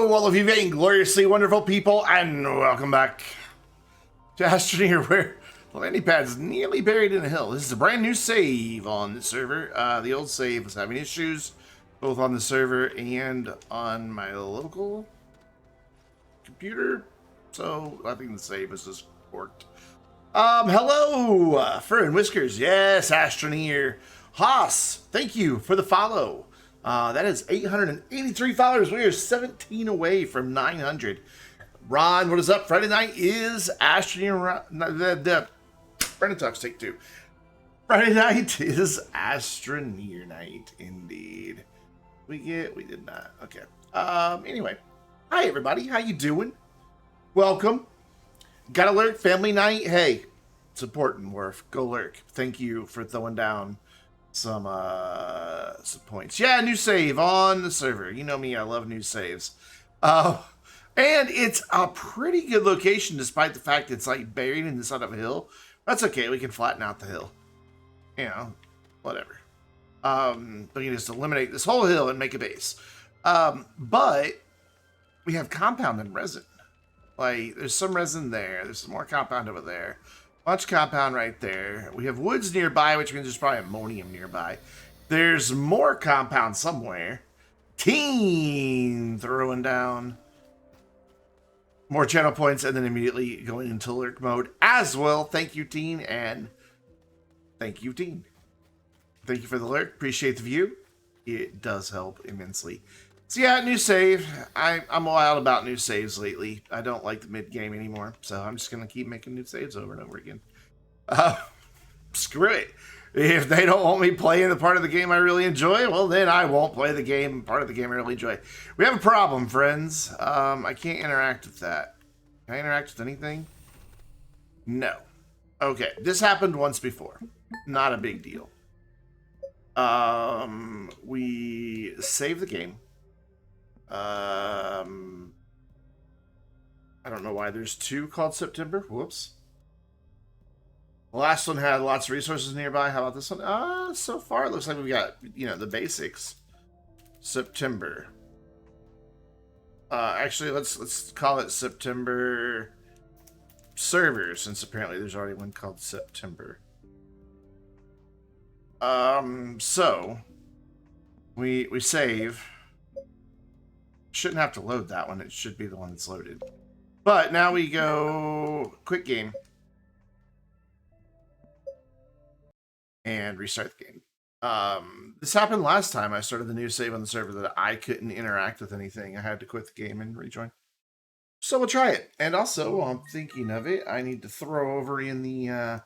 Hello, all of you vaingloriously wonderful people, and welcome back to Astroneer, where the landing pad is nearly buried in a hill. This is a brand new save on the server. The old save was having issues, both on the server and on my local computer, so I think the save was just forked. Hello, Fur and Whiskers. Yes, Astroneer. Haas, thank you for the follow. That is 883 followers. We are 17 away from 900. Ron, what is up? Friday night is Astroneer. Brendan Talks take two. Friday night is Astroneer night, indeed. We did not. Okay. Anyway, hi everybody. How you doing? Welcome. Got a lurk? Family night? Hey, it's important, Worf. Go lurk. Thank you for throwing down some points. Yeah, new save on the server. You know me, I love new saves. And it's a pretty good location despite the fact it's like buried in the side of a hill. That's okay, we can flatten out the hill. You know, whatever. We can just eliminate this whole hill and make a base. But we have compound and resin. Like, there's some resin there. There's some more compound over there. Bunch of compound right there. We have woods nearby, which means there's probably ammonium nearby. There's more compound somewhere. Teen throwing down more channel points and then immediately going into lurk mode as well. Thank you, Teen, and thank you, Teen. Thank you for the lurk. Appreciate the view. It does help immensely. So yeah, new save. I'm wild about new saves lately. I don't like the mid-game anymore, so I'm just going to keep making new saves over and over again. Screw it. If they don't want me playing the part of the game I really enjoy, well, then I won't play the part of the game I really enjoy. We have a problem, friends. I can't interact with that. Can I interact with anything? No. Okay, this happened once before. Not a big deal. We save the game. I don't know why there's two called September. Whoops. The last one had lots of resources nearby. How about this one? So far it looks like we've got, the basics. September. Actually, let's call it September server, since apparently there's already one called September. So we save. Shouldn't have to load that one. It should be the one that's loaded. But now we go quick game. And restart the game. This happened last time I started the new save on the server that I couldn't interact with anything. I had to quit the game and rejoin. So we'll try it. And also, while I'm thinking of it, I need to throw over in the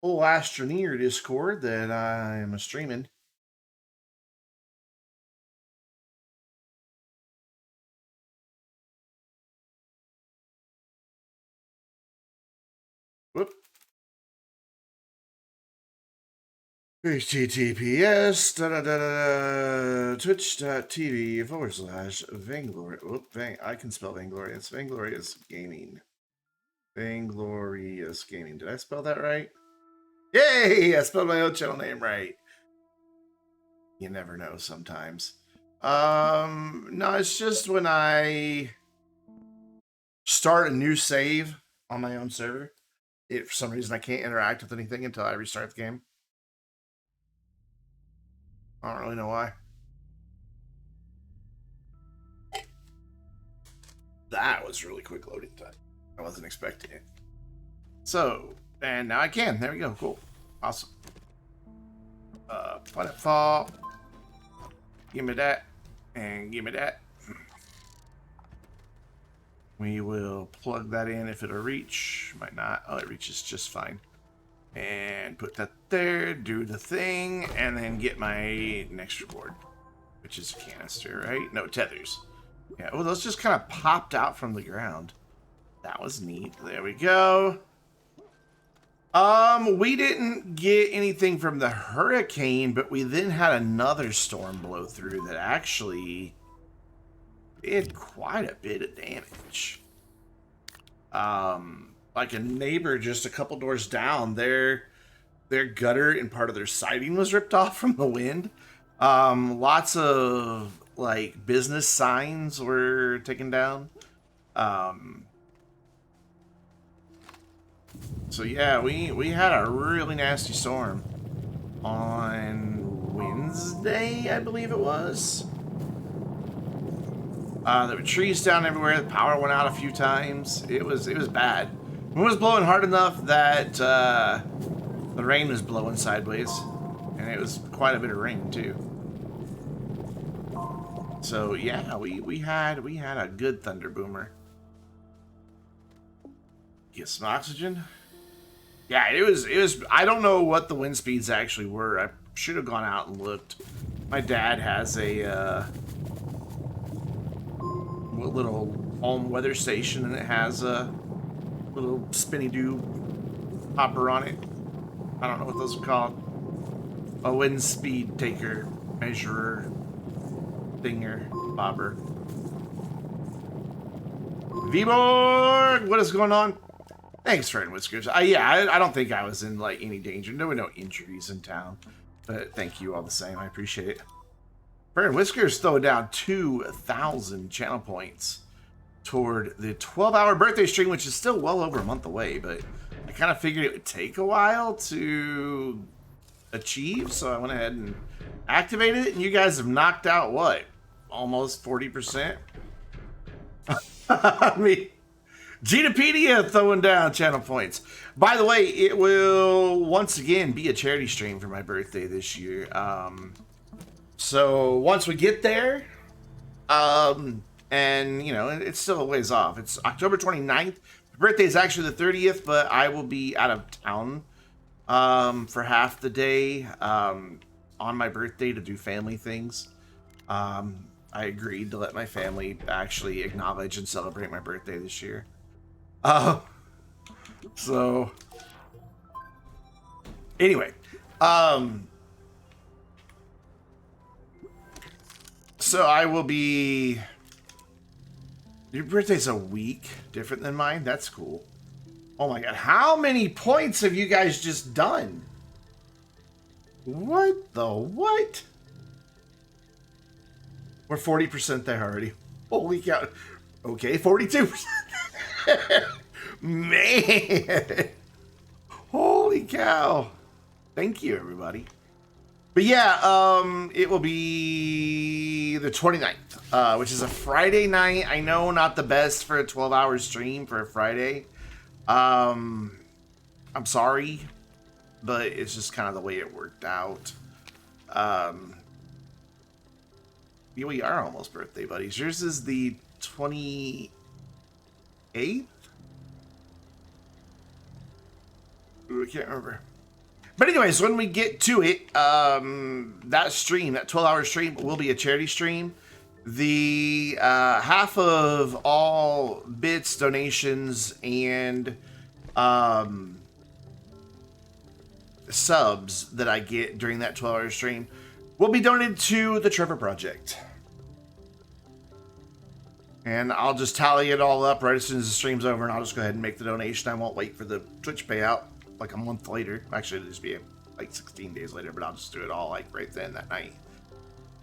whole Astroneer Discord that I am streaming. Whoop. https twitch.tv/vainglorious. I can spell vainglorious. Vainglorious gaming. Vainglorious gaming. Did I spell that right? Yay! I spelled my own channel name right. You never know sometimes. No, it's just when I start a new save on my own server, for some reason I can't interact with anything until I restart the game. I don't really know why. That was really quick loading time. I wasn't expecting it. So, and now I can. There we go. Cool. Awesome. Let it fall. Give me that. And give me that. We will plug that in if it'll reach. Might not. Oh, it reaches just fine. And put that there, do the thing, and then get my next reward, which is a canister, right? No, tethers. Yeah, well, those just kind of popped out from the ground. That was neat. There we go. We didn't get anything from the hurricane, but we then had another storm blow through that actually did quite a bit of damage. Like a neighbor just a couple doors down, their gutter and part of their siding was ripped off from the wind. Lots of like business signs were taken down. So yeah, we had a really nasty storm on Wednesday, I believe it was. There were trees down everywhere. The power went out a few times. It was bad. It was blowing hard enough that the rain was blowing sideways, and it was quite a bit of rain too. So yeah, we had a good thunder boomer. Get some oxygen. Yeah, it was. I don't know what the wind speeds actually were. I should have gone out and looked. My dad has a little home weather station, and it has a little spinny do hopper on it. I don't know what those are called. A wind speed taker, measurer, thinger, bobber. V-Borg, what is going on? Thanks, friend Whiskers. Yeah, I don't think I was in like any danger. There were no injuries in town, but thank you all the same. I appreciate it. Friend Whiskers throwing down 2,000 channel points toward the 12-hour birthday stream, which is still well over a month away, but I kind of figured it would take a while to achieve, so I went ahead and activated it, and you guys have knocked out, what, almost 40%? I mean, Genopedia throwing down channel points. By the way, it will once again be a charity stream for my birthday this year. So once we get there, and you know, it's still a ways off. It's October 29th. My birthday is actually the 30th, but I will be out of town for half the day on my birthday to do family things. I agreed to let my family actually acknowledge and celebrate my birthday this year. So anyway, so I will be... Your birthday's a week different than mine? That's cool. Oh my god, how many points have you guys just done? What the what? We're 40% there already. Holy cow. Okay, 42%. Man. Holy cow. Thank you, everybody. But yeah, it will be the 29th, which is a Friday night. I know not the best for a 12-hour stream for a Friday. I'm sorry, but it's just kind of the way it worked out. We are almost birthday buddies. Yours is the 28th? Ooh, I can't remember. But anyways, when we get to it, that stream, that 12-hour stream, will be a charity stream. The half of all bits, donations, and subs that I get during that 12-hour stream will be donated to the Trevor Project. And I'll just tally it all up right as soon as the stream's over, and I'll just go ahead and make the donation. I won't wait for the Twitch payout like a month later. Actually, it'll just be like 16 days later, but I'll just do it all like right then that night.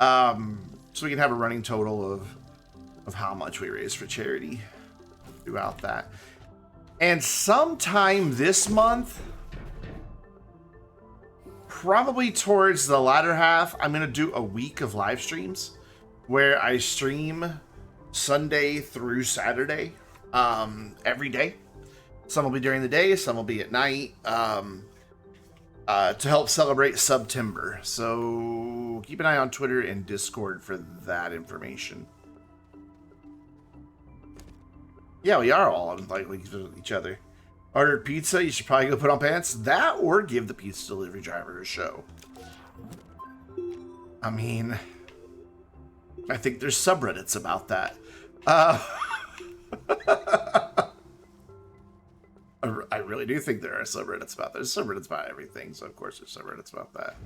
So we can have a running total of how much we raise for charity throughout that. And sometime this month, probably towards the latter half, I'm going to do a week of live streams where I stream Sunday through Saturday every day. Some will be during the day, some will be at night, to help celebrate September. So keep an eye on Twitter and Discord for that information. Yeah, we are all like with each other. Ordered pizza, you should probably go put on pants. That or give the pizza delivery driver a show. I mean, I think there's subreddits about that. I really do think there are subreddits about that. There's subreddits about everything, so of course there's subreddits about that.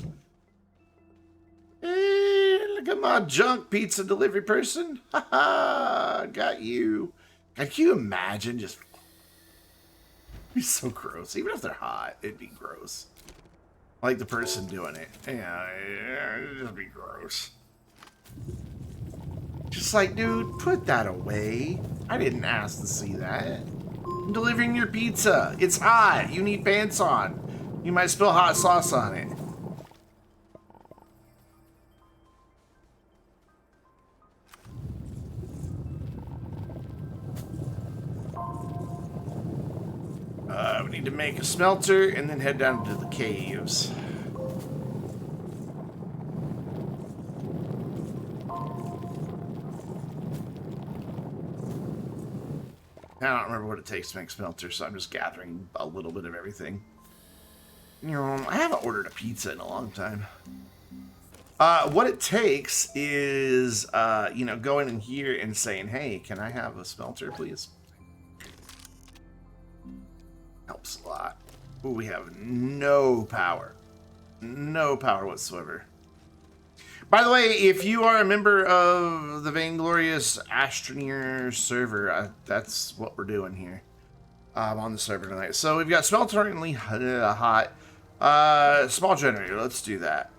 Hey, look at my junk pizza delivery person. Haha, got you. Can you imagine just... It'd be so gross. Even if they're hot, it'd be gross. Like the person doing it. Yeah, it'd just be gross. Just like, dude, put that away. I didn't ask to see that. I'm delivering your pizza. It's hot. You need pants on. You might spill hot sauce on it. We need to make a smelter and then head down to the caves. I don't remember what it takes to make smelter, so I'm just gathering a little bit of everything. You know, I haven't ordered a pizza in a long time. What it takes is, you know, going in here and saying, hey, can I have a smelter, please? Helps a lot. Ooh, we have no power. No power whatsoever. By the way, if you are a member of the Vainglorious Astroneer server, that's what we're doing here. I'm on the server tonight. So we've got smelteringly hot. Small generator, let's do that.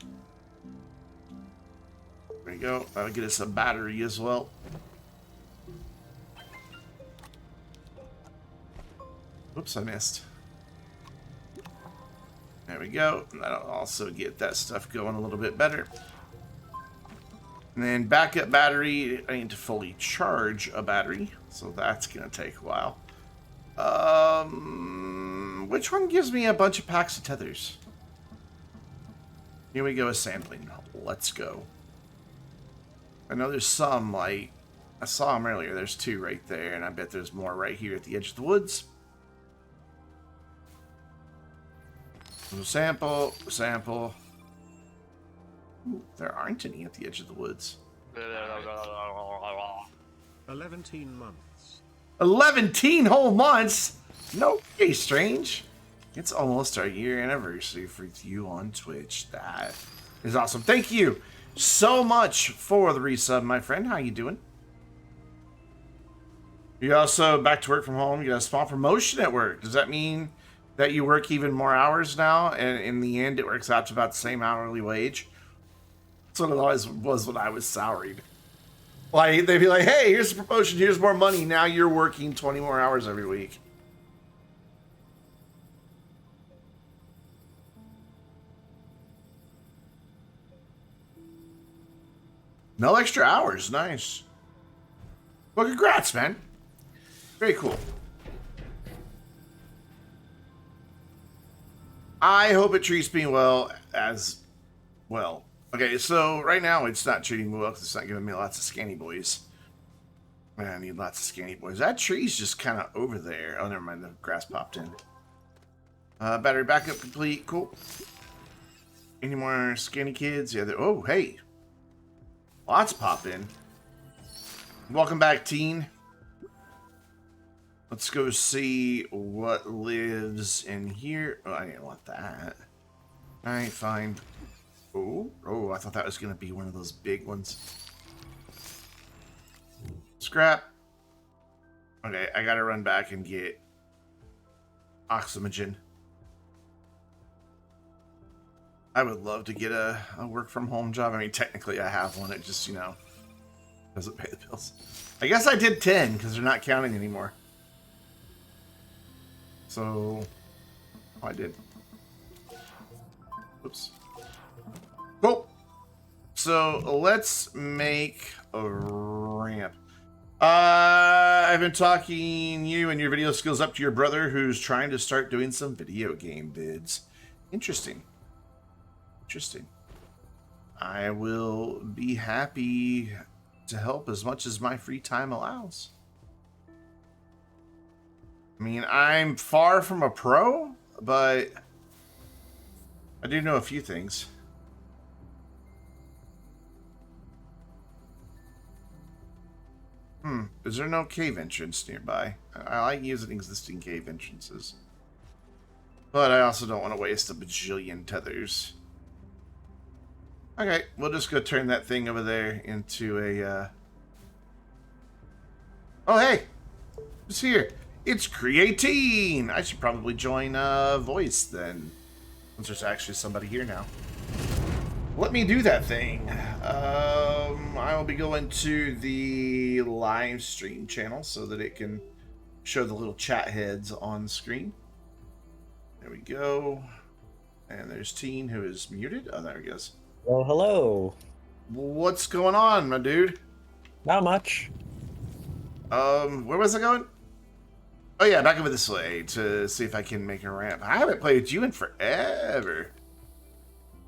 There we go. That'll get us a battery as well. Oops, I missed. There we go. And that'll also get that stuff going a little bit better. And then backup battery. I need to fully charge a battery, so that's going to take a while. Which one gives me a bunch of packs of tethers? Here we go with sampling. Let's go. I know there's some, like, I saw them earlier. There's 2 right there, and I bet there's more right here at the edge of the woods. So sample, sample. Ooh, there aren't any at the edge of the woods. 11 months. 11 whole months? No way, Strange. It's almost our year anniversary for you on Twitch. That is awesome. Thank you so much for the resub, my friend. How you doing? You also back to work from home. You got a small promotion at work. Does that mean that you work even more hours now, and in the end it works out to about the same hourly wage? That's what it always was when I was salaried. Like, they'd be like, hey, here's the promotion, here's more money, now you're working 20 more hours every week. No extra hours, nice. Well, congrats, man. Very cool. I hope it treats me well as well. Okay, so right now it's not treating me well because it's not giving me lots of scanny boys. Man, I need lots of scanny boys. That tree's just kind of over there. Oh, never mind. The grass popped in. Battery backup complete. Cool. Any more scanny kids? Yeah. Oh, hey. Lots pop in. Welcome back, teen. Let's go see what lives in here. Oh, I didn't want that. Alright, fine. Oh, I thought that was going to be one of those big ones. Scrap. Okay, I got to run back and get oxygen. I would love to get a work from home job. I mean, technically I have one. It just, you know, doesn't pay the bills. I guess I did 10 because they're not counting anymore. So, I did. Oops. Cool. So, let's make a ramp. I've been talking you and your video skills up to your brother who's trying to start doing some video game vids. Interesting. Interesting. I will be happy to help as much as my free time allows. I mean, I'm far from a pro, but I do know a few things. Is there no cave entrance nearby? I like using existing cave entrances. But I also don't want to waste a bajillion tethers. Okay, we'll just go turn that thing over there into a, Oh, hey! Who's here? It's Creatine! I should probably join, Voice, then. Since there's actually somebody here now. Let me do that thing. I will be going to the live stream channel so that it can show the little chat heads on screen. There we go. And there's Teen, who is muted. Oh, there he goes. Well, hello. What's going on, my dude? Not much. Where was I going? Oh yeah, back over this way to see if I can make a ramp. I haven't played with you in forever.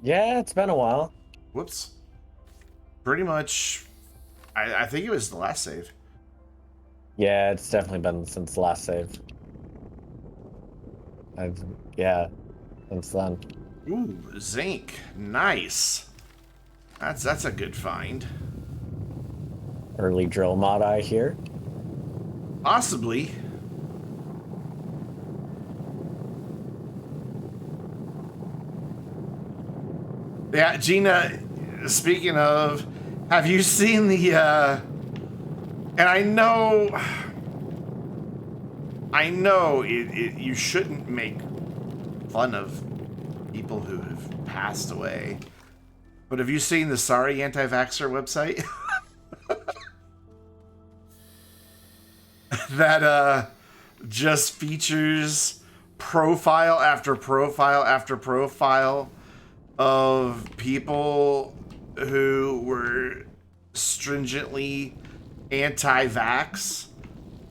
Yeah, it's been a while. Whoops. Pretty much, I think it was the last save. Yeah, it's definitely been since the last save. Yeah, since then. Ooh, zinc. Nice. That's a good find. Early drill mod, I hear. Possibly. Yeah, Gina, speaking of, have you seen the, and I know you shouldn't make fun of people who have passed away, but have you seen the Sorry Anti-Vaxxer website? That, just features profile after profile after profile of people who were stringently anti-vax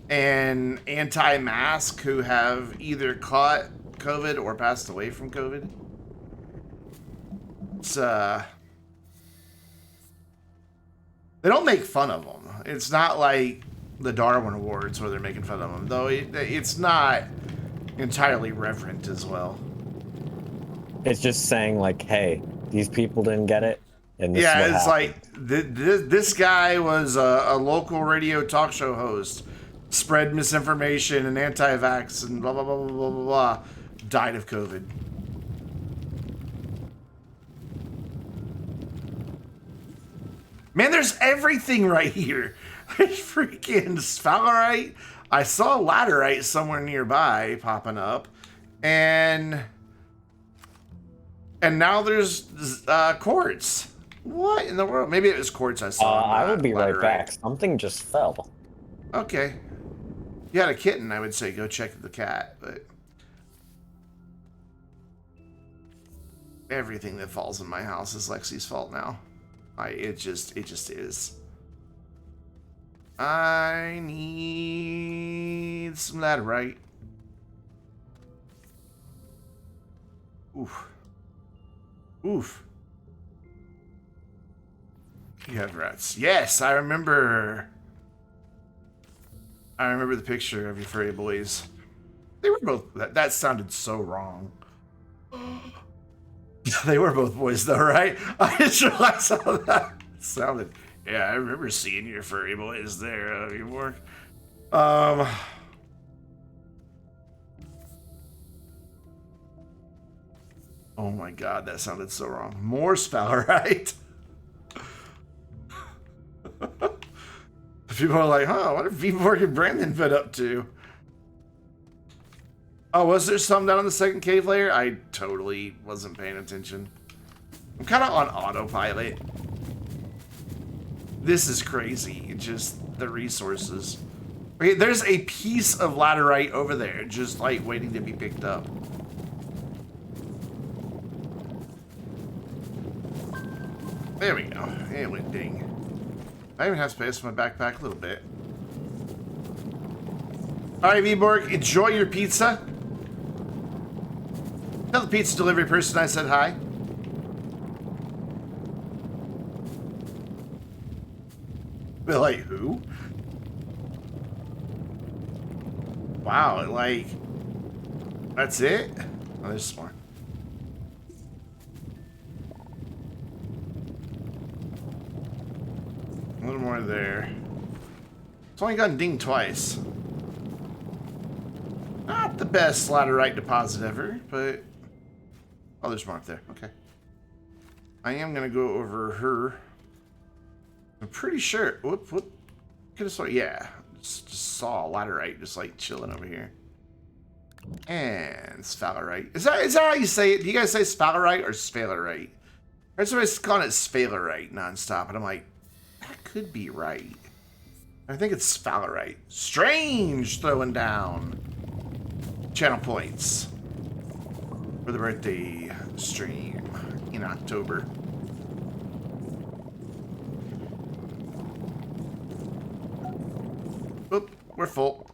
and anti-mask who have either caught COVID or passed away from COVID. It's, they don't make fun of them. It's not like the Darwin Awards where they're making fun of them, though it's not entirely reverent as well. It's just saying, like, hey, these people didn't get it, and this is what it's happened. like, this guy was a local radio talk show host, spread misinformation and anti-vax and blah, blah, blah, blah, blah, blah, blah, died of COVID. Man, there's everything right here. There's freaking sphalerite. I saw laterite somewhere nearby popping up, and now there's quartz. What in the world? Maybe it was quartz I saw. I will be right laterite. back. Something just fell. Okay. You had a kitten, I would say go check the cat, but everything that falls in my house is Lexi's fault now. It just is. I need some laterite. Oof. Oof. You have rats. Yes, I remember the picture of your furry boys. They were both, that sounded so wrong. They were both boys though, right? I just realized how that sounded. Yeah, I remember seeing your furry boys there, your work. Oh my god, that sounded so wrong. More sphalerite. People are like, huh, what are V-Borg and Brandon been up to? Oh, was there some down in the second cave layer? I totally wasn't paying attention. I'm kind of on autopilot. This is crazy. Just the resources. Okay, there's a piece of laterite over there, just like waiting to be picked up. There we go. It went ding. I even have space for my backpack a little bit. Alright, V-Borg, enjoy your pizza. Tell the pizza delivery person I said hi. But like, who? Wow, like, that's it? Oh, there's more. A little more there. It's only gotten dinged twice. Not the best laterite deposit ever, but... Oh, there's more up there. Okay. I am going to go over her. I'm pretty sure... What? Could have saw... Yeah. Just saw laterite just, like, chilling over here. And sphalerite. Is that how you say it? Do you guys say sphalerite or sphalerite? heard somebody calling it sphalerite nonstop, and I'm like, that could be right. I think it's sphalerite. Strange throwing down channel points for the birthday stream in October. Oop, we're full.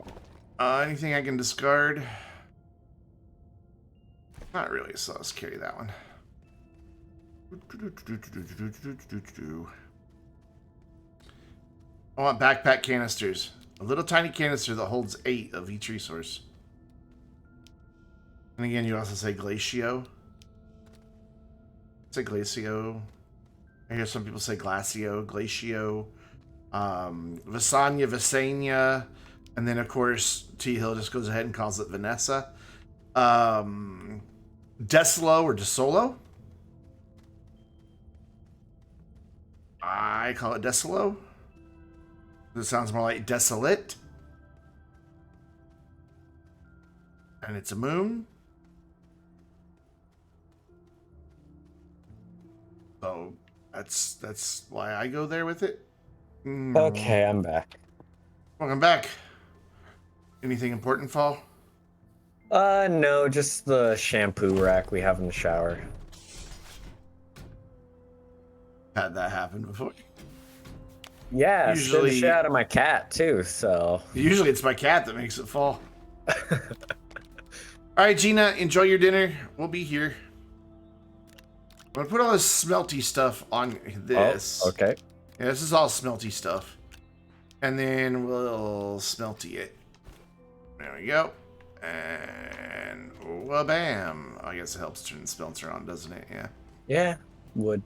Anything I can discard? Not really, so let's carry that one. I want backpack canisters. A little tiny canister that holds 8 of each resource. And again, you also say glacio. Say glacio. I hear some people say glacio, glacio. Visanya, Visania. And then, of course, T. Hill just goes ahead and calls it Vanessa. Desolo or Desolo? I call it Desolo. It sounds more like desolate. And it's a moon. So that's why I go there with it. Okay, I'm back. Welcome back. Anything important, Fall? No, just the shampoo rack we have in the shower. Had that happen before. Yeah, Usually- scared the shit out of my cat too, so. Usually it's my cat that makes it fall. All right, Gina, enjoy your dinner. We'll be here. I'm gonna put all this smelty stuff on this. Oh, okay. Yeah, this is all smelty stuff. And then we'll smelty it. There we go. And wha-bam. I guess it helps turn the smelter on, doesn't it? Yeah. Yeah, would.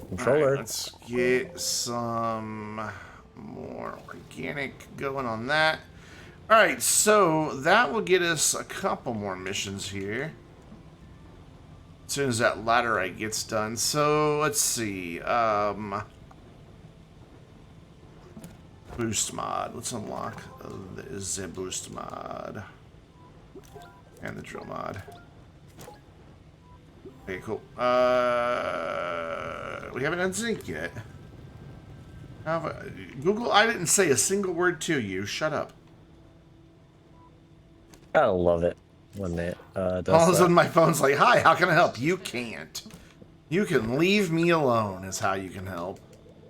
Controller. All right, let's get some more organic going on that. All right, so that will get us a couple more missions here. As soon as that laterite gets done. So let's see. Boost mod. Let's unlock the boost mod. And the drill mod. Okay, cool. We haven't done zinc yet. Google, I didn't say a single word to you. Shut up. I love it when it does All of a that. sudden my phone's like, hi, how can I help? You can't. You can leave me alone is how you can help.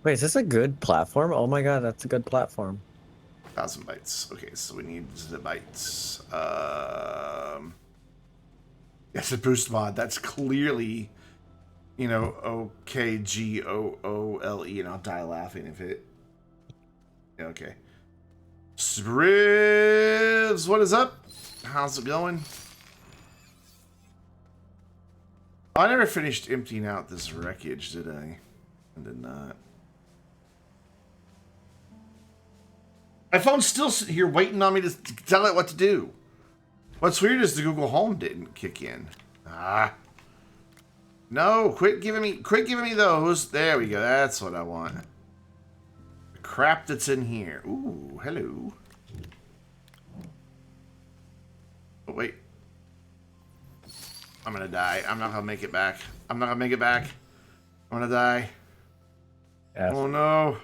Wait, is this a good platform? Oh my god, that's a good platform. 1,000 bytes. Okay, so we need the bytes. Yes, a boost mod. That's clearly, you know, OKGOOLE, and I'll die laughing if it. Yeah, okay. Srivs, what is up? How's it going? I never finished emptying out this wreckage, did I? I did not. My phone's still sitting here waiting on me to tell it what to do. What's weird is the Google Home didn't kick in. Ah. No, quit giving me those. There we go. That's what I want. The crap that's in here. Ooh, hello. Oh, wait. I'm gonna die. I'm not gonna make it back. I'm not gonna make it back. I'm gonna die. Yes. Oh no.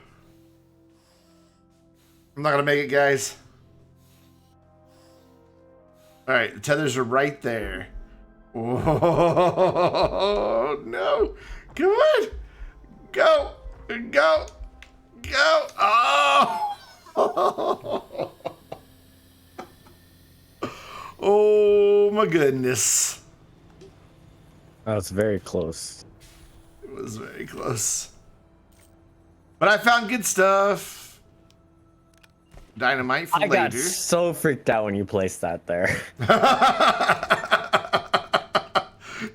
I'm not gonna make it, guys. Alright, the tethers are right there. Oh no. Come on. Go. Go. Go. Oh. Oh my goodness. Oh, it's very close. It was very close. But I found good stuff. Dynamite for I got later. so freaked out when you placed that there.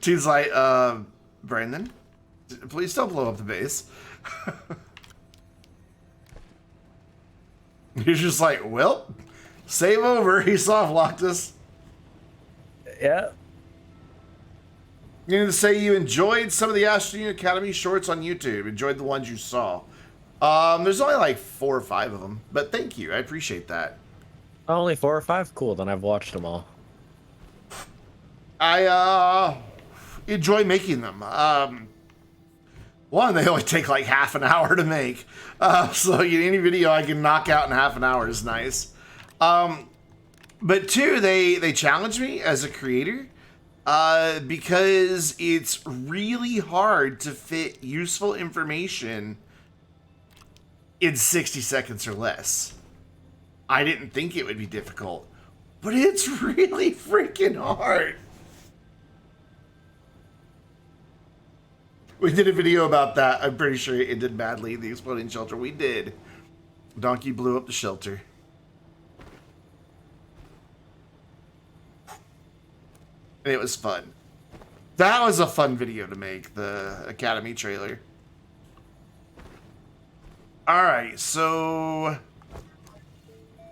Team's like, Brandon, please don't blow up the base. He's just like, well, save over. He soft locked us. Yeah. You need to say you enjoyed some of the Astroneer Academy shorts on YouTube. Enjoyed the ones you saw. There's only like 4 or 5 of them, but thank you. I appreciate that. Only 4 or 5? Cool, then I've watched them all. I enjoy making them. One, they only take like half an hour to make. So any video I can knock out in half an hour is nice. But two, they challenge me as a creator because it's really hard to fit useful information in 60 seconds or less. I didn't think it would be difficult, but it's really freaking hard. We did a video about that. I'm pretty sure it did badly. The exploding shelter. We did. Donkey blew up the shelter. And it was fun. That was a fun video to make, the Academy trailer. Alright, so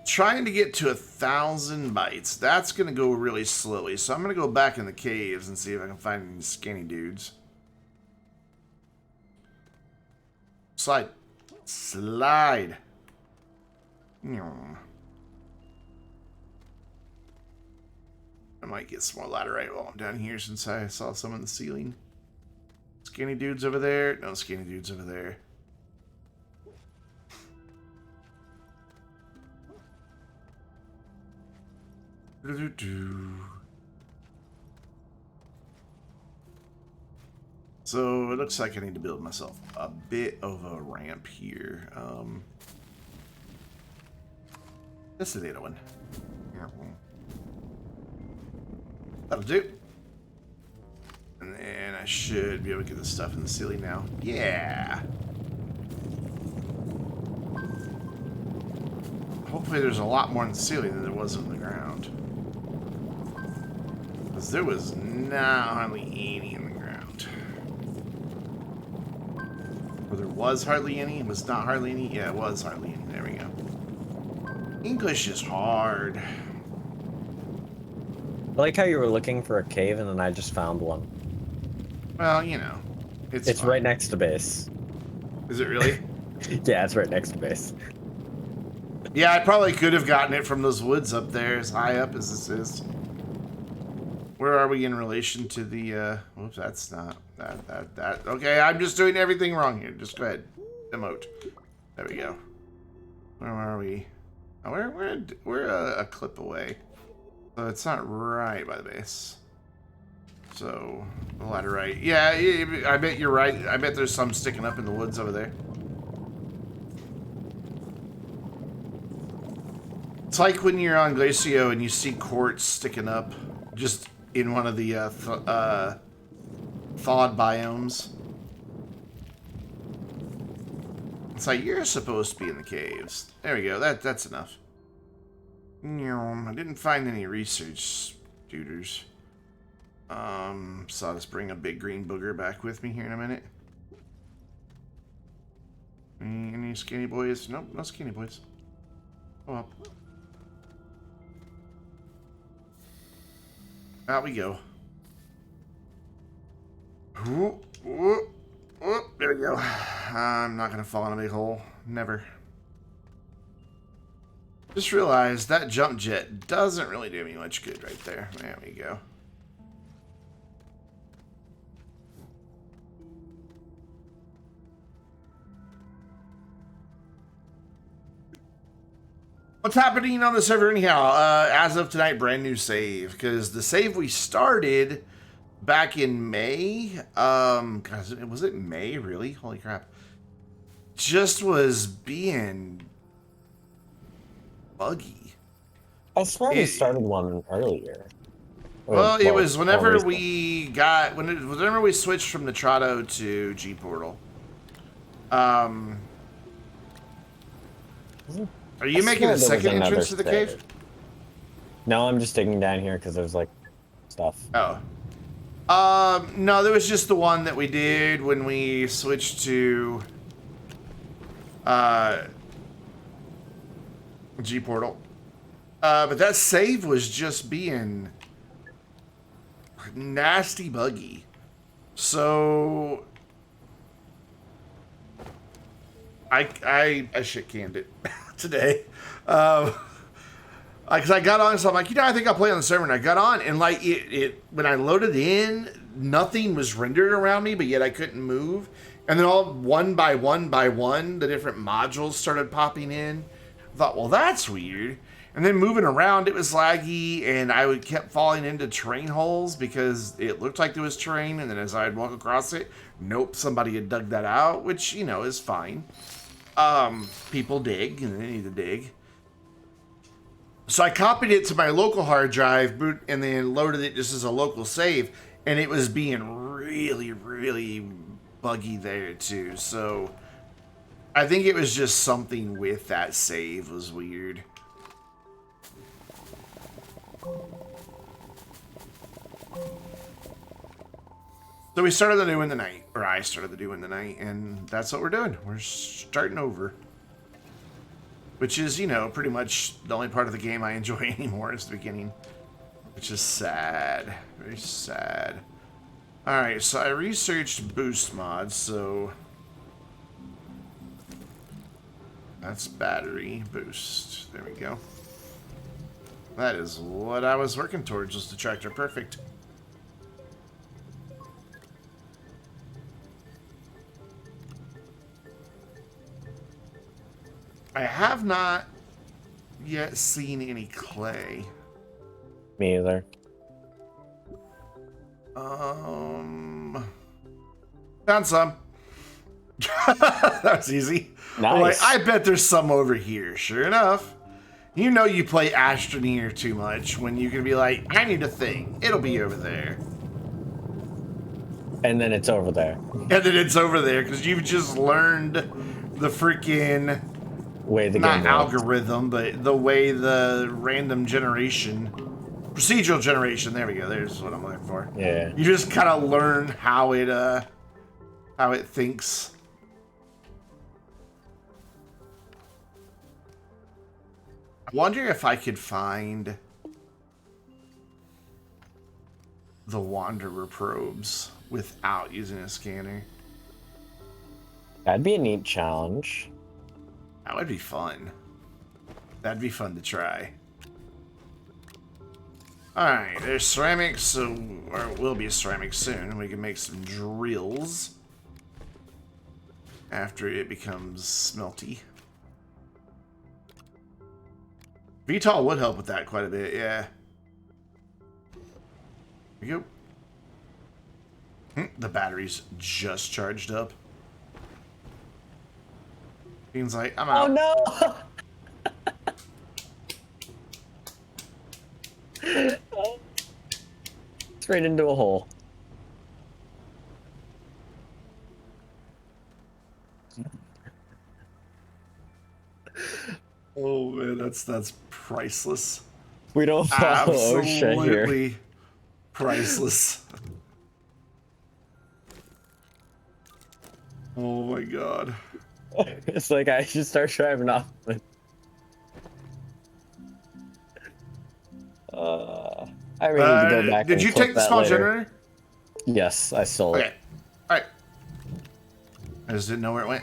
trying to get to 1,000 bytes. That's going to go really slowly. So I'm going to go back in the caves and see if I can find any skinny dudes. Slide. Slide. I might get some more laterite while I'm down here since I saw some in the ceiling. Skinny dudes over there. No skinny dudes over there. So it looks like I need to build myself a bit of a ramp here. That's the data one. That'll do. And then I should be able to get this stuff in the ceiling now. Yeah. Hopefully there's a lot more in the ceiling than there was in the ground. Because there was not hardly any in the ground. Or there was hardly any? It was not hardly any? Yeah, it was hardly any. There we go. English is hard. I like how you were looking for a cave and then I just found one. Well, you know. It's right next to base. Is it really? Yeah, it's right next to base. Yeah, I probably could have gotten it from those woods up there, as high up as this is. Where are we in relation to the, whoops, that's not, that. Okay, I'm just doing everything wrong here. Just go ahead. Emote. There we go. Where are we? Oh, we're a clip away. So it's not right by the base. So, the laterite. Yeah, I bet you're right. I bet there's some sticking up in the woods over there. It's like when you're on Glacio and you see quartz sticking up just in one of the thawed biomes. It's like, you're supposed to be in the caves. There we go. That's enough. I didn't find any research tutors. So I'll just bring a big green booger back with me here in a minute. Any skinny boys? Nope, no skinny boys. Oh well. Out we go. Ooh, ooh, ooh, there we go. I'm not gonna fall in a big hole. Never. Just realized that jump jet doesn't really do me much good right there. There we go. What's happening on the server anyhow? As of tonight, brand new save. Because the save we started back in May, was it May, really? Holy crap. Just was being buggy. I swear we started one earlier. Well, it was whenever we got, whenever we switched from Nitrado to G Portal. Are you making a second entrance to the cave? No, I'm just digging down here because there's like stuff. Oh. No, there was just the one that we did when we switched to G Portal. But that save was just being nasty buggy. So I shit canned it today. Because I got on, so I'm like, I think I'll play on the server. And I got on, and like it when I loaded in, nothing was rendered around me, but yet I couldn't move. And then all one by one by one, the different modules started popping in. I thought, well, that's weird. And then moving around, it was laggy, and I kept falling into terrain holes because it looked like there was terrain. And then as I'd walk across it, nope, somebody had dug that out, which is fine. People dig, and they need to dig. So I copied it to my local hard drive, and then loaded it just as a local save, and it was being really, really buggy there too. So I think it was just something with that save was weird. So we started the new in the night, or I started the new in the night, and that's what we're doing. We're starting over. Which is, pretty much the only part of the game I enjoy anymore is the beginning. Which is sad. Very sad. Alright, so I researched boost mods, so... That's battery boost. There we go. That is what I was working towards, was the tractor perfect. I have not yet seen any clay. Me either. Found some. That was easy. Nice. Like, I bet there's some over here. Sure enough. You play Astroneer too much when you can be like, I need a thing. It'll be over there. And then it's over there. And then it's over there because you've just learned the freaking... way the not game algorithm, but the way the random generation, procedural generation. There we go. There's what I'm looking for. Yeah. You just kind of learn how it thinks. I wonder if I could find the Wanderer probes without using a scanner. That'd be a neat challenge. That would be fun. That'd be fun to try. Alright, there's ceramics, so, or it will be ceramics soon. We can make some drills after it becomes smelty. VTOL would help with that quite a bit, yeah. There we go. The battery's just charged up. Seems like I'm out. Oh no! Straight into a hole. Oh man, that's priceless. We don't follow OSHA here. Absolutely priceless. Oh my god. It's like I should start driving off. I really need to go back. Did you take the small generator? Yes, I stole it. Okay. Alright. I just didn't know where it went.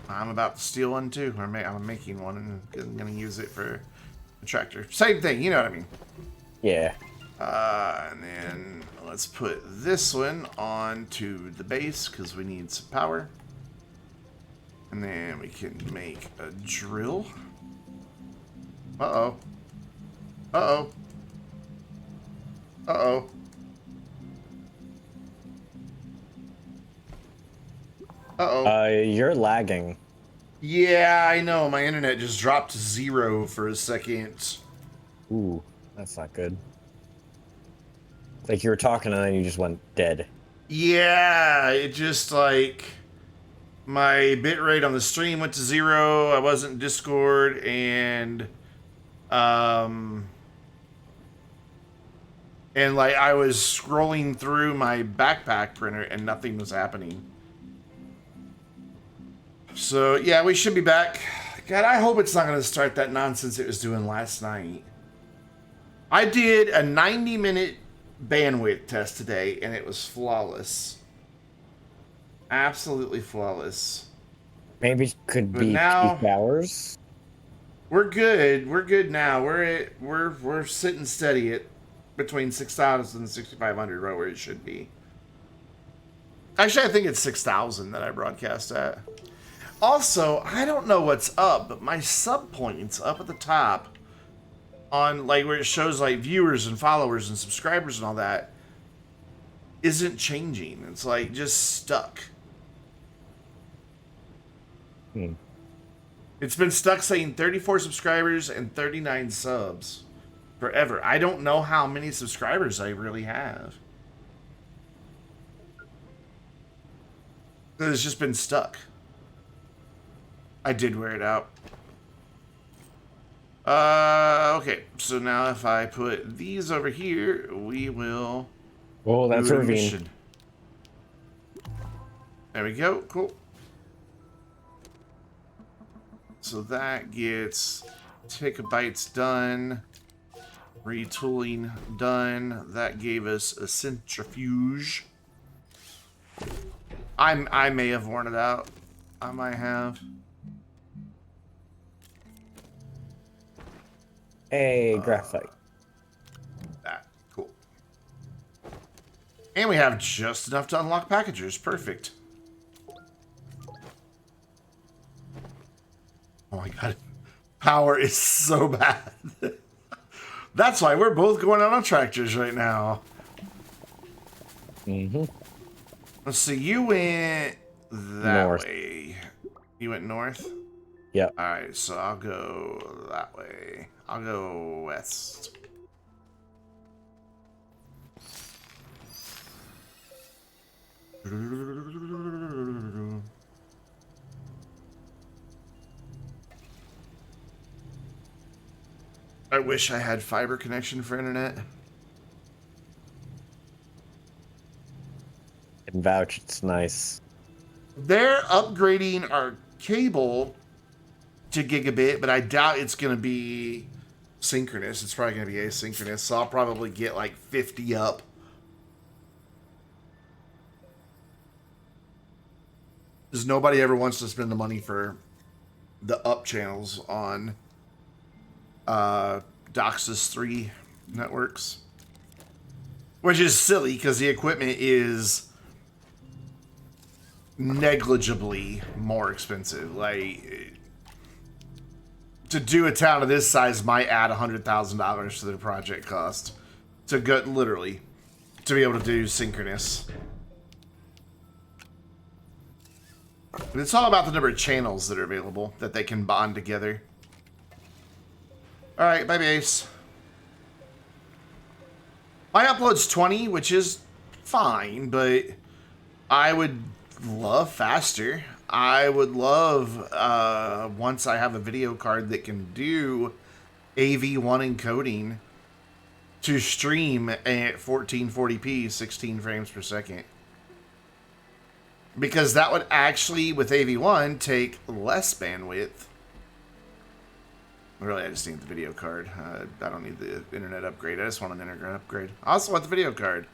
I'm about to steal one too. I'm making one and I'm going to use it for the tractor. Same thing, you know what I mean. Yeah. And then let's put this one onto the base because we need some power. And then we can make a drill. Uh-oh. Uh-oh. Uh-oh. Uh-oh. You're lagging. Yeah, I know. My internet just dropped to 0 for a second. Ooh, that's not good. Like you were talking and then you just went dead. Yeah, it just like my bitrate on the stream went to 0. I wasn't in Discord and like I was scrolling through my backpack printer and nothing was happening. So yeah, we should be back. God, I hope it's not going to start that nonsense it was doing last night. I did a 90-minute bandwidth test today, and it was flawless. Absolutely flawless. Maybe it could But be now, peak hours. We're good. We're good now. We're sitting steady at between 6,000 and 6,500, right where it should be. Actually, I think it's 6,000 that I broadcast at. Also, I don't know what's up, but my sub points up at the top on like where it shows like viewers and followers and subscribers and all that isn't changing. It's like just stuck. It's been stuck saying 34 subscribers and 39 subs forever. I don't know how many subscribers I really have. It's just been stuck. I did wear it out. Okay, so now if I put these over here, we will... Oh, that's a ravine. mission. There we go, cool. So that gets gigabytes done, retooling done. That gave us a centrifuge. I may have worn it out. I might have. Hey, graphite. That cool. And we have just enough to unlock packagers. Perfect. Oh my god. Power is so bad. That's why we're both going on tractors right now. Mm-hmm. Let's see, you went that North. way. You went north? Yep. Alright, so I'll go that way. I'll go west. I wish I had fiber connection for internet. Can vouch, it's nice. They're upgrading our cable to gigabit, but I doubt it's going to be synchronous. It's probably going to be asynchronous, so I'll probably get like 50 up. Because nobody ever wants to spend the money for the up channels on DOCSIS 3 networks. Which is silly, because the equipment is negligibly more expensive. Like, to do a town of this size might add $100,000 to the project cost. To go, literally, to be able to do synchronous. But it's all about the number of channels that are available, that they can bond together. Alright, bye base. My upload's 20, which is fine, but I would love faster. I would love, once I have a video card that can do AV1 encoding, to stream at 1440p, 16 frames per second. Because that would actually, with AV1, take less bandwidth. Really, I just need the video card. I don't need the internet upgrade. I just want an internet upgrade. I also want the video card.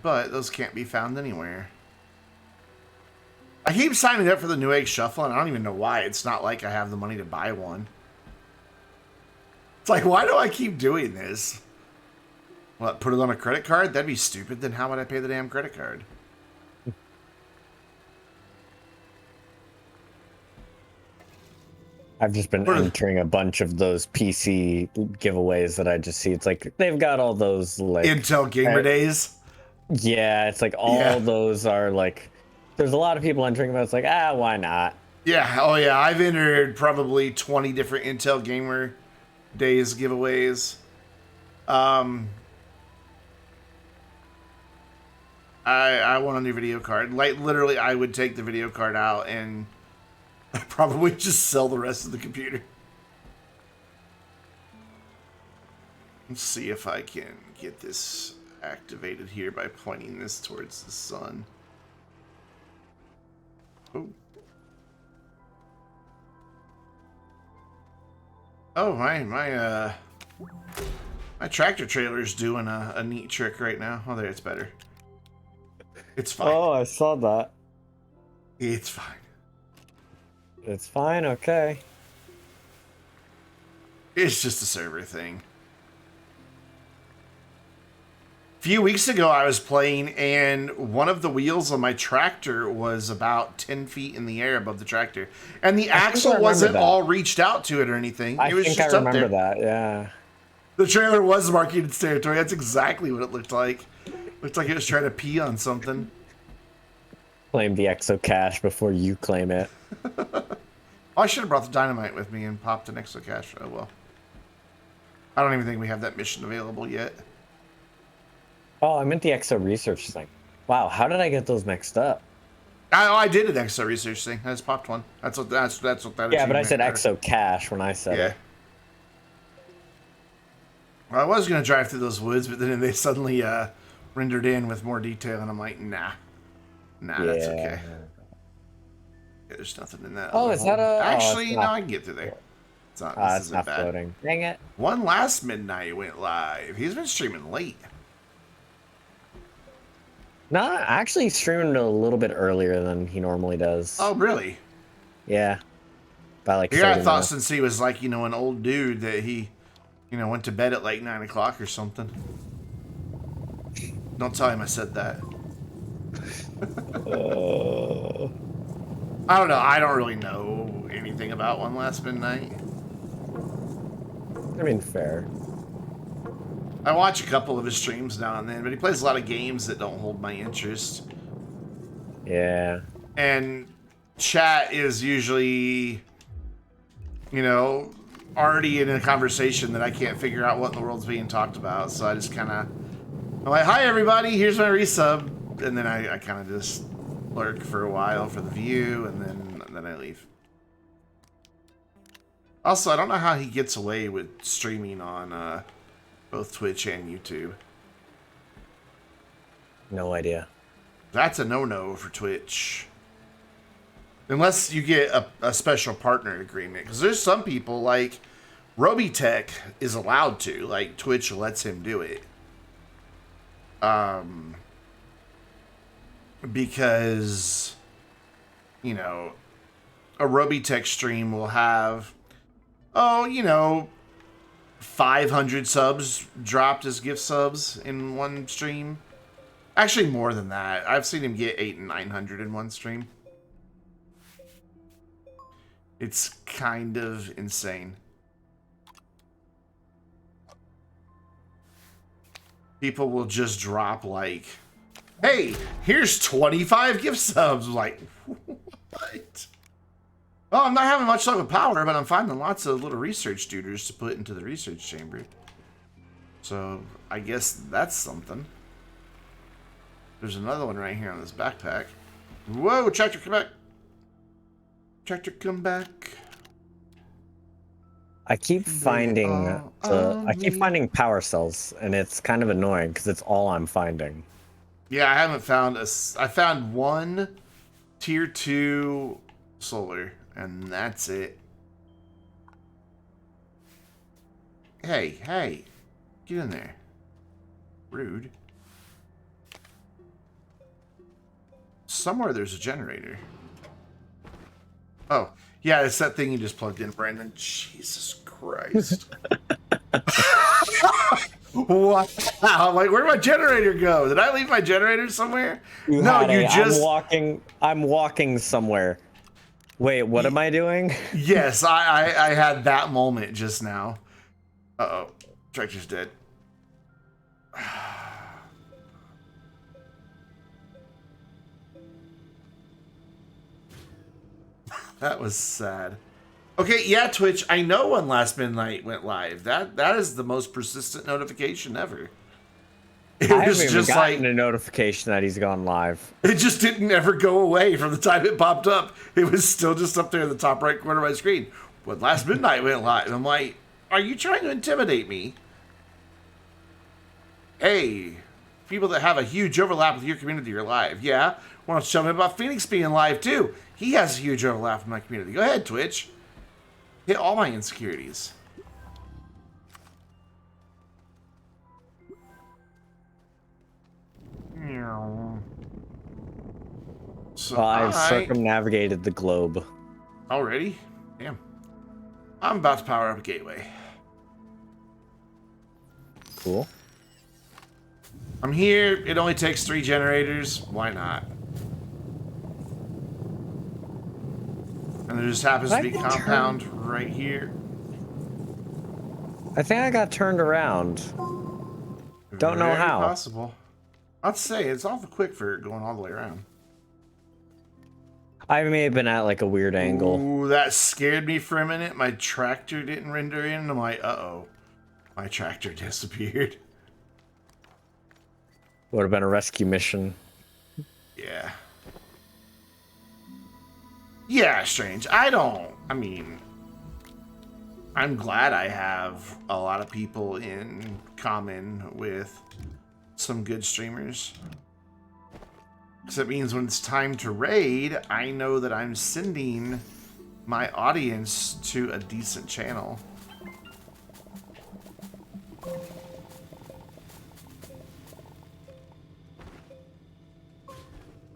But those can't be found anywhere. I keep signing up for the Newegg Shuffle, and I don't even know why. It's not like I have the money to buy one. It's like, why do I keep doing this? What, put it on a credit card? That'd be stupid. Then how would I pay the damn credit card? I've just been entering a bunch of those PC giveaways that I just see. It's like they've got all those like Intel Gamer Days. Yeah, it's like all those are like. There's a lot of people entering, but it's like why not? Yeah. Oh yeah. I've entered probably 20 different Intel Gamer Days giveaways. I want a new video card. Like literally, I would take the video card out and probably just sell the rest of the computer. Let's see if I can get this activated here by pointing this towards the sun. Oh. Oh, my tractor trailer's doing a neat trick right now. Oh, there, it's better. It's fine. Oh, I saw that. It's fine. It's fine, okay. It's just a server thing. A few weeks ago, I was playing, and one of the wheels on my tractor was about 10 feet in the air above the tractor. And the axle wasn't all reached out to it or anything. It was just up there. I remember that, yeah. The trailer was marking its territory. That's exactly what it looked like. Looked like it was trying to pee on something. Claim the exocache before you claim it. I should have brought the dynamite with me and popped an exocache. Oh, well. I don't even think we have that mission available yet. Oh, I meant the exo research thing. Wow, how did I get those mixed up? I did an exo research thing. I just popped one. That's what that. Yeah, but I said exo cache when I said it. Well, I was gonna drive through those woods, but then they suddenly rendered in with more detail, and I'm like, nah, that's okay. Yeah, there's nothing in that. Oh, is that a? Actually, no, I can get through there. It's not. This isn't not bad. floating. Dang it! One last midnight went live. He's been streaming late. No, actually streaming a little bit earlier than he normally does. Oh, really? Yeah. By like. Yeah, I thought since he was like, an old dude that he, went to bed at like 9 o'clock or something. Don't tell him I said that. I don't know. I don't really know anything about One Last Midnight. I mean, fair. I watch a couple of his streams now and then, but he plays a lot of games that don't hold my interest. Yeah. And chat is usually, already in a conversation that I can't figure out what in the world's being talked about. So I just kind of, I'm like, hi everybody, here's my resub. And then I kind of just lurk for a while for the view, and then I leave. Also, I don't know how he gets away with streaming on both Twitch and YouTube. No idea. That's a no-no for Twitch. Unless you get a special partner agreement. Because there's some people, like, Robitech is allowed to. Like, Twitch lets him do it. Because, a Robitech stream will have, 500 subs dropped as gift subs in one stream. Actually, more than that. I've seen him get 800 and 900 in one stream. It's kind of insane. People will just drop like, hey, here's 25 gift subs. Like, what? Well, I'm not having much luck with power, but I'm finding lots of little research duders to put into the research chamber. So, I guess that's something. There's another one right here on this backpack. Whoa, tractor, come back. Tractor, come back. I keep finding power cells, and it's kind of annoying because it's all I'm finding. Yeah, I haven't found I found one tier 2 solar, and that's it. Hey, get in there. Rude. Somewhere there's a generator. Oh, yeah, it's that thing you just plugged in, Brandon. Jesus Christ. What? Like, where'd my generator go? Did I leave my generator somewhere? I'm walking somewhere. Wait, what am I doing? Yes, I had that moment just now. Uh-oh. Tractor's dead. That was sad. Okay, yeah, Twitch, I know One Last Midnight went live. That is the most persistent notification ever. I haven't even gotten a notification that he's gone live. It just didn't ever go away from the time it popped up. It was still just up there in the top right corner of my screen. One Last Midnight went live. I'm like, are you trying to intimidate me? Hey, people that have a huge overlap with your community are live. Yeah? Want to tell me about Phoenix being live too? He has a huge overlap in my community. Go ahead, Twitch. Hit all my insecurities. So I've circumnavigated the globe. Already? Damn. I'm about to power up a gateway. Cool. I'm here. It only takes 3 generators. Why not? And there just happens to be compound right here. I think I got turned around. Don't know Very how. possible. I'd say it's awful quick for going all the way around. I may have been at like a weird angle. Ooh, that scared me for a minute. My tractor didn't render in. I'm like, uh-oh. My tractor disappeared. Would have been a rescue mission. Yeah. Yeah, strange. I mean, I'm glad I have a lot of people in common with some good streamers. Because it means when it's time to raid, I know that I'm sending my audience to a decent channel.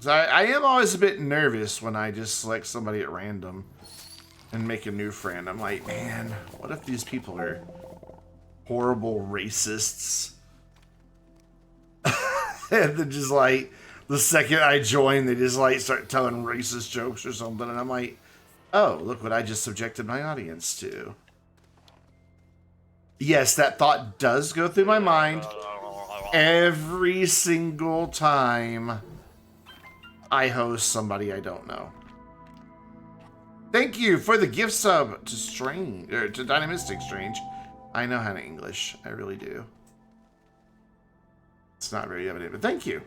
I am always a bit nervous when I just select somebody at random and make a new friend. I'm like, man, what if these people are horrible racists? And then just like, the second I join, they just like start telling racist jokes or something. And I'm like, oh, look what I just subjected my audience to. Yes, that thought does go through my mind every single time I host somebody I don't know. Thank you for the gift sub to Strange, or to Dynamistic Strange. I know how to English. I really do. It's not very evident, but thank you.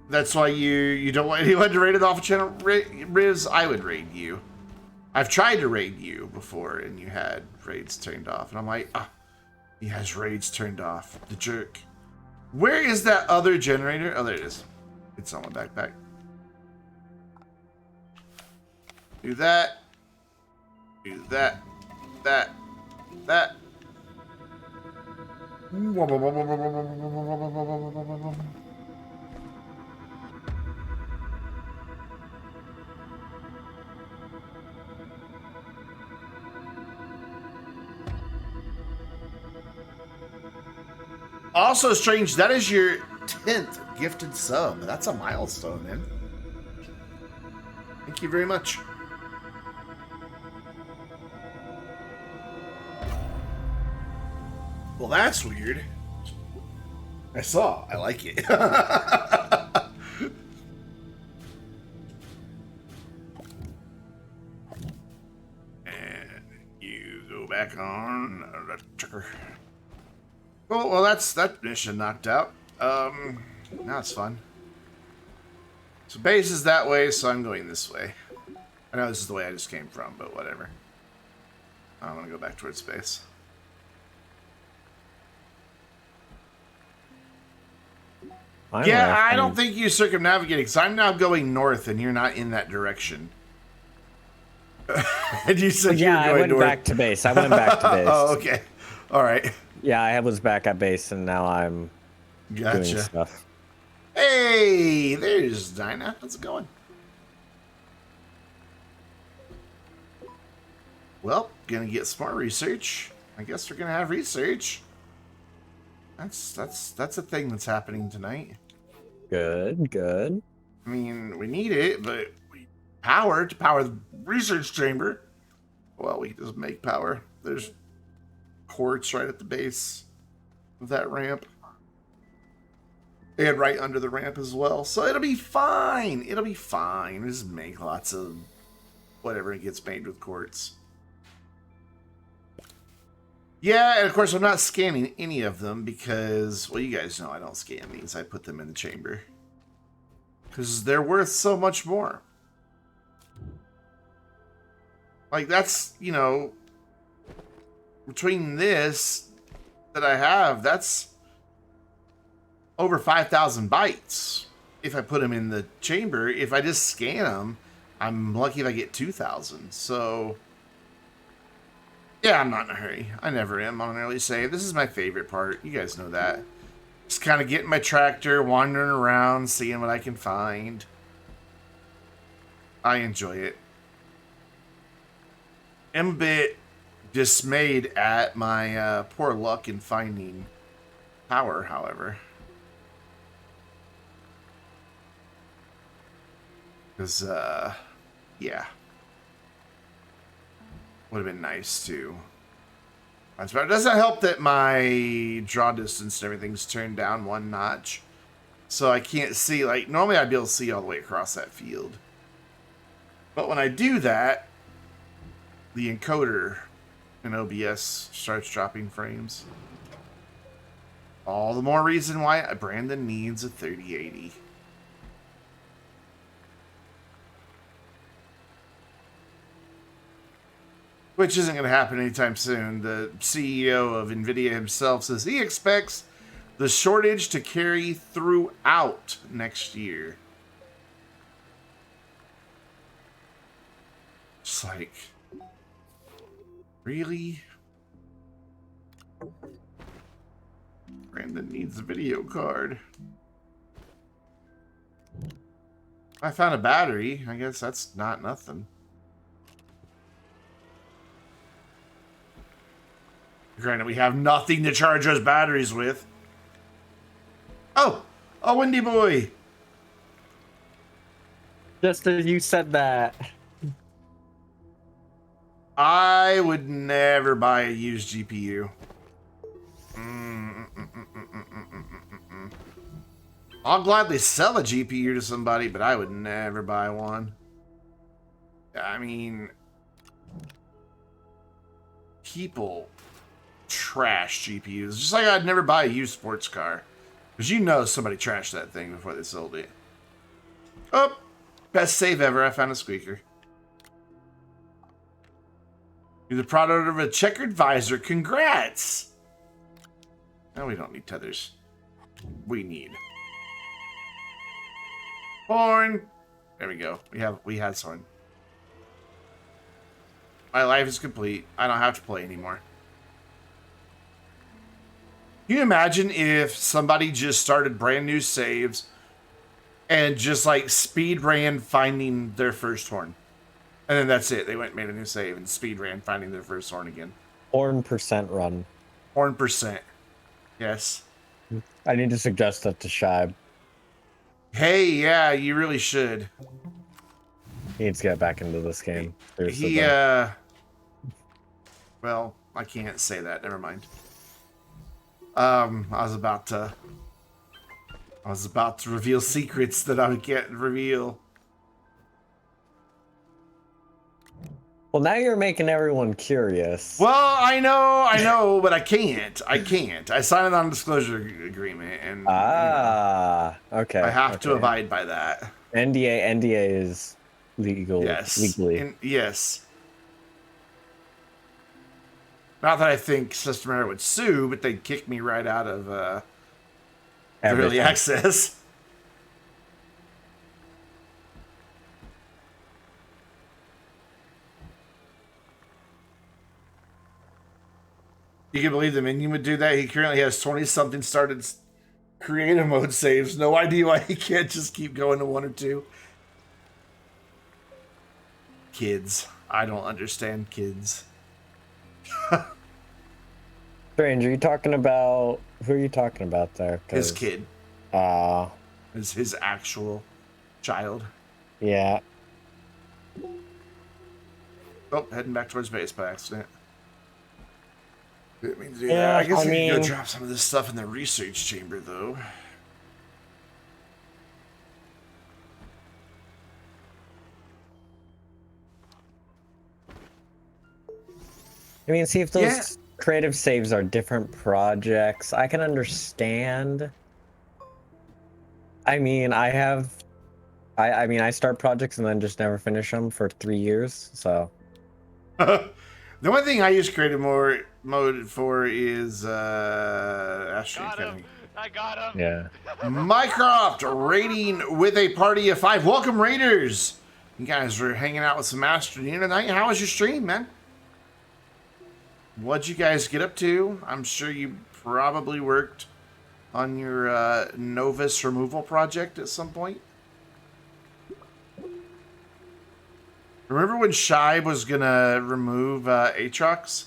That's why you don't want anyone to raid it off a channel. Riz, I would raid you. I've tried to raid you before, and you had raids turned off. And I'm like, ah, he has raids turned off. The jerk. Where is that other generator? Oh, there it is. It's on my backpack. Do that. Do that. That. That. Also, Strange, that is your 10th gifted sub. That's a milestone, man. Thank you very much. Well, that's weird. I saw. I like it. And you go back on the trigger. Well, that's that mission knocked out. Now it's fun. So base is that way, so I'm going this way. I know this is the way I just came from, but whatever. I'm gonna go back towards base. Yeah, I don't think you circumnavigating, because I'm now going north, and you're not in that direction. And you said you were going I went north. back to base. I went back to base. Oh, okay. All right. Yeah, I was back at base, and now I'm doing stuff. Hey, there's Dinah. How's it going? Well, gonna get smart research. I guess we're gonna have research. That's a thing that's happening tonight. Good, good. I mean, we need it, but we power to power the research chamber. Well, we can just make power. There's quartz right at the base of that ramp. And right under the ramp as well. So it'll be fine. It'll be fine. Just make lots of whatever gets made with quartz. Yeah, and of course I'm not scanning any of them because, well, you guys know I don't scan these. I put them in the chamber. Because they're worth so much more. Like, that's, you know, between this that I have, that's over 5,000 bytes. If I put them in the chamber, if I just scan them, I'm lucky if I get 2,000. So, yeah, I'm not in a hurry. I never am on an early save. This is my favorite part. You guys know that. Just kind of getting my tractor, wandering around, seeing what I can find. I enjoy it. I'm a bit dismayed at my poor luck in finding power, however. Because, yeah. Would have been nice, too. It doesn't help that my draw distance and everything's turned down one notch. So I can't see, like, normally I'd be able to see all the way across that field. But when I do that, the encoder in OBS starts dropping frames. All the more reason why Brandon needs a 3080. Which isn't going to happen anytime soon. The CEO of NVIDIA himself says he expects the shortage to carry throughout next year. It's like, really? Brandon needs a video card. I found a battery. I guess that's not nothing. Granted, we have nothing to charge those batteries with. Oh! A windy boy! Just as you said that. I would never buy a used GPU. I'll gladly sell a GPU to somebody, but I would never buy one. I mean, people trash GPUs. Just like I'd never buy a used sports car. Because you know somebody trashed that thing before they sold it. Oh, best save ever. I found a squeaker. You're the product of a checkered visor. Congrats! No, we don't need tethers. We need horn. There we go. We had horn. My life is complete. I don't have to play anymore. Can you imagine if somebody just started brand new saves and just like speed ran finding their first horn? And then that's it. They went and made a new save and speed ran finding their first horn again. Horn percent run. Horn percent. Yes. I need to suggest that to Shibe. Hey, yeah, you really should. He needs to get back into this game. He, well, I can't say that. Never mind. I was about to reveal secrets that I can't reveal. Well, now you're making everyone curious. Well, I know, but I can't. I signed a non-disclosure agreement, and okay. I have to abide by that. NDA is legal. Yes, legally. yes. Not that I think Systemair would sue, but they'd kick me right out of early access. You can believe the minion would do that? He currently has 20-something started creative mode saves. No idea why he can't just keep going to 1 or 2. Kids. I don't understand kids. Strange, are you talking about... Who are you talking about there? His kid. Is his actual child. Yeah. Oh, heading back towards base by accident. Didn't mean to do Yeah, that. I guess I we mean, could go drop some of this stuff in the research chamber, though. I mean, see if those creative saves are different projects. I can understand. I mean, I start projects and then just never finish them for 3 years, so. The one thing I use creative mode for is Astroneer Academy. I got him. Yeah. Mycroft raiding with a party of 5. Welcome, Raiders. You guys were hanging out with some Astroneer tonight. How was your stream, man? What'd you guys get up to? I'm sure you probably worked on your Novus removal project at some point. Remember when Shibe was gonna remove Aatrox?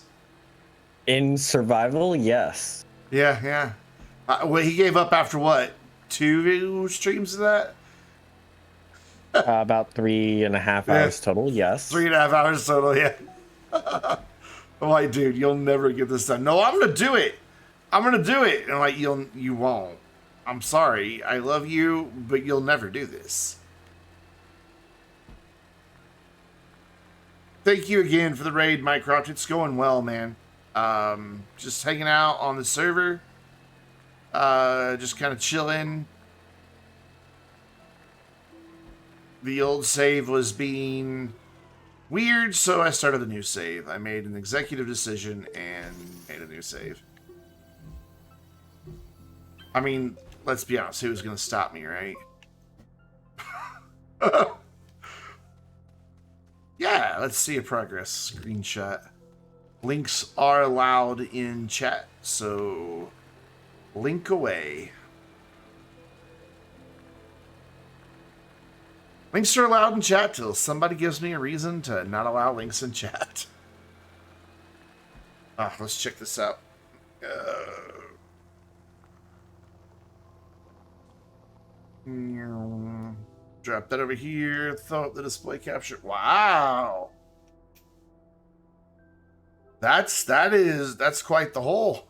In survival, yes. Yeah, yeah. Well, he gave up after what? 2 streams of that? About 3.5 Yeah. hours total, yes. 3.5 hours total, yeah. I'm like, dude, you'll never get this done. No, I'm gonna do it. I'm gonna do it. And I'm like, you won't. I'm sorry. I love you, but you'll never do this. Thank you again for the raid, Minecraft. It's going well, man. Just hanging out on the server. Just kind of chilling. The old save was being weird, so I started a new save. I made an executive decision and made a new save. I mean, let's be honest, who was going to stop me, right? Yeah, let's see a progress screenshot. Links are allowed in chat, so link away. Links are allowed in chat till somebody gives me a reason to not allow links in chat. Let's check this out. Drop that over here. Throw up the display capture. Wow. That's quite the hole.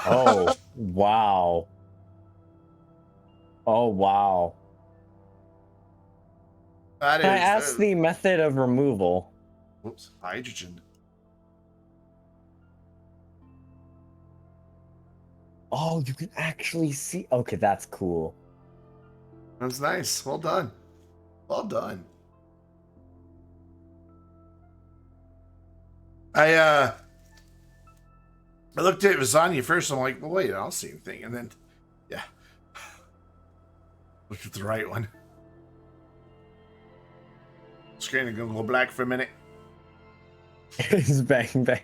Oh, wow. Oh, wow. That Can I ask the method of removal? Whoops, hydrogen. Oh, you can actually see. Okay, that's cool. That's nice. Well done. Well done. I looked at it was on you first. I'm like, well, wait, I don't see anything. And then, yeah, looked at the right one. Screen is gonna go black for a minute. It's bang bang.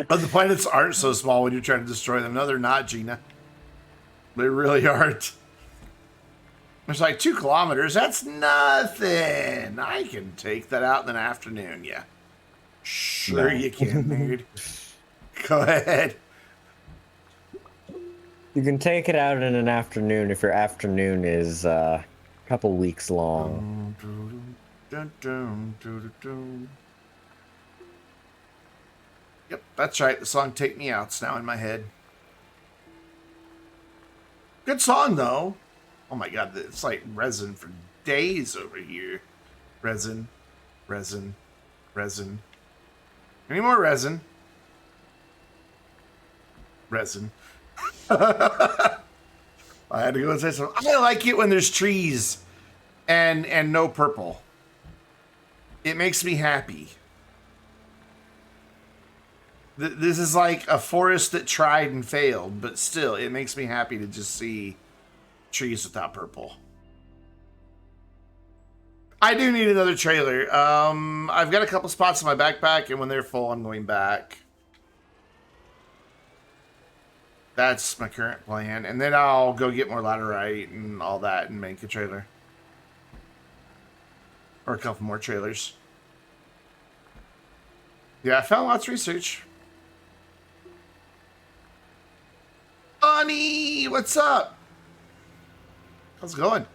But the planets aren't so small when you're trying to destroy them. No, they're not, Gina. They really aren't. It's like 2 kilometers. That's nothing. I can take that out in an afternoon. Yeah. Sure you can, dude. Go ahead. You can take it out in an afternoon if your afternoon is a couple weeks long. Yep, that's right. The song Take Me Out's now in my head. Good song, though. Oh my god, it's like resin for days over here. Resin, resin, resin. Any more resin? Resin. I had to go and say something. I like it when there's trees and no purple. It makes me happy. This is like a forest that tried and failed, but still, it makes me happy to just see trees without purple. I do need another trailer. I've got a couple spots in my backpack, and when they're full, I'm going back. That's my current plan. And then I'll go get more laterite and all that and make a trailer. Or a couple more trailers. Yeah, I found lots of research. Bunny, what's up? How's it going?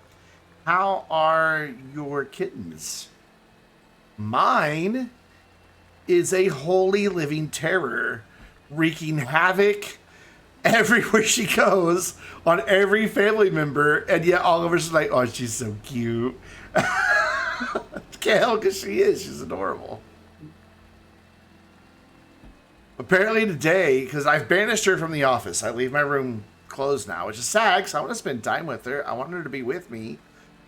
How are your kittens? Mine is a holy living terror, wreaking havoc everywhere she goes on every family member, and yet all of us are like, oh, she's so cute. Can't help because she is. She's adorable. Apparently today, because I've banished her from the office, I leave my room closed now, which is sad because I want to spend time with her. I want her to be with me,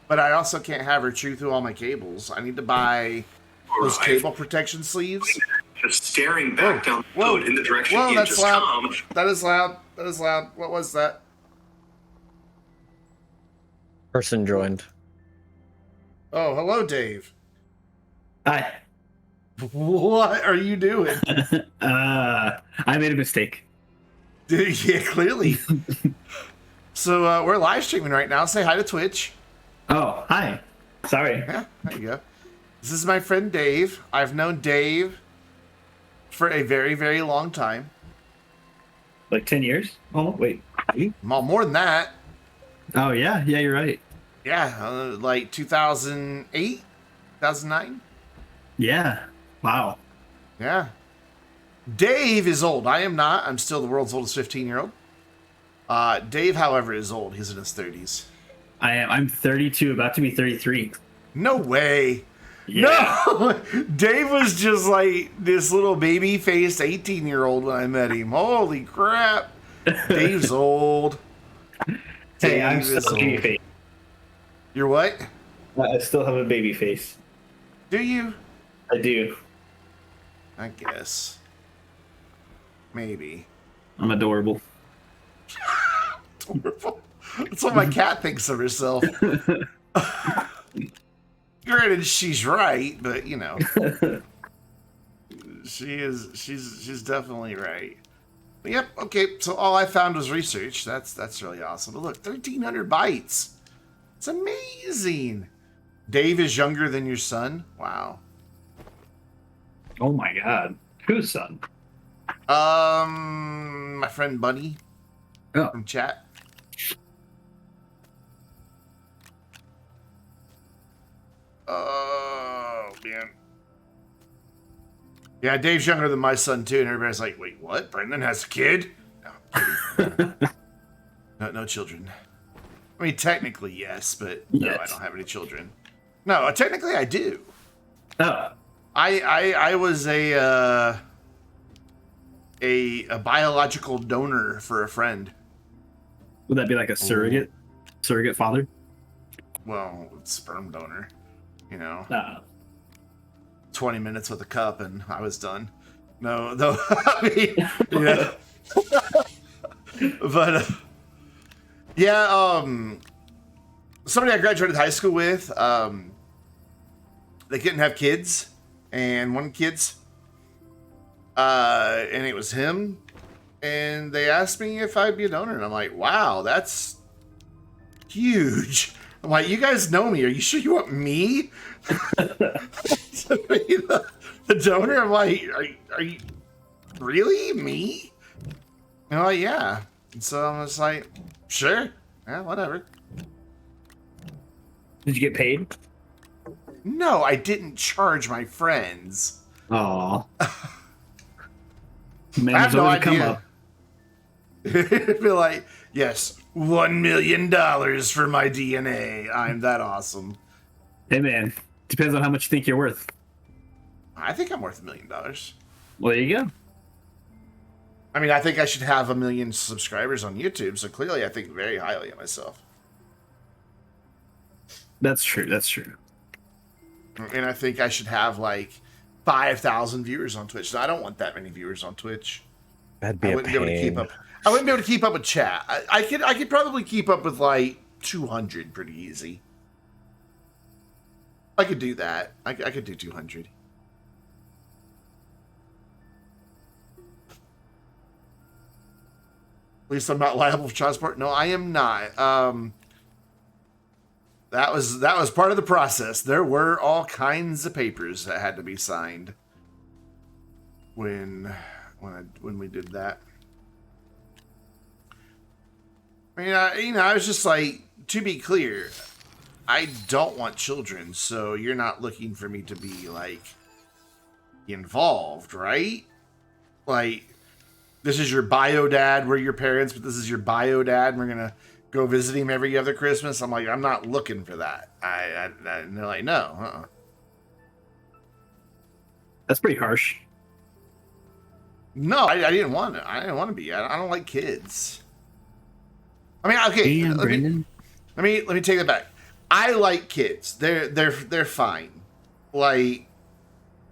but I also can't have her chew through all my cables. I need to buy those cable protection sleeves. Just staring back down the road in the direction Whoa, you that's just loud. come. That is loud. That is loud. What was that? Person joined. Oh, hello, Dave. Hi. What are you doing? I made a mistake. Yeah, clearly. So we're live streaming right now. Say hi to Twitch. Oh, hi. Sorry. Yeah, there you go. This is my friend Dave. I've known Dave for a very, very long time. Like 10 years? Oh, wait. Well, more than that. Oh, yeah. Yeah, you're right. Yeah, like 2008, 2009. Yeah. Wow. Yeah. Dave is old. I am not. I'm still the world's oldest 15-year-old. Dave, however, is old. He's in his 30s. I am. I'm 32, about to be 33. No way. Yeah. No! Dave was just like this little baby-faced 18-year-old when I met him. Holy crap. Dave's old. Hey, I'm Dave is still a baby face. You're what? I still have a baby face. Do you? I do. I guess. Maybe. I'm adorable. That's what my cat thinks of herself. Granted, she's right, but you know, she's definitely right. But yep. Okay. So all I found was research. That's really awesome. But look, 1,300 bytes. It's amazing. Dave is younger than your son. Wow. Oh my god. Whose son? My friend Bunny Oh. from chat. Oh man. Yeah, Dave's younger than my son too, and everybody's like, "Wait, what? Brendan has a kid?" No, no children. I mean, technically yes, but no, I Yes. don't have any children. No, technically I do. Oh. I was a biological donor for a friend. Would that be like a surrogate? Surrogate father? Well, sperm donor. You know, Uh, 20 minutes with a cup and I was done. No, I mean, yeah. But yeah, somebody I graduated high school with, they couldn't have kids, and one kid's, and it was him, and they asked me if I'd be a donor, and I'm like, wow, that's huge. I'm like, you guys know me. Are you sure you want me to be the donor? I'm like, are you really me? And I'm like, yeah. And so I was like, sure, yeah, whatever. did you get paid? No, I didn't charge my friends. Oh. Man, I have there's no always a come idea. up. It'd be like, yes, $1 million for my DNA. I'm that awesome. Hey man, depends on how much you think you're worth. I think I'm worth $1 million. Well, there you go. I mean, I think I should have 1 million subscribers on YouTube, so clearly I think very highly of myself. That's true. That's true. And I think I should have like 5,000 viewers on Twitch. So I don't want that many viewers on Twitch. That'd be I a wouldn't be able to keep pain. up. I wouldn't be able to keep up with chat. I could probably keep up with like 200 pretty easy. I could do that. I could do 200. At least I'm not liable for child support. No, I am not. That was part of the process. There were all kinds of papers that had to be signed when we did that. I mean, I was just like, to be clear, I don't want children, so you're not looking for me to be like involved, right? Like, this is your bio dad, we're your parents, but this is your bio dad, and we're gonna go visit him every other Christmas. I'm like, I'm not looking for that. And they're like, no. That's pretty harsh. No, I didn't want it. I didn't want to be. I don't like kids. I mean, okay. Damn, Brandon. Let me take that back. I like kids. They're fine. Like,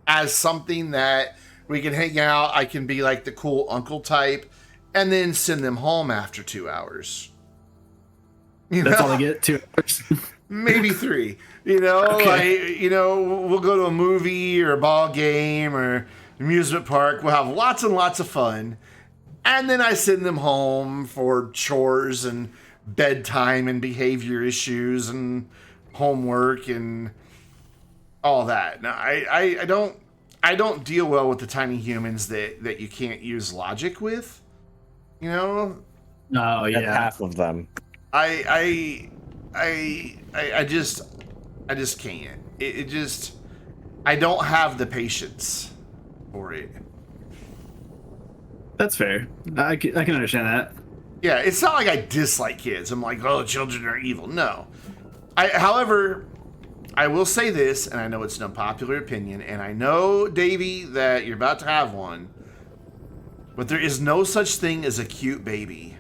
as something that we can hang out. I can be like the cool uncle type, and then send them home after 2 hours. That's all I get. 2 hours. Maybe 3. You know, Okay. like, you know, we'll go to a movie or a ball game or amusement park. We'll have lots and lots of fun. And then I send them home for chores and bedtime and behavior issues and homework and all that. Now, I I don't deal well with the tiny humans that you can't use logic with. You know, Oh That's yeah. half of them. I just can't. It just I don't have the patience for it. That's fair. I can understand that. Yeah, it's not like I dislike kids. I'm like, oh, children are evil. No. However, I will say this, and I know it's an unpopular opinion, and I know, Davey, that you're about to have one, but there is no such thing as a cute baby.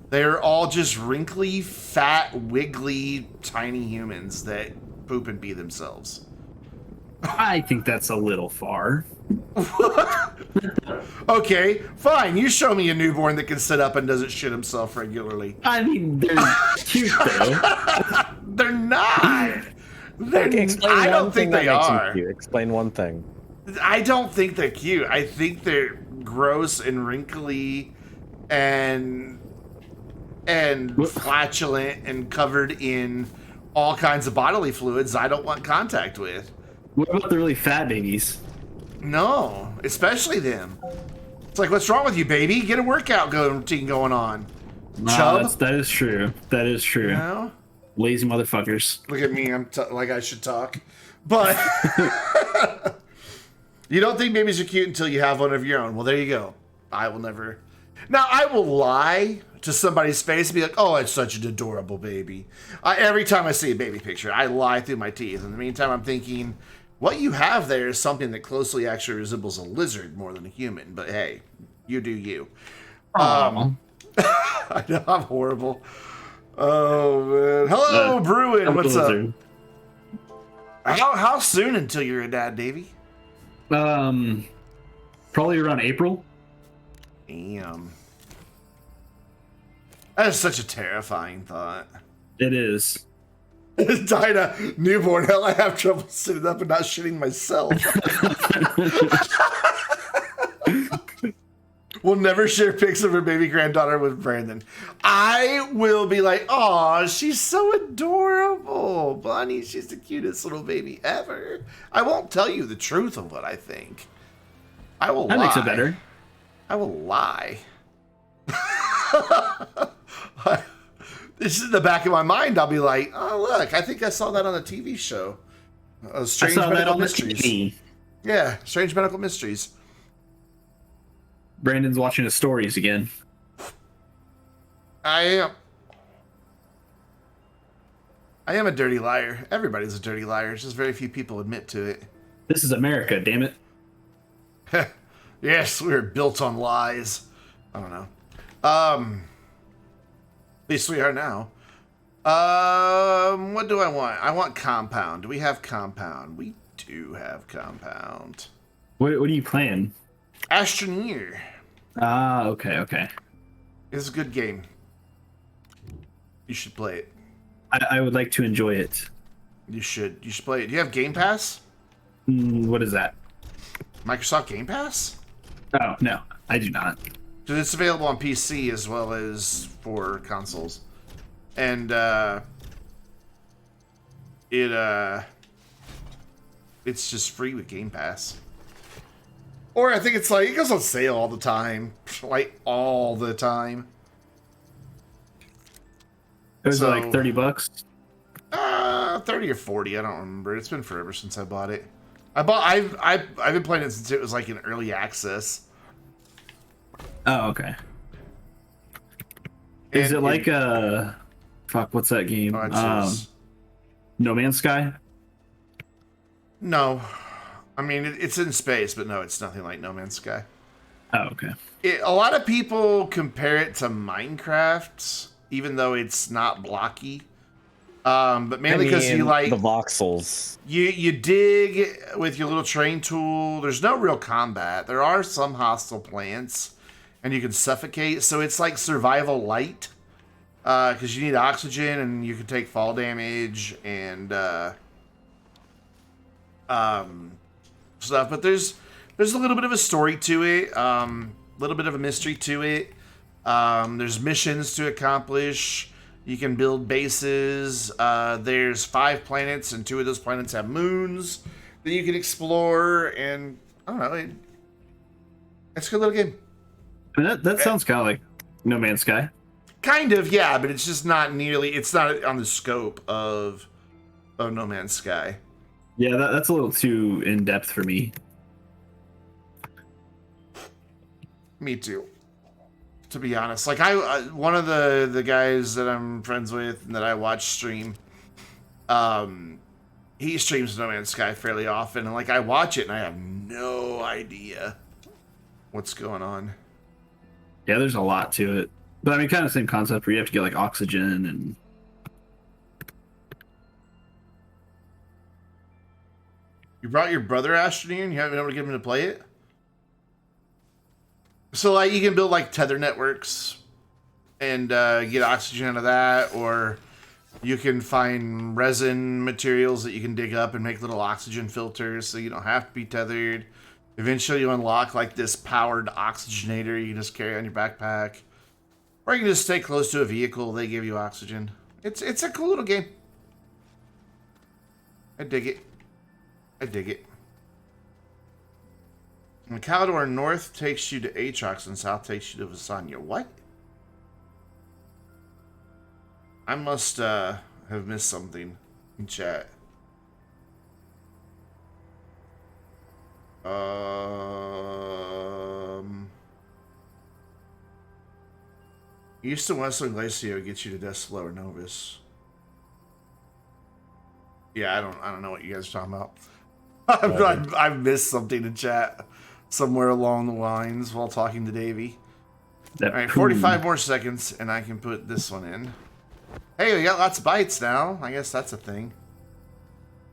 They're all just wrinkly, fat, wiggly, tiny humans that poop and pee themselves. I think that's a little far. Okay, fine. You show me a newborn that can sit up and doesn't shit himself regularly. I mean, they're cute though. They're not. Explain I one don't thing think they that makes them are. cute. Explain one thing. I don't think they're cute. I think they're gross and wrinkly and flatulent and covered in all kinds of bodily fluids I don't want contact with. What about the really fat babies? No, especially them. It's like, what's wrong with you, baby? Get a workout routine going on. Chub? That is true. That is true. You know? Lazy motherfuckers. Look at me. I'm like I should talk. But you don't think babies are cute until you have one of your own. Well, there you go. I will never. Now, I will lie to somebody's face and be like, oh, it's such an adorable baby. Every time I see a baby picture, I lie through my teeth. In the meantime, I'm thinking, what you have there is something that closely actually resembles a lizard more than a human. But hey, you do you. I know I'm horrible. Oh, man. Hello, Bruin. What's up? How soon until you're a dad, Davey? Probably around April. Damn. That is such a terrifying thought. It is. Dinah, newborn. Hell, I have trouble sitting up and not shitting myself. We'll never share pics of her baby granddaughter with Brandon. I will be like, oh, she's so adorable. Bonnie, she's the cutest little baby ever. I won't tell you the truth of what I think. I will lie. That makes it better. I will lie. This is in the back of my mind. I'll be like, oh, look, I think I saw that on a TV show. Strange I saw that Medical on Mysteries. the TV. Yeah, Strange Medical Mysteries. Brandon's watching his stories again. I am a dirty liar. Everybody's a dirty liar. It's just very few people admit to it. This is America, damn it. Yes, we're built on lies. I don't know. At least we are now. What do I want? I want compound. Do we have compound? We do have compound. What are you playing? Astroneer. Ah, okay. It's a good game. You should play it. I would like to enjoy it. You should play it. Do you have Game Pass? What is that? Microsoft Game Pass? Oh, no, I do not. Because it's available on PC as well as for consoles. And it's just free with Game Pass. Or I think it's like, it goes on sale all the time. Like, all the time. It was So- like $30. 30 or 40, I don't remember. It's been forever since I bought it. I've been playing it since it was like in early access. Oh, okay. Is And it like a fuck? What's that game? Oh, it says- No Man's Sky. No. I mean, it's in space, but no, it's nothing like No Man's Sky. Oh, okay. A lot of people compare it to Minecraft, even though it's not blocky. But mainly because you like the voxels. you dig with your little train tool. There's no real combat. There are some hostile plants, and you can suffocate. So it's like survival light, because you need oxygen and you can take fall damage and stuff. But there's a little bit of a story to it, little bit of a mystery to it. There's missions to accomplish. You can build bases. There's 5 planets, and 2 of those planets have moons. that you can explore, and I don't know. It's a good little game. I mean, that sounds kind of like No Man's Sky. Kind of, yeah, but it's just not nearly. It's not on the scope of No Man's Sky. Yeah, that's a little too in depth for me. Me too. To be honest, like one of the guys that I'm friends with and that I watch stream, he streams No Man's Sky fairly often, and like I watch it and I have no idea what's going on. Yeah, there's a lot to it, but I mean, kind of same concept where you have to get like oxygen and. You brought your brother Astroneer and you haven't been able to get him to play it? So, like, you can build, like, tether networks and get oxygen out of that, or you can find resin materials that you can dig up and make little oxygen filters so you don't have to be tethered. Eventually, you unlock, like, this powered oxygenator you can just carry on your backpack. Or you can just stay close to a vehicle, they give you oxygen. It's a cool little game. I dig it. I dig it. And Calidor North takes you to Aatrox and South takes you to Visanya. What? I must have missed something in chat. East and Western Glacio gets you to Desplo or Novus. Yeah, I don't know what you guys are talking about. I've missed something in chat somewhere along the lines while talking to Davey. All right, 45 more seconds, and I can put this one in. Hey, we got lots of bites now. I guess that's a thing.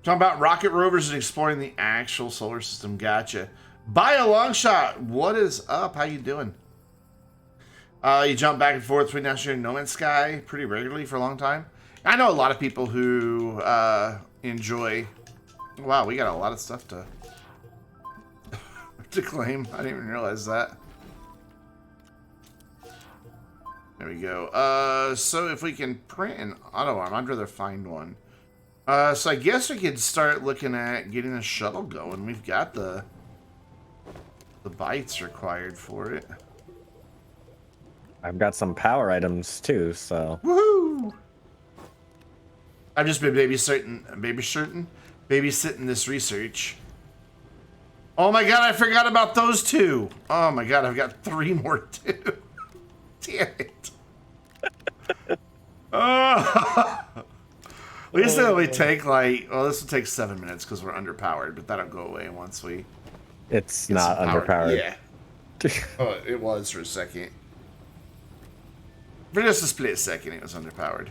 Talking about rocket rovers and exploring the actual solar system. Gotcha. Buy a long shot. What is up? How you doing? You jump back and forth between Astroneer and No Man's Sky pretty regularly for a long time. I know a lot of people who enjoy. Wow, we got a lot of stuff to claim. I didn't even realize that. There we go. So if we can print an auto arm, I'd rather find one. So I guess we could start looking at getting a shuttle going. We've got the bytes required for it. I've got some power items too, so. Woohoo! I've just been babysitting this research. Oh my god, I forgot about those two. Oh my god, I've got 3 more too. Damn it. Oh. At least they only take like, well, this will take 7 minutes because we're underpowered, but that'll go away once we. It's not underpowered. Yeah. Oh, it was for a second. For just a split second, it was underpowered.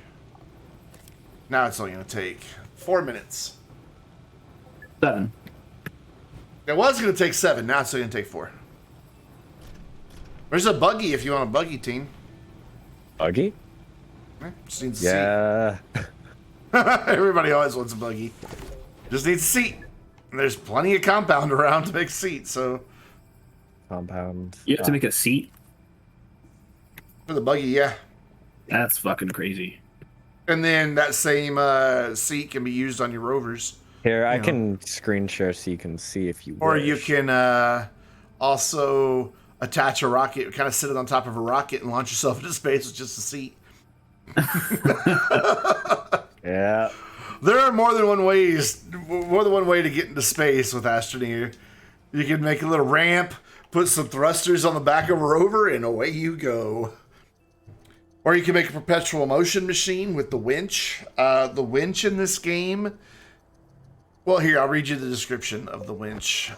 Now it's only going to take 4 minutes. 7. It was going to take 7. Now it's only going to take 4. There's a buggy if you want a buggy, team. Buggy? Just needs a Yeah. seat. Everybody always wants a buggy. Just needs a seat. And there's plenty of compound around to make seats, so. Compound. You have to make a seat? For the buggy, yeah. That's fucking crazy. And then that same seat can be used on your rovers. Here, I can screen share so you can see if you Or wish. you can also attach a rocket, kind of sit it on top of a rocket and launch yourself into space with just a seat. Yeah. There are more than one way to get into space with Astroneer. You can make a little ramp, put some thrusters on the back of a rover, and away you go. Or you can make a perpetual motion machine with the winch. The winch in this game. Well, here, I'll read you the description of the winch.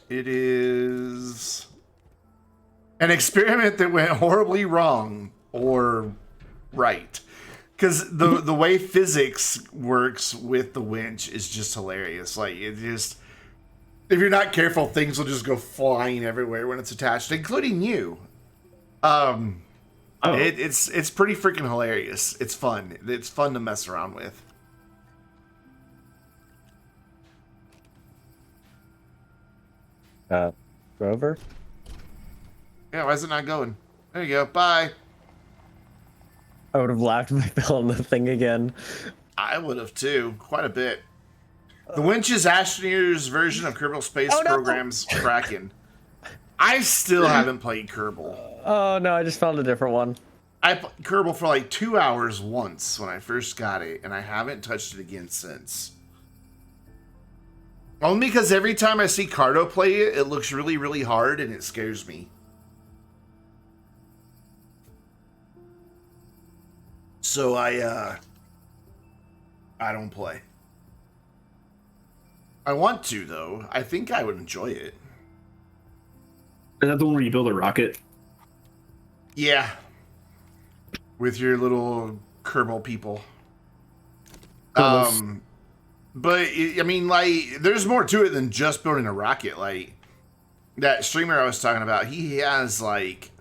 It is an experiment that went horribly wrong or right. Because the way physics works with the winch is just hilarious. Like, it just, if you're not careful, things will just go flying everywhere when it's attached, including you. It's pretty freaking hilarious. It's fun. It's fun to mess around with. Rover? Yeah, why is it not going? There you go. Bye. I would have laughed if I fell on the thing again. I would have too, quite a bit. The Winch's Astroneer's version of Kerbal Space Oh, no. Program's Kraken. I still haven't played Kerbal. Oh no, I just found a different one. I played Kerbal for like 2 hours once when I first got it, and I haven't touched it again since. Only because every time I see Cardo play it, it looks really, really hard, and it scares me. So I don't play. I want to, though. I think I would enjoy it. Is that the one where you build a rocket? Yeah. With your little Kerbal people. Kerbals. But, I mean, like, there's more to it than just building a rocket. Like, that streamer I was talking about, he has, like,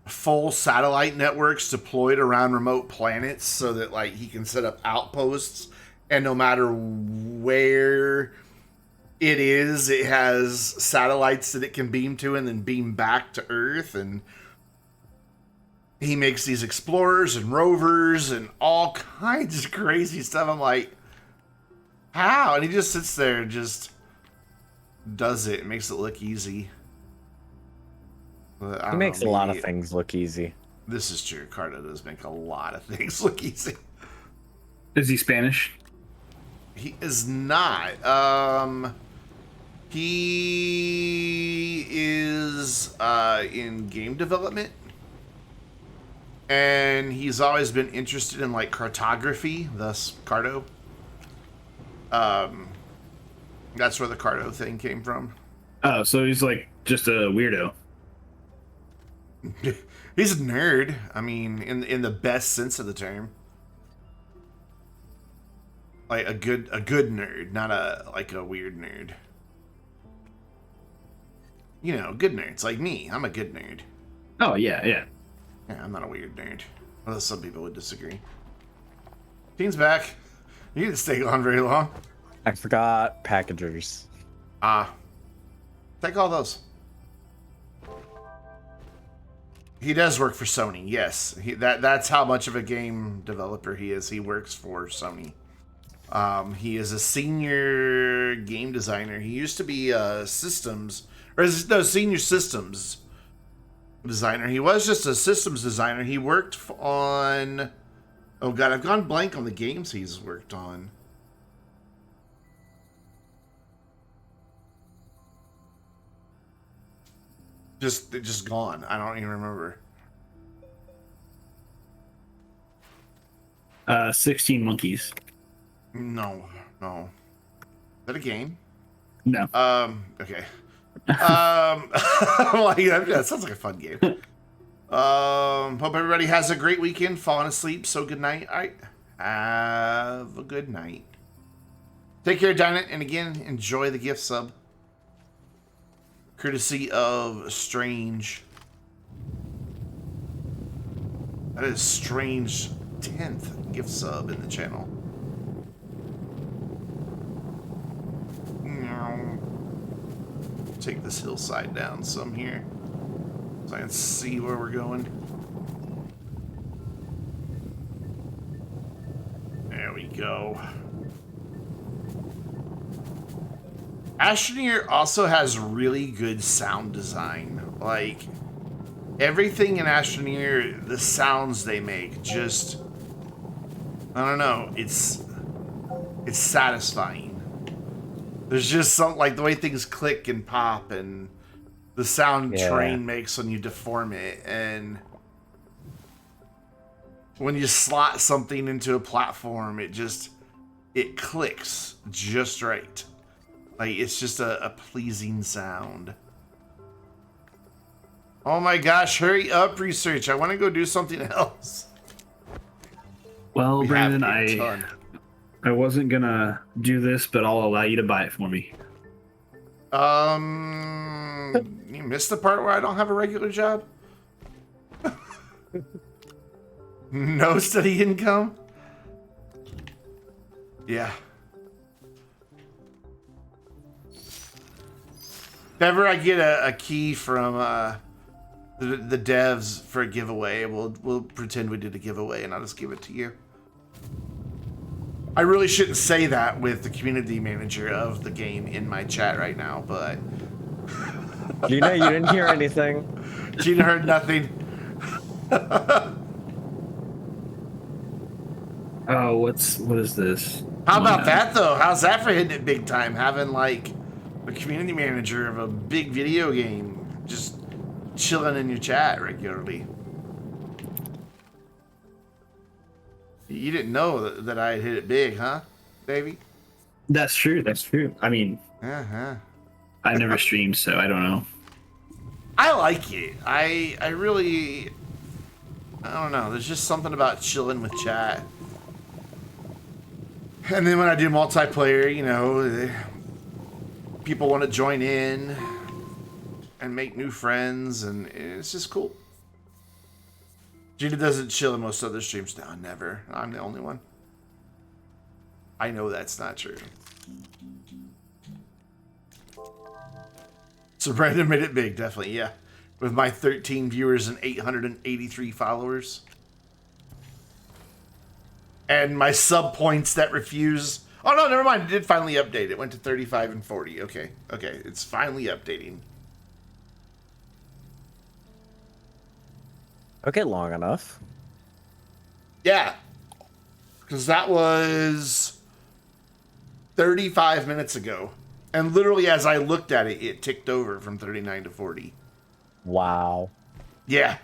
full satellite networks deployed around remote planets so that, like, he can set up outposts, and no matter where it is, it has satellites that it can beam to and then beam back to Earth. And he makes these explorers and rovers and all kinds of crazy stuff. I'm like, how? And he just sits there and just does it. It makes it look easy. But He makes a lot of things look easy. This is true. Cardo does make a lot of things look easy. Is he Spanish? He is not. He is in game development, and he's always been interested in like cartography. Thus, Cardo. That's where the Cardo thing came from. Oh, so he's like just a weirdo. He's a nerd. I mean, in the best sense of the term. Like a good nerd, not a weird nerd. You know, good nerds like me. I'm a good nerd. Oh yeah, yeah. Yeah, I'm not a weird nerd. Although some people would disagree. Team's back. You didn't stay on very long. I forgot packagers. Take all those. He does work for Sony, yes. That's how much of a game developer he is. He works for Sony. He is a senior game designer. He used to be senior systems designer. He was just a systems designer. He worked on... Oh god, I've gone blank on the games he's worked on. Just gone. I don't even remember. 16 Monkeys. No. Is that a game? No. Okay. Like, that sounds like a fun game. Hope everybody has a great weekend, falling asleep. So good night. All right. Have a good night. Take care, Dinah, and again, enjoy the gift sub. Courtesy of Strange. That is Strange 10th gift sub in the channel. Take this hillside down some here so I can see where we're going. There we go. Astroneer also has really good sound design. Like, everything in Astroneer, the sounds they make, just... I don't know, it's satisfying. There's just something, like, the way things click and pop, and the sound terrain makes when you deform it, and when you slot something into a platform, it clicks just right. Like, it's just a pleasing sound. Oh my gosh, hurry up, research. I want to go do something else. Well, We Brandon, have a ton. I wasn't gonna do this, but I'll allow you to buy it for me. You missed the part where I don't have a regular job? No steady income? Yeah. If ever I get a key from the devs for a giveaway, we'll pretend we did a giveaway and I'll just give it to you. I really shouldn't say that with the community manager of the game in my chat right now, but Gina, you didn't hear anything. Gina heard nothing. Oh, what is this? How about that though? How's that for hitting it big time? Having like a community manager of a big video game just chilling in your chat regularly. You didn't know that I hit it big, huh, Davey? That's true. That's true. I mean, Uh-huh. I never streamed, so I don't know. I like it. I really, I don't know. There's just something about chilling with chat. And then when I do multiplayer, you know, people want to join in and make new friends, and it's just cool. Gina doesn't chill in most other streams. No, never. I'm the only one. I know that's not true. So Brandon made it big, definitely, yeah. With my 13 viewers and 883 followers. And my sub points that refuse. Oh no, never mind. It did finally update. It went to 35 and 40. Okay, okay. It's finally updating. Okay, long enough. Yeah. Because that was 35 minutes ago. And literally as I looked at it, it ticked over from 39 to 40. Wow. Yeah.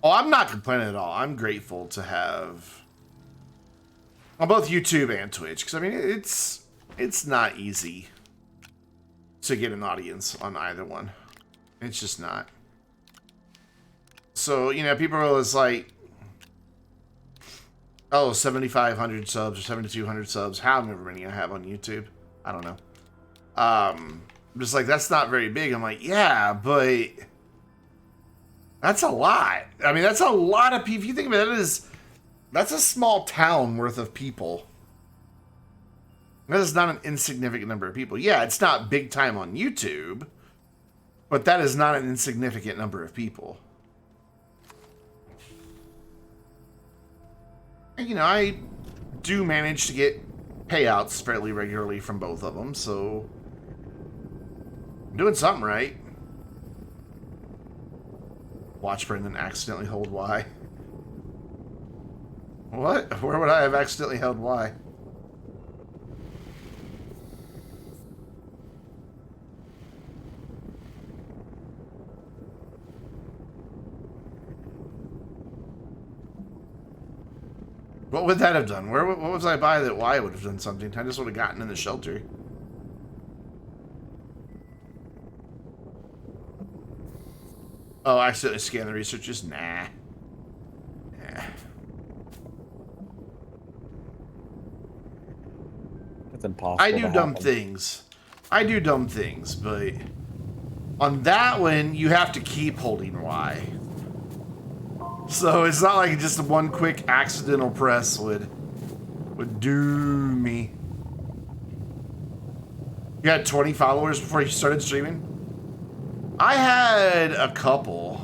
Oh, I'm not complaining at all. I'm grateful to have on both YouTube and Twitch, because I mean it's not easy to get an audience on either one. It's just not. So, you know, people are always like, oh, 7,500 subs or 7,200 subs, however many I have on YouTube. I don't know. I'm just like, that's not very big. I'm like, yeah, but that's a lot. I mean, that's a lot of people. If you think about it, that's a small town worth of people. That is not an insignificant number of people. Yeah, it's not big time on YouTube, but that is not an insignificant number of people. And, you know, I do manage to get payouts fairly regularly from both of them, so I'm doing something right. Watch Brendan accidentally hold Y. What? Where would I have accidentally held Y? What would that have done? What was I by that Y would have done something? I just would have gotten in the shelter. Oh, I accidentally scanned the researchers? Nah. Nah. It's impossible. I do dumb things. I do dumb things, but on that one, you have to keep holding Y. So it's not like just one quick accidental press would do me. You had 20 followers before you started streaming? I had a couple.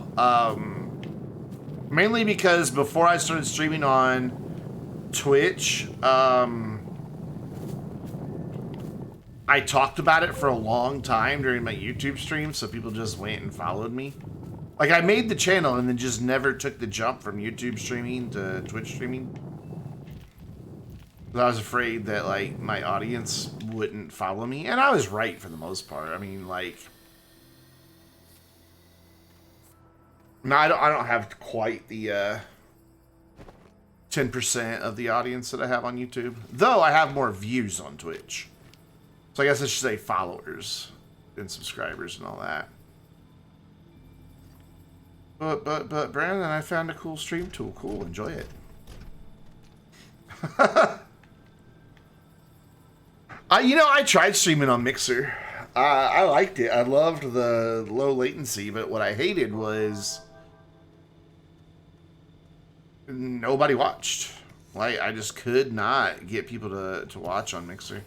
Mainly because before I started streaming on Twitch, I talked about it for a long time during my YouTube stream, so people just went and followed me. Like, I made the channel and then just never took the jump from YouTube streaming to Twitch streaming. I was afraid that, like, my audience wouldn't follow me. And I was right for the most part. I mean, like, no, I don't have quite the 10% of the audience that I have on YouTube. Though I have more views on Twitch. So I guess I should say followers and subscribers and all that. But Brandon, I found a cool stream tool. Cool, enjoy it. I tried streaming on Mixer. I liked it. I loved the low latency, but what I hated was nobody watched. Like, I just could not get people to watch on Mixer.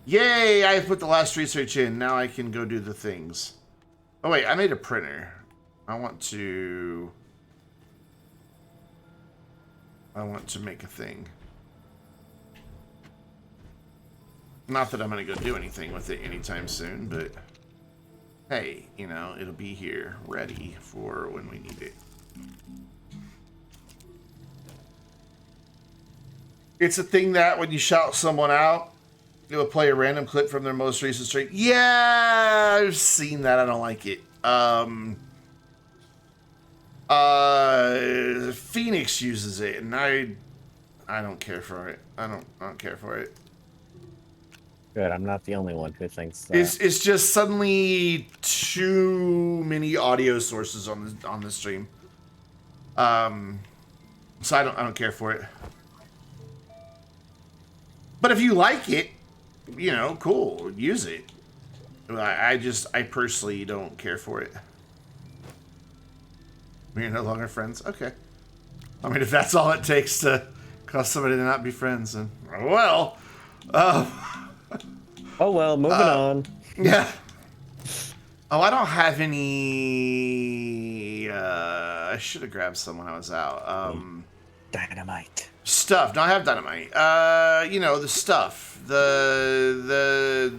Yay! I put the last research in. Now I can go do the things. Oh wait, I made a printer. I want to I want to make a thing. Not that I'm going to go do anything with it anytime soon, but hey, you know, it'll be here ready for when we need it. It's a thing that when you shout someone out, it will play a random clip from their most recent stream. Yeah, I've seen that. I don't like it. Phoenix uses it, and I don't care for it. I don't care for it. Good, I'm not the only one who thinks that. It's just suddenly too many audio sources on the stream. So I don't care for it. But if you like it, you know, cool, use it. I personally don't care for it. We're no longer friends? Okay. I mean, if that's all it takes to cause somebody to not be friends, then, well. Oh, well, moving on. Yeah. Oh, I don't have any... I should have grabbed some when I was out. Dynamite. Stuff. No, I have dynamite. You know, the stuff. The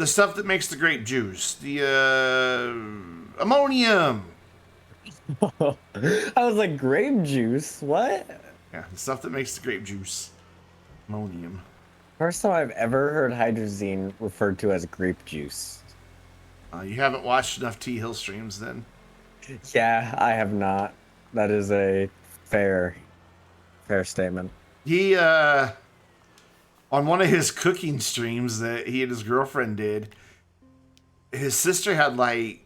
stuff that makes the grape juice. The, ammonium. I was like, grape juice? What? Yeah, the stuff that makes the grape juice. Ammonium. First time I've ever heard hydrazine referred to as grape juice. You haven't watched enough T Hill streams then? Yeah, I have not. That is a fair statement. He, on one of his cooking streams that he and his girlfriend did, his sister had, like,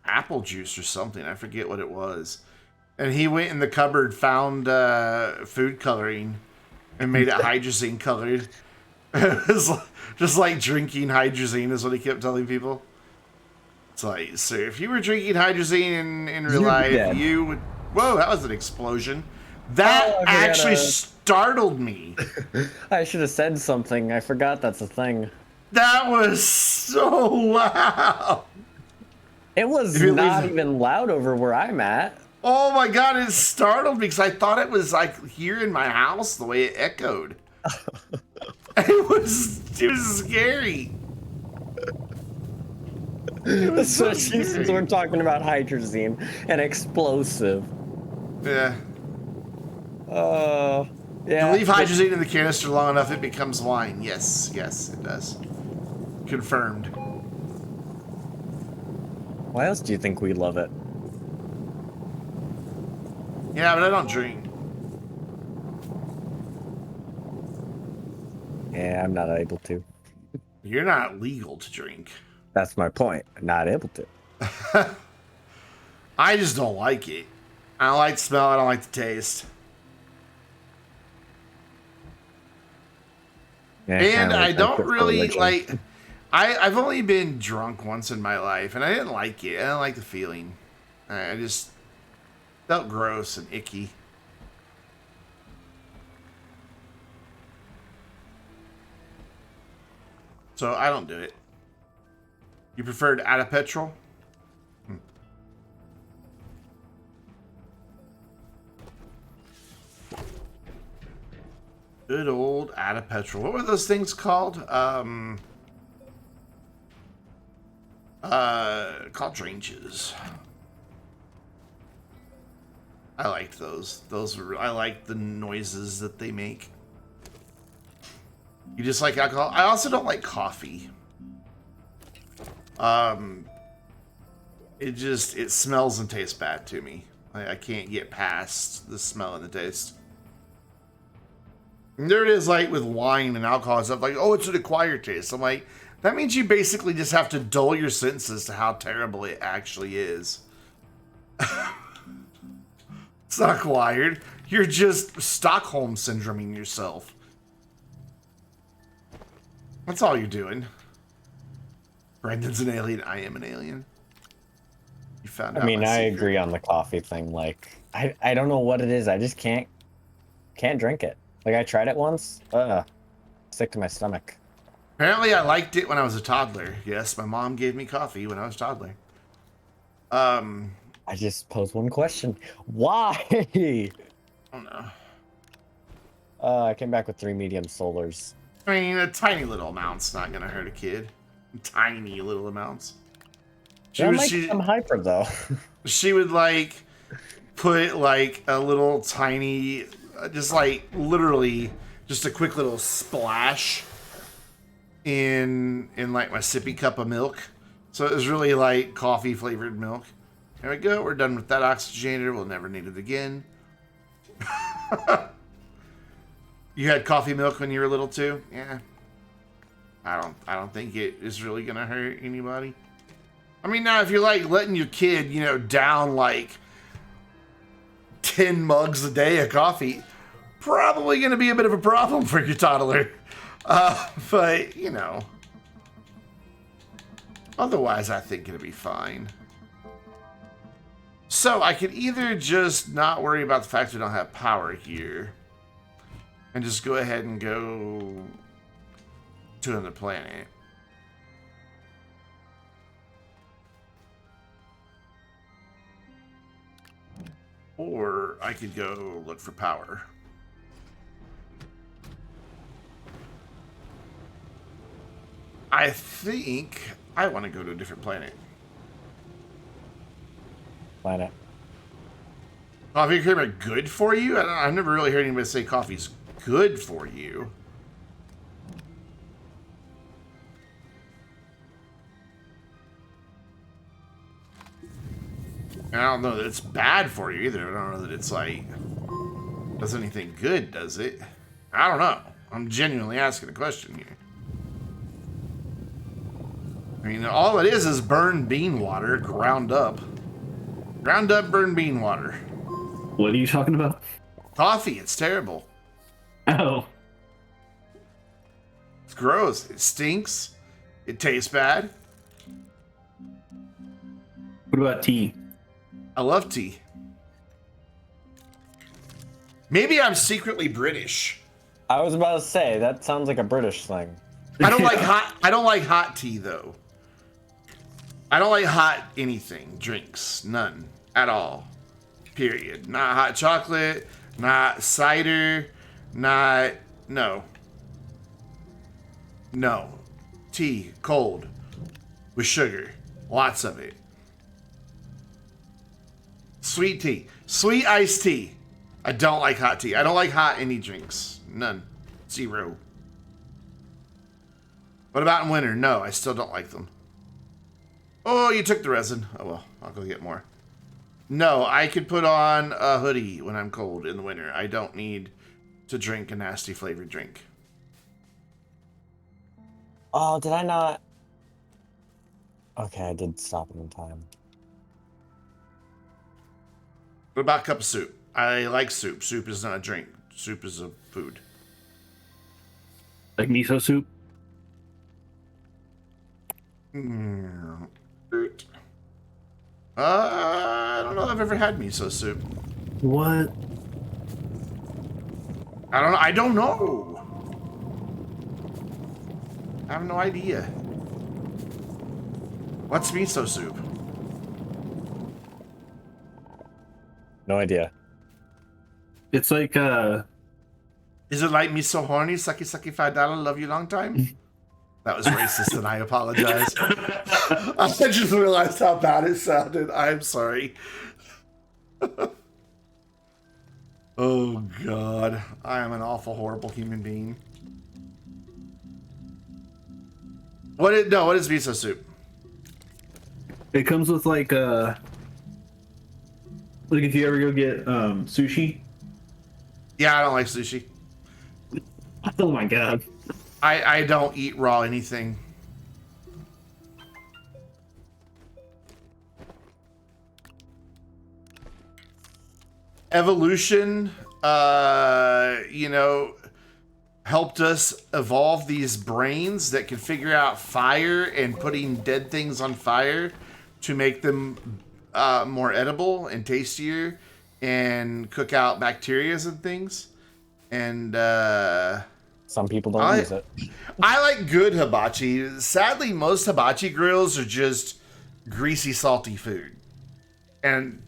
apple juice or something. I forget what it was. And he went in the cupboard, found food coloring, and made it hydrazine colored. It was just like drinking hydrazine is what he kept telling people. It's like, sir, if you were drinking hydrazine in real life, you would... Whoa, that was an explosion. That actually startled me. I should have said something. I forgot that's a thing. That was so loud. It was not even loud over where I'm at. Oh my god, it startled me because I thought it was like here in my house the way it echoed. It was scary. Especially since we're talking about hydrazine, an explosive. Yeah. Yeah. You leave hydrazine in the canister long enough, it becomes wine. Yes, it does. Confirmed. Why else do you think we love it? Yeah, but I don't drink. Yeah, I'm not able to. You're not legal to drink. That's my point. I'm not able to. I just don't like it. I don't like the smell. I don't like the taste. Yeah, And I don't really like... I've only been drunk once in my life, and I didn't like it. I didn't like the feeling. I just felt gross and icky. So I don't do it. You preferred out of petrol? Good old out of petrol. What were those things called? Called ranges. I liked those. I liked the noises that they make. You just like alcohol? I also don't like coffee. It smells and tastes bad to me. I can't get past the smell and the taste. And there it is, like with wine and alcohol and stuff, like, oh, it's an acquired taste. I'm like, that means you basically just have to dull your senses to how terrible it actually is. It's not acquired. You're just Stockholm syndroming yourself. That's all you're doing. Brendan's an alien. I am an alien. You found out. I mean, I agree on the coffee thing. Like, I don't know what it is. I just can't drink it. Like, I tried it once. Sick to my stomach. Apparently, I liked it when I was a toddler. Yes, my mom gave me coffee when I was a toddler. I just posed one question. Why? I don't know. I came back with 3 medium solars. I mean, a tiny little amount's not gonna hurt a kid. Tiny little amounts. That might become hyper though. She would like put like a little tiny, just like literally just a quick little splash in like my sippy cup of milk. So it was really like coffee flavored milk. There we go. We're done with that oxygenator. We'll never need it again. You had coffee milk when you were little too? Yeah. I don't think it is really gonna hurt anybody. I mean, now if you're like letting your kid, you know, down like 10 mugs a day of coffee, probably gonna be a bit of a problem for your toddler. But you know, otherwise I think it'll be fine. So I could either just not worry about the fact we don't have power here and just go ahead and go to another planet. Or I could go look for power. I think I want to go to a different planet. Planet. Coffee and cream are good for you? I've never really heard anybody say coffee's good for you. I don't know that it's bad for you either. I don't know that it's like does anything good, does it? I don't know. I'm genuinely asking a question here. I mean, all it is burned bean water, ground up. Ground up burned bean water. What are you talking about? Coffee, it's terrible. Oh. It's gross. It stinks. It tastes bad. What about tea? I love tea. Maybe I'm secretly British. I was about to say that sounds like a British thing. I don't like hot. I don't like hot tea though. I don't like hot anything, drinks, none at all. Period. Not hot chocolate, not cider, not no. No. Tea, cold, with sugar, lots of it. Sweet tea, sweet iced tea. I don't like hot tea. I don't like hot any drinks. None. Zero. What about in winter? No, I still don't like them. Oh, you took the resin. Oh well, I'll go get more. No, I could put on a hoodie when I'm cold in the winter. I don't need to drink a nasty flavored drink. Oh, did I not? Okay, I did stop it in time. What about a cup of soup? I like soup. Soup is not a drink. Soup is a food. Like miso soup? I don't know if I've ever had miso soup. What? I don't know. I have no idea. What's miso soup? No idea. It's like Is it like me so horny, sucky sucky $5, love you long time? That was racist and I apologize. I just realized how bad it sounded. I'm sorry. Oh God. I am an awful, horrible human being. What is miso soup? it comes with like if you ever go get sushi. Yeah, I don't like sushi. Oh my god. I don't eat raw anything. Evolution, you know, helped us evolve these brains that can figure out fire and putting dead things on fire to make them more edible and tastier and cook out bacterias and things. And some people don't use it. I like good hibachi. Sadly, most hibachi grills are just greasy, salty food. And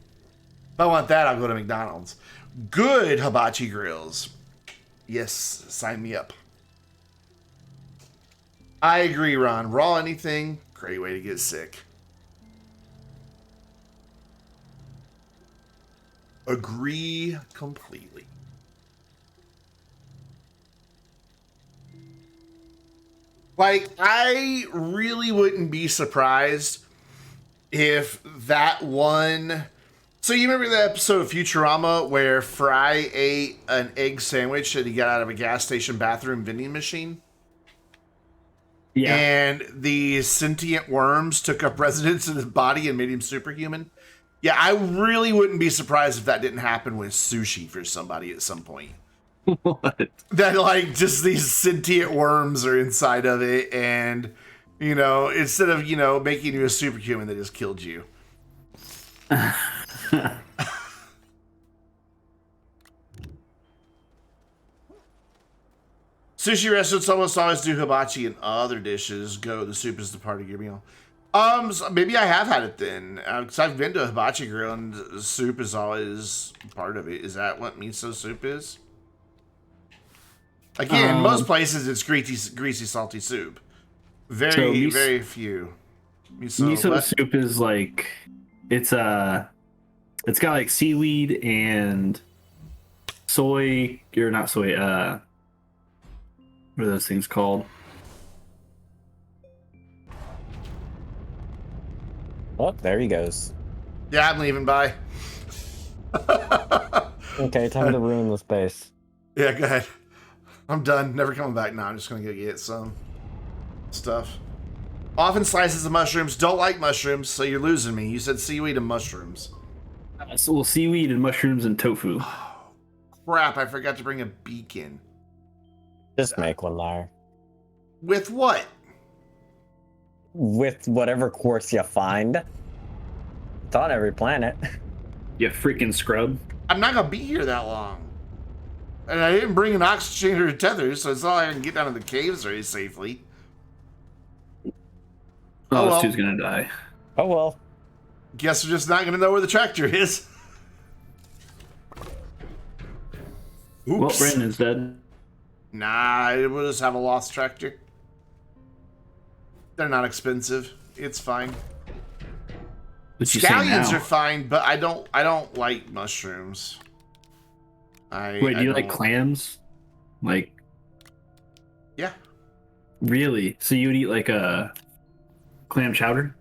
if I want that, I'll go to McDonald's. Good hibachi grills. Yes, sign me up. I agree, Ron. Raw anything, great way to get sick. Agree completely. Like, I really wouldn't be surprised if that one... So you remember the episode of Futurama where Fry ate an egg sandwich that he got out of a gas station bathroom vending machine? Yeah. And the sentient worms took up residence in his body and made him superhuman? Yeah, I really wouldn't be surprised if that didn't happen with sushi for somebody at some point. What? That, like, just these sentient worms are inside of it, and, you know, instead of, you know, making you a superhuman, they just killed you. Sushi restaurants almost always do hibachi and other dishes. Go, the soup is the part of your meal. So maybe I have had it then, because I've been to a hibachi grill and soup is always part of it. Is that what miso soup is? Again, most places it's greasy, salty soup. Very few. Miso soup is like, it's got like seaweed and soy, or not soy, what are those things called? Oh, there he goes. Yeah, I'm leaving. Bye. Okay, time to ruin the space. Yeah, go ahead. I'm done. Never coming back now. I'm just going to go get some stuff. Often slices of mushrooms. Don't like mushrooms, so you're losing me. You said seaweed and mushrooms. Well, seaweed and mushrooms and tofu. Crap, I forgot to bring a beacon. Just make one there. With what? With whatever quartz you find. It's on every planet. You freaking scrub. I'm not going to be here that long. And I didn't bring an oxygen or a tether, so it's not like I can get down to the caves very safely. Oh, well. this dude's gonna die. Oh well. Guess we're just not going to know where the tractor is. Oops. Well, Brandon's dead. Nah, we'll just have a lost tractor. They're not expensive. It's fine. What you say Scallions now? are fine, but I don't like mushrooms. Wait, do you like clams? Like, Yeah. really? So you would eat like a clam chowder?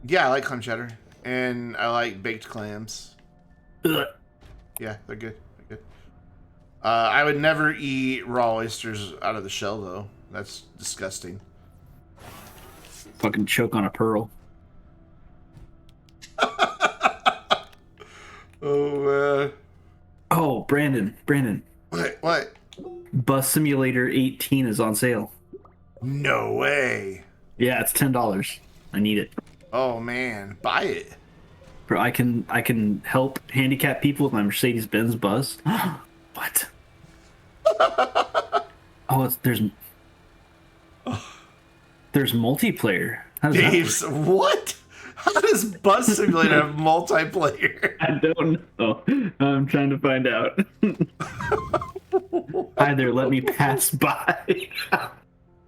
Yeah, I like clam cheddar. And I like baked clams. Ugh. Yeah, they're good. They're good. I would never eat raw oysters out of the shell, though. That's disgusting. Fucking choke on a pearl. Oh, man. Oh, Brandon. What? Bus Simulator 18 is on sale. No way. Yeah, it's $10. I need it. Oh, man. Buy it. Bro, I can help handicap people with my Mercedes-Benz bus. What? Oh, there's multiplayer. How does that Dave's, what? How does Bus Simulator have multiplayer? I don't know. I'm trying to find out. Hi there, let me pass by.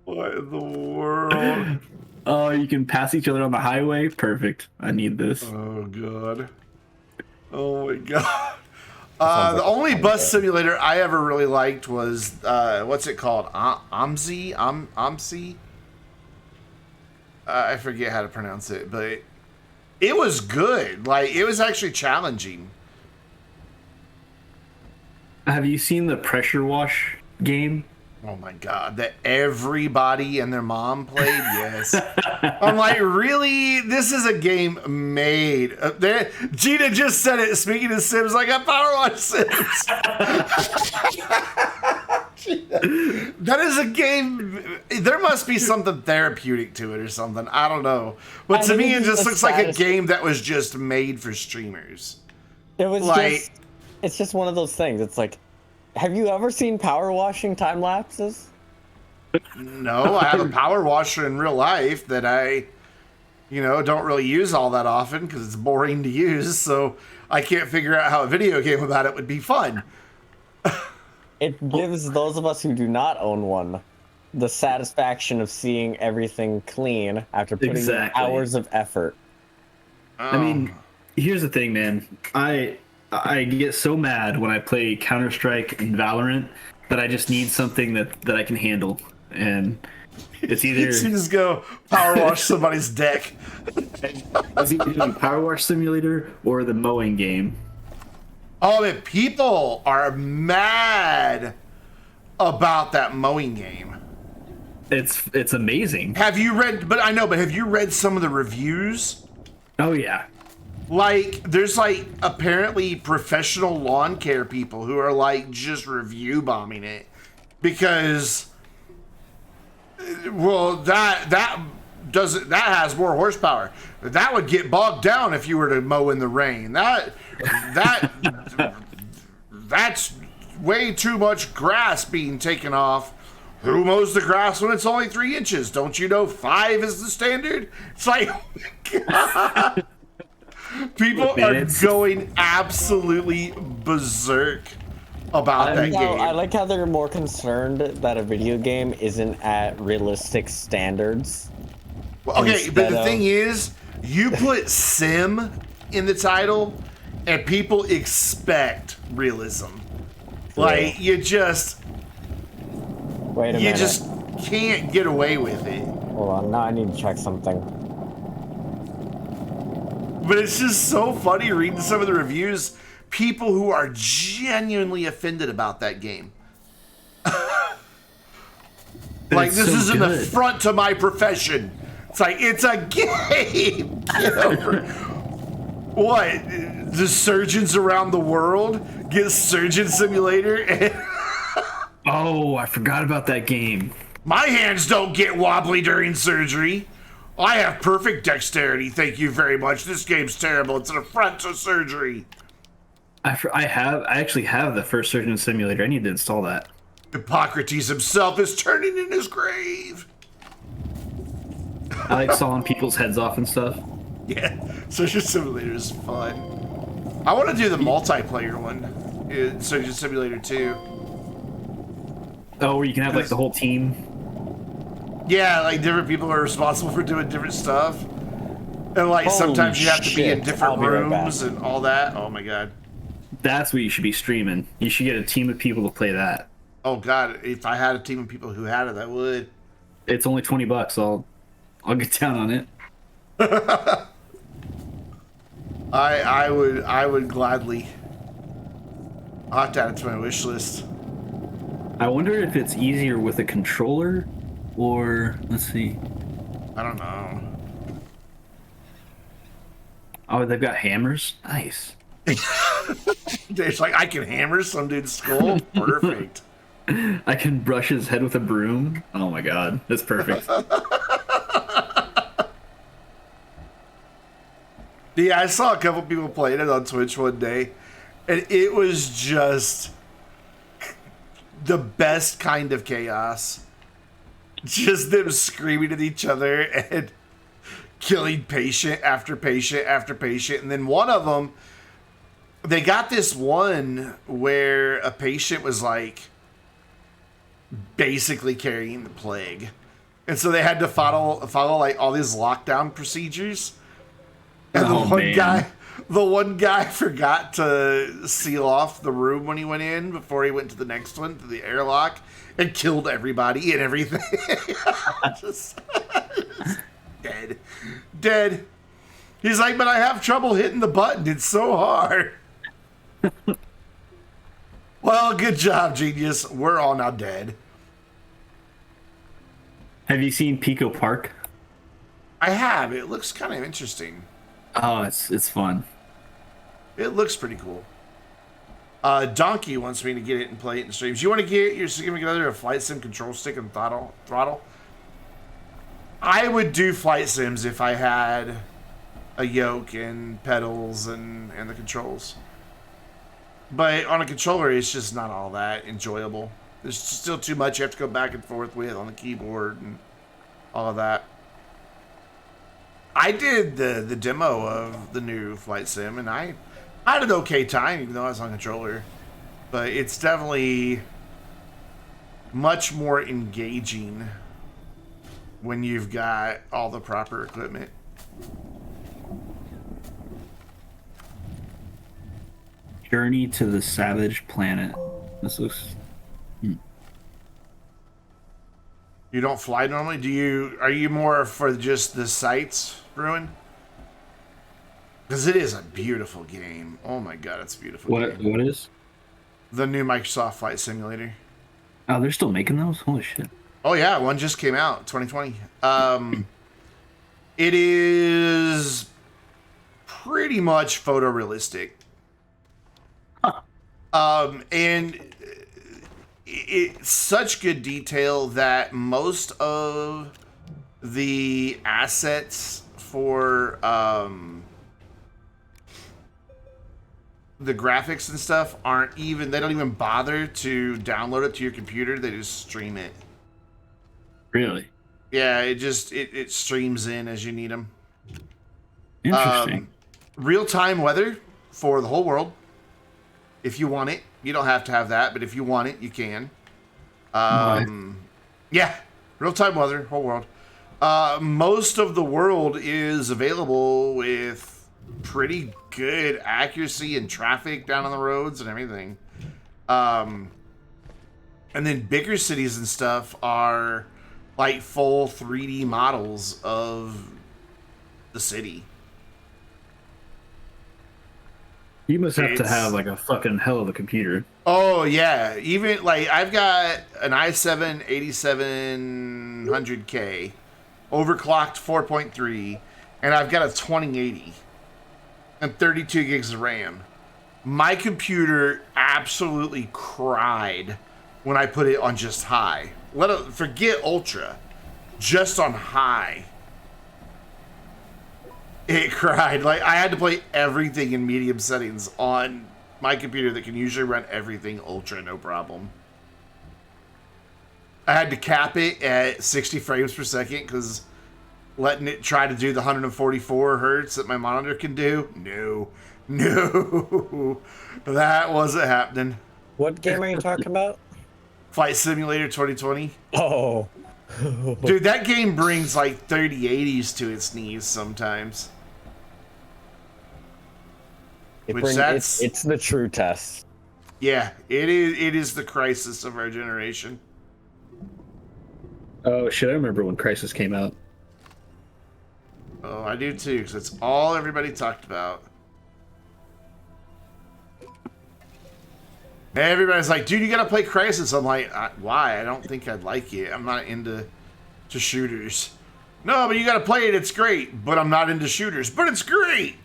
What in the world? Oh, you can pass each other on the highway? Perfect. I need this. Oh, God. Oh, my God. The only bus simulator I ever really liked was, what's it called? OMSI? I forget how to pronounce it, but it was good. Like, it was actually challenging. Have you seen the pressure wash game? Oh my God, that everybody and their mom played? Yes. I'm like, really? This is a game made. Gina just said it, speaking of Sims, like a Power Watch Sims. That is a game. There must be something therapeutic to it or something. I don't know. But to me, it just looks like a game that was just made for streamers. It was Like, it's just one of those things. It's like, have you ever seen power washing time lapses? no, I have a power washer in real life that I don't really use all that often because it's boring to use. So I can't figure out how a video game about it would be fun. It gives those of us who do not own one the satisfaction of seeing everything clean after putting in hours of effort. I mean, here's the thing, man. I get so mad when I play Counter-Strike and Valorant that I just need something that I can handle. And it's either... you just go power wash somebody's deck. It's either Power Wash Simulator or the mowing game. Oh, man, people are mad about that mowing game. It's amazing. Have you read some of the reviews? Oh, yeah. Like, there's, like, apparently professional lawn care people who are, like, just review bombing it. Because, well, that has more horsepower. That would get bogged down if you were to mow in the rain. That's way too much grass being taken off. Who mows the grass when it's only 3 inches? Don't you know 5 is the standard? It's like, oh my God. People are going absolutely berserk about that game. I like how they're more concerned that a video game isn't at realistic standards. Well, okay, but the thing is, you put sim in the title, and people expect realism. Like, you just... Wait a minute. You just can't get away with it. Hold on, now I need to check something. But it's just so funny reading some of the reviews. People who are genuinely offended about that game. Like, this is an affront to my profession. It's like, it's a game. Get over it. What? The surgeons around the world get Surgeon Simulator? Oh, I forgot about that game. My hands don't get wobbly during surgery. I have perfect dexterity, thank you very much. This game's terrible. It's an affront to surgery. I actually have the first Surgeon Simulator. I need to install that. Hippocrates himself is turning in his grave. I like sawing people's heads off and stuff. Yeah, Surgeon Simulator is fun. I want to do the multiplayer one, Surgeon Simulator 2. Oh, where you can have like the whole team. Yeah, like different people are responsible for doing different stuff. And like sometimes you have to be in different rooms and all that. Oh my God. That's what you should be streaming. You should get a team of people to play that. Oh God, if I had a team of people who had it, I would. It's only $20. I'll get down on it. I would gladly. I'll have to add it to my wish list. I wonder if it's easier with a controller or let's see. I don't know. Oh, they've got hammers. Nice. It's like I can hammer some dude's skull. Perfect. I can brush his head with a broom. Oh my God, that's perfect. Yeah, I saw a couple people playing it on Twitch one day, and it was just the best kind of chaos. Just them screaming at each other and killing patient after patient after patient. And then one of them, they got this one where a patient was like basically carrying the plague. And so they had to follow like all these lockdown procedures. And the one guy forgot to seal off the room when he went in before he went to the next one, to the airlock, and killed everybody and everything. just dead. He's like, but I have trouble hitting the button. It's so hard. Well, good job, genius. We're all now dead. Have you seen Pico Park? I have. It looks kind of interesting. Oh, it's fun. It looks pretty cool. Donkey wants me to get it and play it in streams. You want to get your significant other a flight sim control stick and throttle? I would do flight sims if I had a yoke and pedals and the controls. But on a controller, it's just not all that enjoyable. There's still too much you have to go back and forth with on the keyboard and all of that. I did the demo of the new Flight Sim, and I had an okay time, even though I was on controller. But it's definitely much more engaging when you've got all the proper equipment. Journey to the Savage Planet. This looks... You don't fly normally? Are you more for just the sights, Bruin? Because it is a beautiful game. Oh my god, it's a beautiful game. What is? The new Microsoft Flight Simulator. Oh, they're still making those? Holy shit. Oh yeah, one just came out, 2020. It is pretty much photorealistic. Huh. And it's such good detail that most of the assets for the graphics and stuff they don't even bother to download it to your computer. They just stream it. Really? Yeah, it streams in as you need them. Interesting. Real-time weather for the whole world. If you want it. You don't have to have that, but if you want it, you can. Yeah, real-time weather, whole world. Most of the world is available with pretty good accuracy and traffic down on the roads and everything. And then bigger cities and stuff are like full 3D models of the city. You must have to have like a fucking hell of a computer. Oh yeah, even like I've got an i7 8700K, overclocked 4.3, and I've got a 2080 and 32 gigs of RAM. My computer absolutely cried when I put it on just high. Forget ultra, just on high. It cried. Like, I had to play everything in medium settings on my computer that can usually run everything ultra, no problem. I had to cap it at 60 frames per second because letting it try to do the 144 hertz that my monitor can do, no, that wasn't happening. What game are you talking about? Flight Simulator 2020. Oh. Dude, that game brings like 3080s to its knees sometimes. It's the true test. Yeah, it is the crisis of our generation. Oh shit, I remember when Crisis came out. Oh, I do too, because it's all everybody talked about. Everybody's like, dude, you gotta play Crisis. I'm like, why? I don't think I'd like it. I'm not into shooters. No, but you gotta play it. It's great. But I'm not into shooters. But it's great.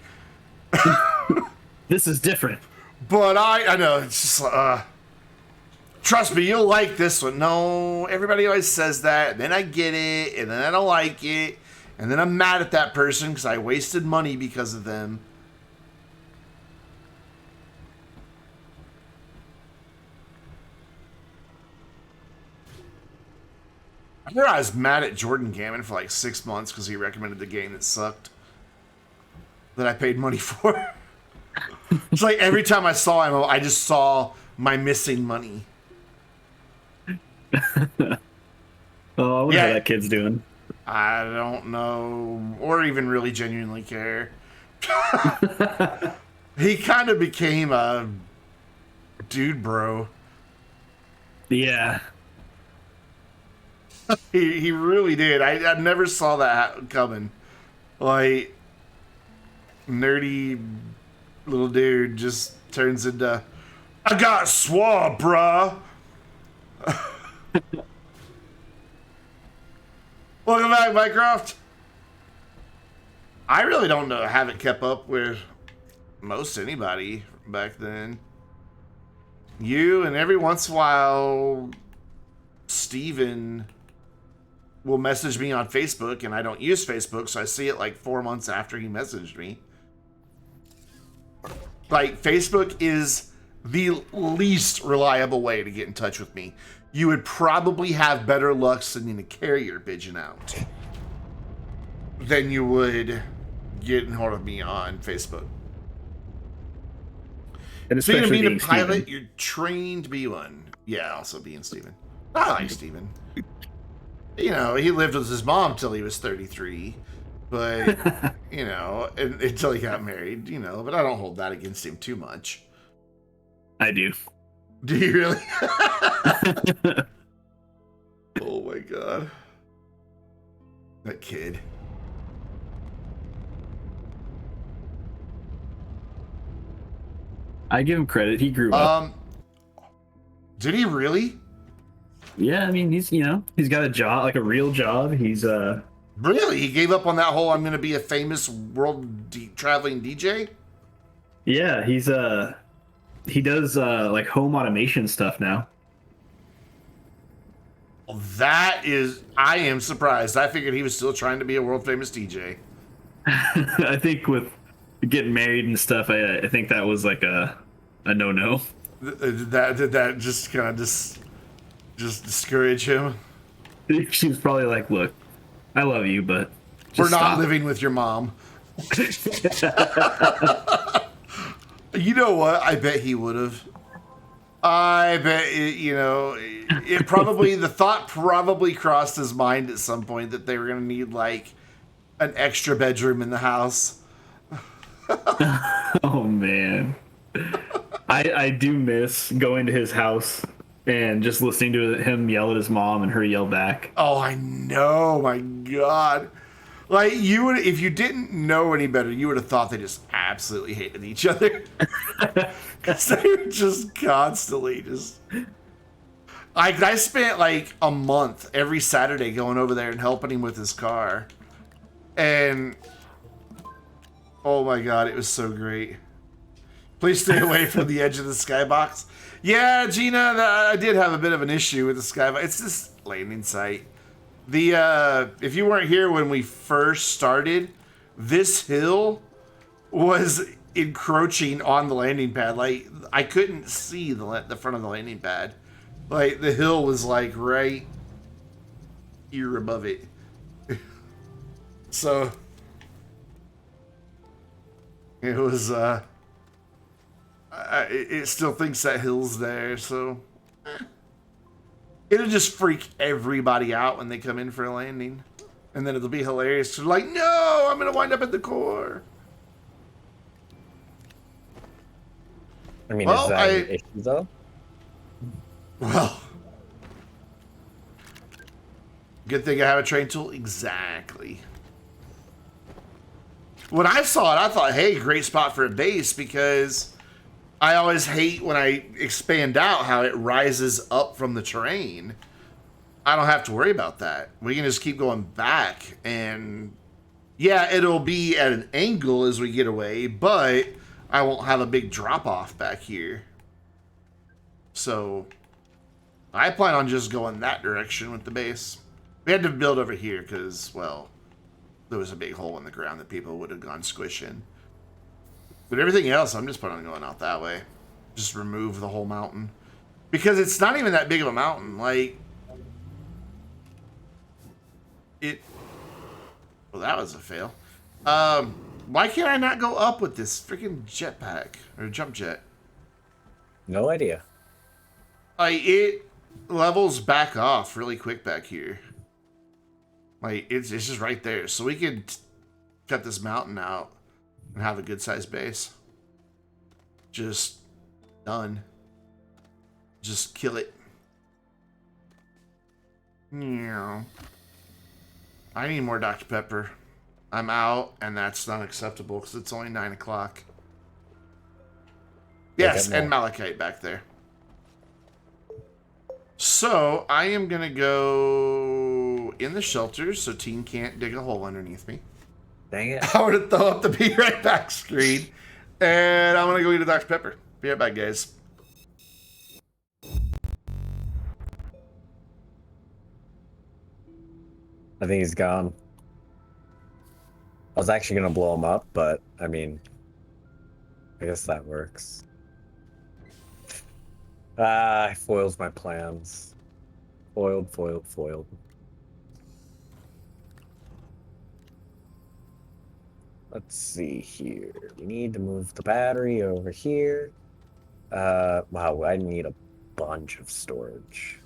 This is different. But I know, it's just, trust me, you'll like this one. No, everybody always says that. And then I get it, and then I don't like it. And then I'm mad at that person because I wasted money because of them. I remember I was mad at Jordan Gammon for like 6 months because he recommended the game that sucked. That I paid money for. It's like every time I saw him, I just saw my missing money. Oh, I wonder how that kid's doing. I don't know, or even really genuinely care. He kind of became a dude bro. Yeah. He really did. I never saw that coming. Like, nerdy little dude just turns into, I got swab, bruh. Welcome back, Mycroft. I really don't know. Haven't kept up with most anybody back then. You, and every once in a while, Steven will message me on Facebook, and I don't use Facebook, so I see it like 4 months after he messaged me. Like, Facebook is the least reliable way to get in touch with me. You would probably have better luck sending a carrier pigeon out than you would getting hold of me on Facebook. And So you're especially being a being pilot, Steven. you're trained to be one. Yeah, also being Steven. I like Steven. You know, he lived with his mom till he was 33. But, you know, until he got married, you know, but I don't hold that against him too much. I do. Do you really? Oh my god. That kid. I give him credit. He grew up. Did he really? Yeah, I mean, he's got a job, like a real job. He's Really? He gave up on that whole I'm going to be a famous world traveling DJ? Yeah, he does like home automation stuff now. Well, that is, I am surprised. I figured he was still trying to be a world famous DJ. I think with getting married and stuff, I think that was like a no-no. Did that just kind of just discourage him? She was probably like, "Look, I love you, but we're not stop. living with your mom." You know what? I bet he would have. I bet it probably the thought probably crossed his mind at some point that they were gonna need like an extra bedroom in the house. Oh man, I do miss going to his house and just listening to him yell at his mom and her yell back. Oh, I know, my God. Like, you would, if you didn't know any better, you would have thought they just absolutely hated each other. Because they were just constantly just... I spent like a month every Saturday going over there and helping him with his car. And... oh my God, it was so great. Please stay away from the edge of the skybox. Yeah, Gina, I did have a bit of an issue with the skybox. It's this landing site. If you weren't here when we first started, this hill was encroaching on the landing pad. Like, I couldn't see the front of the landing pad. Like, the hill was like right here above it. So it was it still thinks that hill's there, so it'll just freak everybody out when they come in for a landing. And then it'll be hilarious. They're like, no, I'm going to wind up at the core. I mean, is that an issue, though? Well, good thing I have a train tool. Exactly. When I saw it, I thought, hey, great spot for a base, because I always hate when I expand out how it rises up from the terrain. I don't have to worry about that. We can just keep going back, and yeah, it'll be at an angle as we get away, but I won't have a big drop off back here. So I plan on just going that direction with the base. We had to build over here because, well, there was a big hole in the ground that people would have gone squishing. But everything else, I'm just planning on going out that way. Just remove the whole mountain. Because it's not even that big of a mountain. Like, well, that was a fail. Why can't I not go up with this freaking jetpack? Or jump jet? No idea. Like, it levels back off really quick back here. Like, it's just right there. So we could cut this mountain out and have a good sized base. Just done. Just kill it. Yeah. I need more Dr. Pepper. I'm out, and that's not acceptable because it's only 9 o'clock. Yes, and Malachite back there. So I am gonna go in the shelters so Teen can't dig a hole underneath me. Dang it. I want to throw up the be right back screen. And I'm going to go eat a Dr. Pepper. Be right back, guys. I think he's gone. I was actually going to blow him up, but, I mean, I guess that works. Ah, foils my plans. Foiled. Let's see here. We need to move the battery over here. Wow, I need a bunch of storage.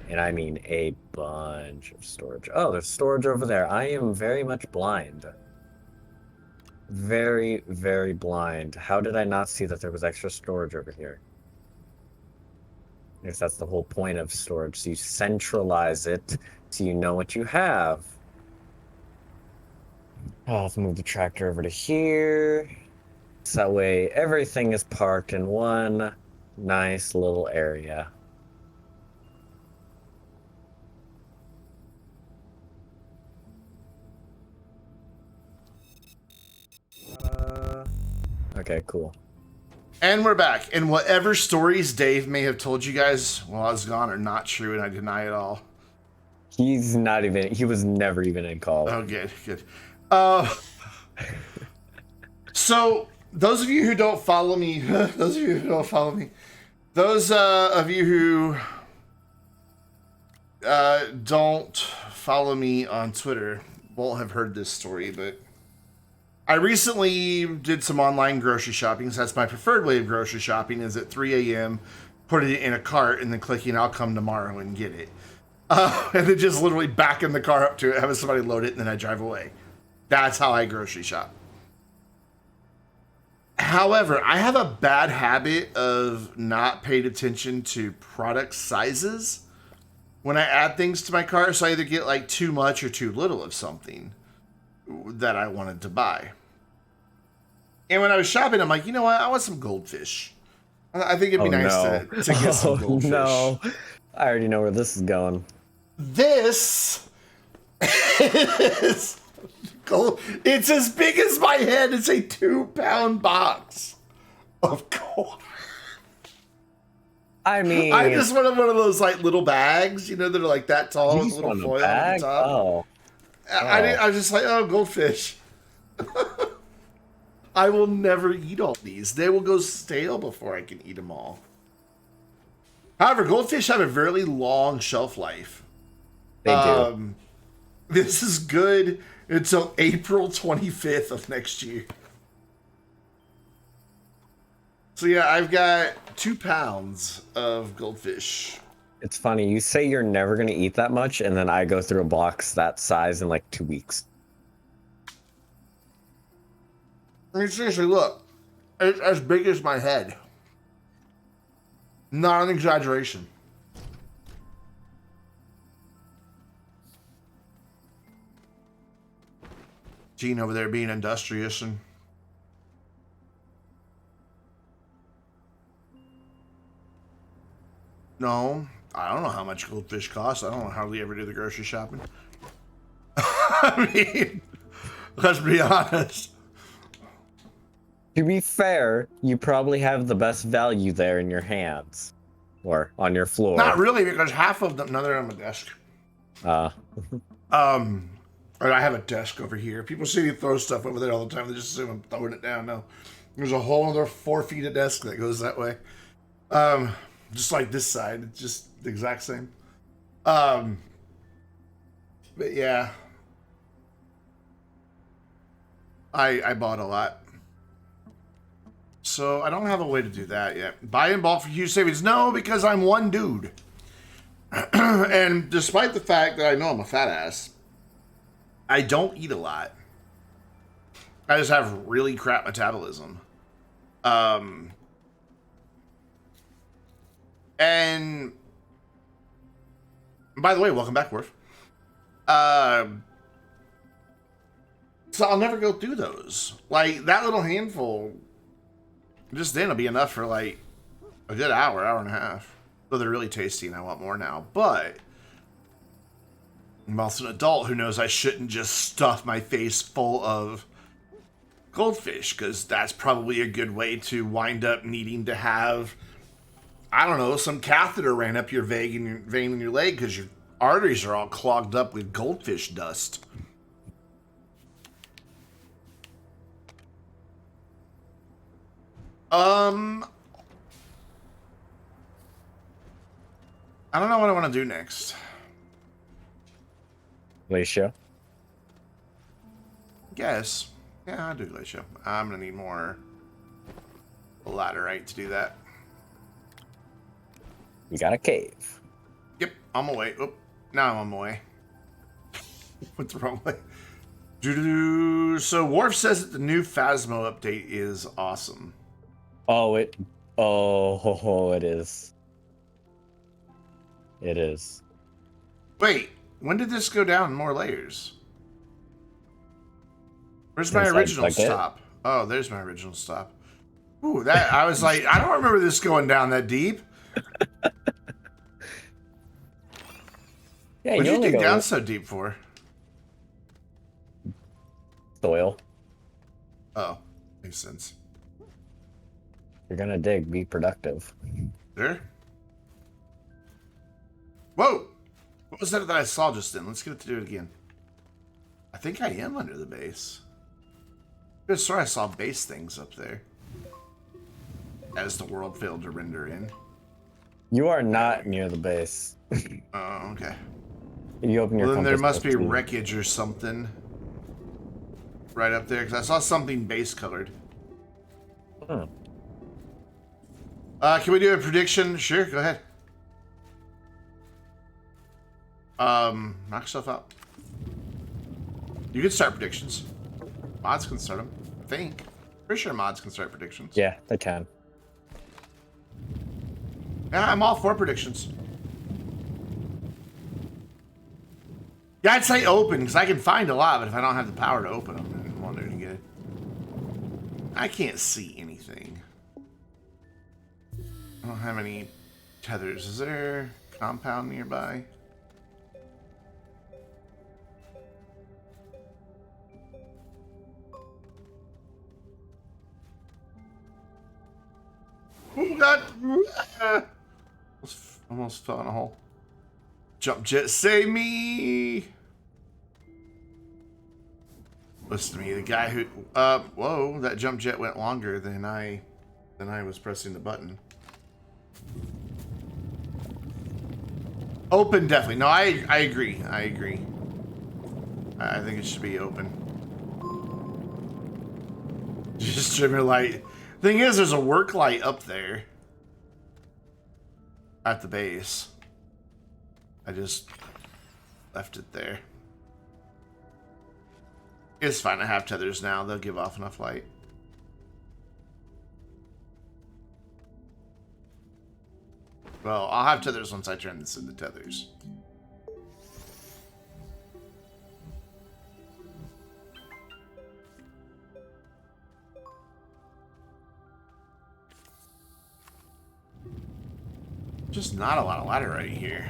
And I mean a bunch of storage. Oh, there's storage over there. I am very much blind. Very, very blind. How did I not see that there was extra storage over here? I guess that's the whole point of storage. So you centralize it so you know what you have. Oh, let's move the tractor over to here. So that way everything is parked in one nice little area. Okay, cool. And we're back. And whatever stories Dave may have told you guys while I was gone are not true, and I deny it all. He was never even in call. Oh, good. So, those of you who don't follow me, those of you who don't follow me on Twitter won't have heard this story, but I recently did some online grocery shopping. So that's my preferred way of grocery shopping, is at 3 a.m., putting it in a cart, and then clicking, I'll come tomorrow and get it. And then just literally backing the car up to it, having somebody load it, and then I drive away. That's how I grocery shop. However, I have a bad habit of not paying attention to product sizes when I add things to my cart. So I either get like too much or too little of something that I wanted to buy. And when I was shopping, I'm like, you know what? I want some goldfish. I think it'd be nice to get some goldfish. No, I already know where this is going. This is gold. It's as big as my head. It's a 2-pound box of gold. I mean, I just wanted one of those like little bags, that are like that tall with a little foil on the top. Oh. I was just like, oh, goldfish. I will never eat all these. They will go stale before I can eat them all. However, goldfish have a very long shelf life. They do. This is good until April 25th of next year. So yeah, I've got 2 pounds of goldfish. It's funny, you say you're never going to eat that much, and then I go through a box that size in like 2 weeks. I mean, seriously, look. It's as big as my head. Not an exaggeration. Gene over there being industrious and... No, I don't know how much goldfish costs. I don't hardly ever do the grocery shopping. I mean, let's be honest. To be fair, you probably have the best value there in your hands. Or on your floor. Not really, because half of them... No, they're on my desk. Or I have a desk over here. People see me throw stuff over there all the time. They just assume I'm throwing it down. No. There's a whole other 4 feet of desk that goes that way. Just like this side. It's just the exact same. But yeah. I bought a lot. So I don't have a way to do that yet. Buy in bulk for huge savings. No, because I'm one dude. And despite the fact that I know I'm a fat ass, I don't eat a lot. I just have really crap metabolism. And by the way, welcome back, Worf. So I'll never go through those. Like, that little handful, just then will be enough for like a good hour and a half. Though they're really tasty and I want more now. But I'm also an adult who knows I shouldn't just stuff my face full of goldfish, because that's probably a good way to wind up needing to have, I don't know, some catheter ran up your vein in your leg because your arteries are all clogged up with goldfish dust. I don't know what I want to do next. Alicia? Guess. Yeah, I'll do glacial. I'm gonna need more laterite to do that. You got a cave. Yep, on my way. Oop, now I'm on my way. What's the wrong way? Doo-doo-doo. So Worf says that the new Phasmo update is awesome. Oh, it is. It is. Wait, when did this go down more layers? Where's my Inside original bucket? stop? Oh, there's my original stop. Ooh, that I was like, I don't remember this going down that deep. Yeah, What'd you only dig go down so deep for? soil. Oh, makes sense. You're gonna dig. Be productive. There. Whoa! What was that I saw just then? Let's get it to do it again. I think I am under the base. I just swear I saw base things up there. As the world failed to render in. You are not near the base. Oh, okay. You open your Well, then there compass must be book, too. wreckage or something. Right up there, because I saw something base colored. Hmm. Can we do a prediction? Sure, go ahead. Knock yourself out. You can start predictions. Mods can start them, I think. Pretty sure mods can start predictions. Yeah, they can. Yeah, I'm all for predictions. Yeah, I'd say open, because I can find a lot, but if I don't have the power to open them, then I'm wondering again. I can't see anything. I don't have any tethers. Is there a compound nearby? Oh, God! Almost fell in a hole. Jump jet, save me! Listen to me, the guy who... whoa, that jump jet went longer than I was pressing the button. Open, definitely. No, I agree. I agree. I think it should be open. Just trim your light. Thing is, there's a work light up there. At the base. I just left it there. It's fine. I have tethers now. They'll give off enough light. Well, I'll have tethers once I turn this into tethers. Just not a lot of ladder right here.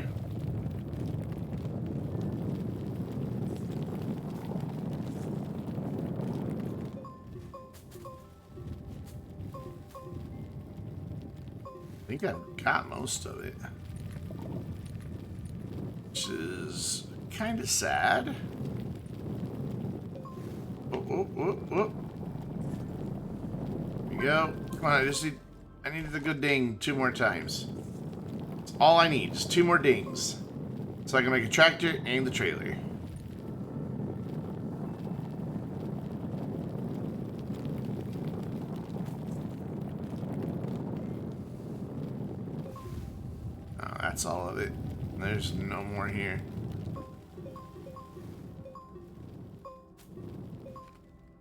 I think I've got most of it. Which is kind of sad. Oh, oh, oh. Here we go. Come on, I needed the good ding 2 more times. That's all I need, just 2 more dings. So I can make a tractor and the trailer. Oh, that's all of it. There's no more here.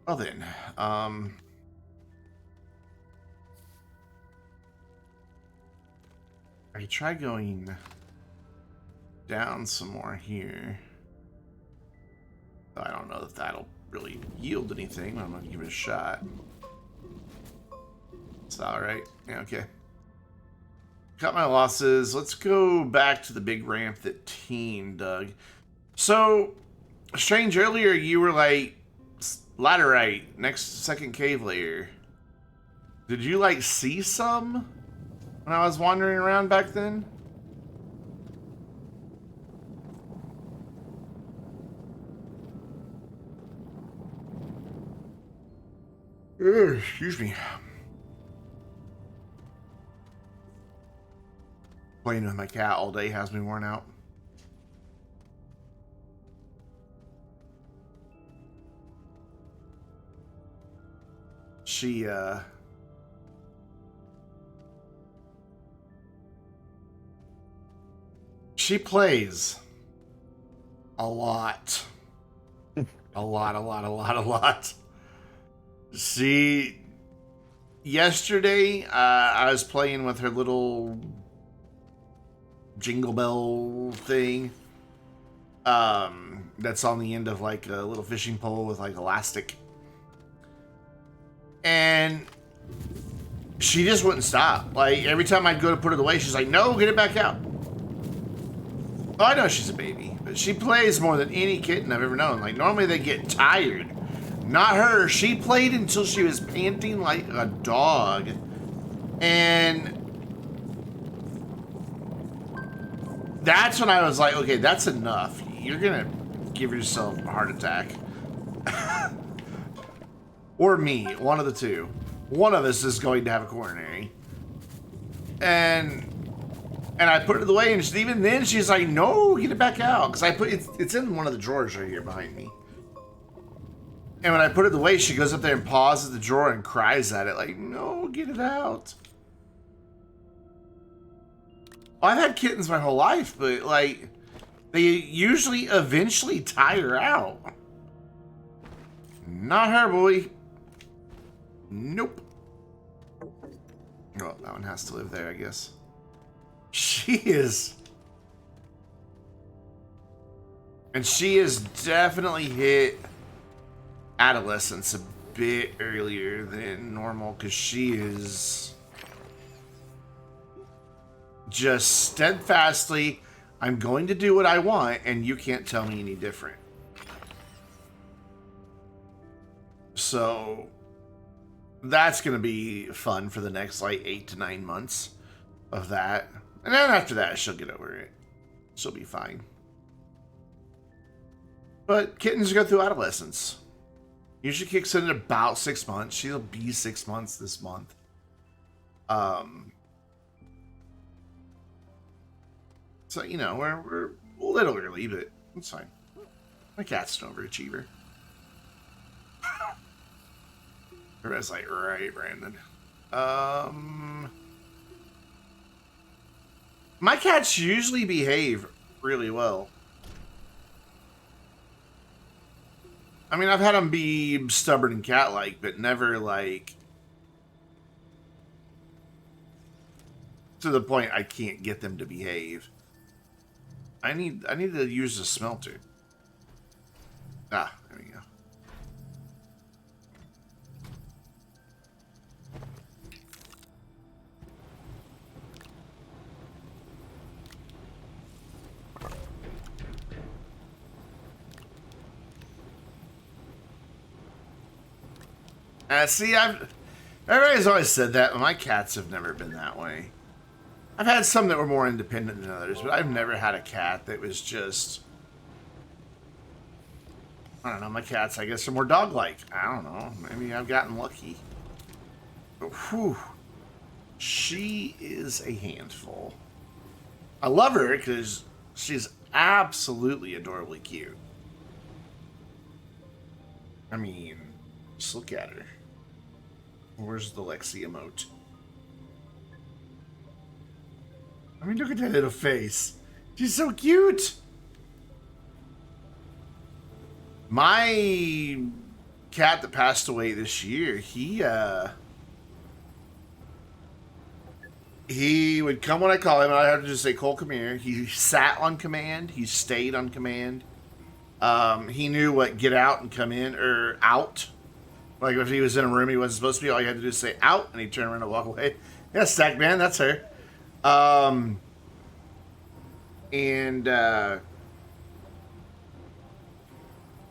Well then, I could try going down some more here. I don't know if that'll really yield anything, but I'm gonna give it a shot. It's alright. Yeah, okay. Cut my losses. Let's go back to the big ramp that Team dug. So, Strange, earlier you were like, laterite, next second cave layer. Did you like see some when I was wandering around back then? Ugh, excuse me. Playing with my cat all day has me worn out. She plays a lot. A lot. Yesterday, I was playing with her little jingle bell thing. That's on the end of like a little fishing pole with like elastic. And she just wouldn't stop. Like every time I'd go to put it away, she's like, no, get it back out. Oh, I know she's a baby, but she plays more than any kitten I've ever known. Like normally they get tired. Not her. She played until she was panting like a dog. And that's when I was like, okay, that's enough. You're gonna give yourself a heart attack. Or me, one of the two. One of us is going to have a coronary. And I put it away, and even then she's like, no, get it back out. Because I put it's in one of the drawers right here behind me. And when I put it away, she goes up there and pauses the drawer and cries at it, like, no, get it out. Well, I've had kittens my whole life, but like, they usually eventually tire out. Not her, boy. Nope. Well, that one has to live there, I guess. She is. And she has definitely hit adolescence a bit earlier than normal, because she is just steadfastly, I'm going to do what I want, and you can't tell me any different. So that's going to be fun for the next like 8 to 9 months of that. And then after that, she'll get over it. She'll be fine. But kittens go through adolescence. Usually kicks in at about 6 months. She'll be 6 months this month. So, you know, we're a little early, but it's fine. My cat's an overachiever. Everybody's like, right, Brandon. My cats usually behave really well. I mean, I've had them be stubborn and cat-like, but never, like, to the point I can't get them to behave. I need to use the smelter. Ah, there we go. See, everybody's always said that, but my cats have never been that way. I've had some that were more independent than others, but I've never had a cat that was just... I don't know, my cats, I guess, are more dog-like. I don't know, maybe I've gotten lucky. But whew, she is a handful. I love her because she's absolutely adorably cute. I mean, just look at her. Where's the Lexi emote? I mean, look at that little face. She's so cute. My cat that passed away this year, he would come when I call him, and I have to just say, Cole, come here. He sat on command. He stayed on command. He knew what get out and come in, or out. Like if he was in a room he wasn't supposed to be, all you had to do is say out, and he'd turn around and walk away. Yeah, Stack Man, that's her.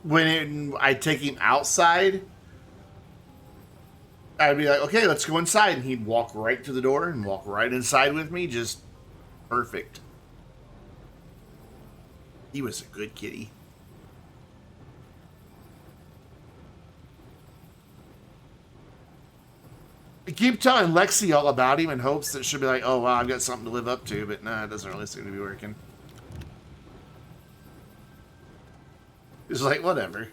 When I'd take him outside, I'd be like, okay, let's go inside. And he'd walk right to the door and walk right inside with me. Just perfect. He was a good kitty. I keep telling Lexi all about him in hopes that she'll be like, oh, wow, I've got something to live up to. But nah, it doesn't really seem to be working. It's like, whatever.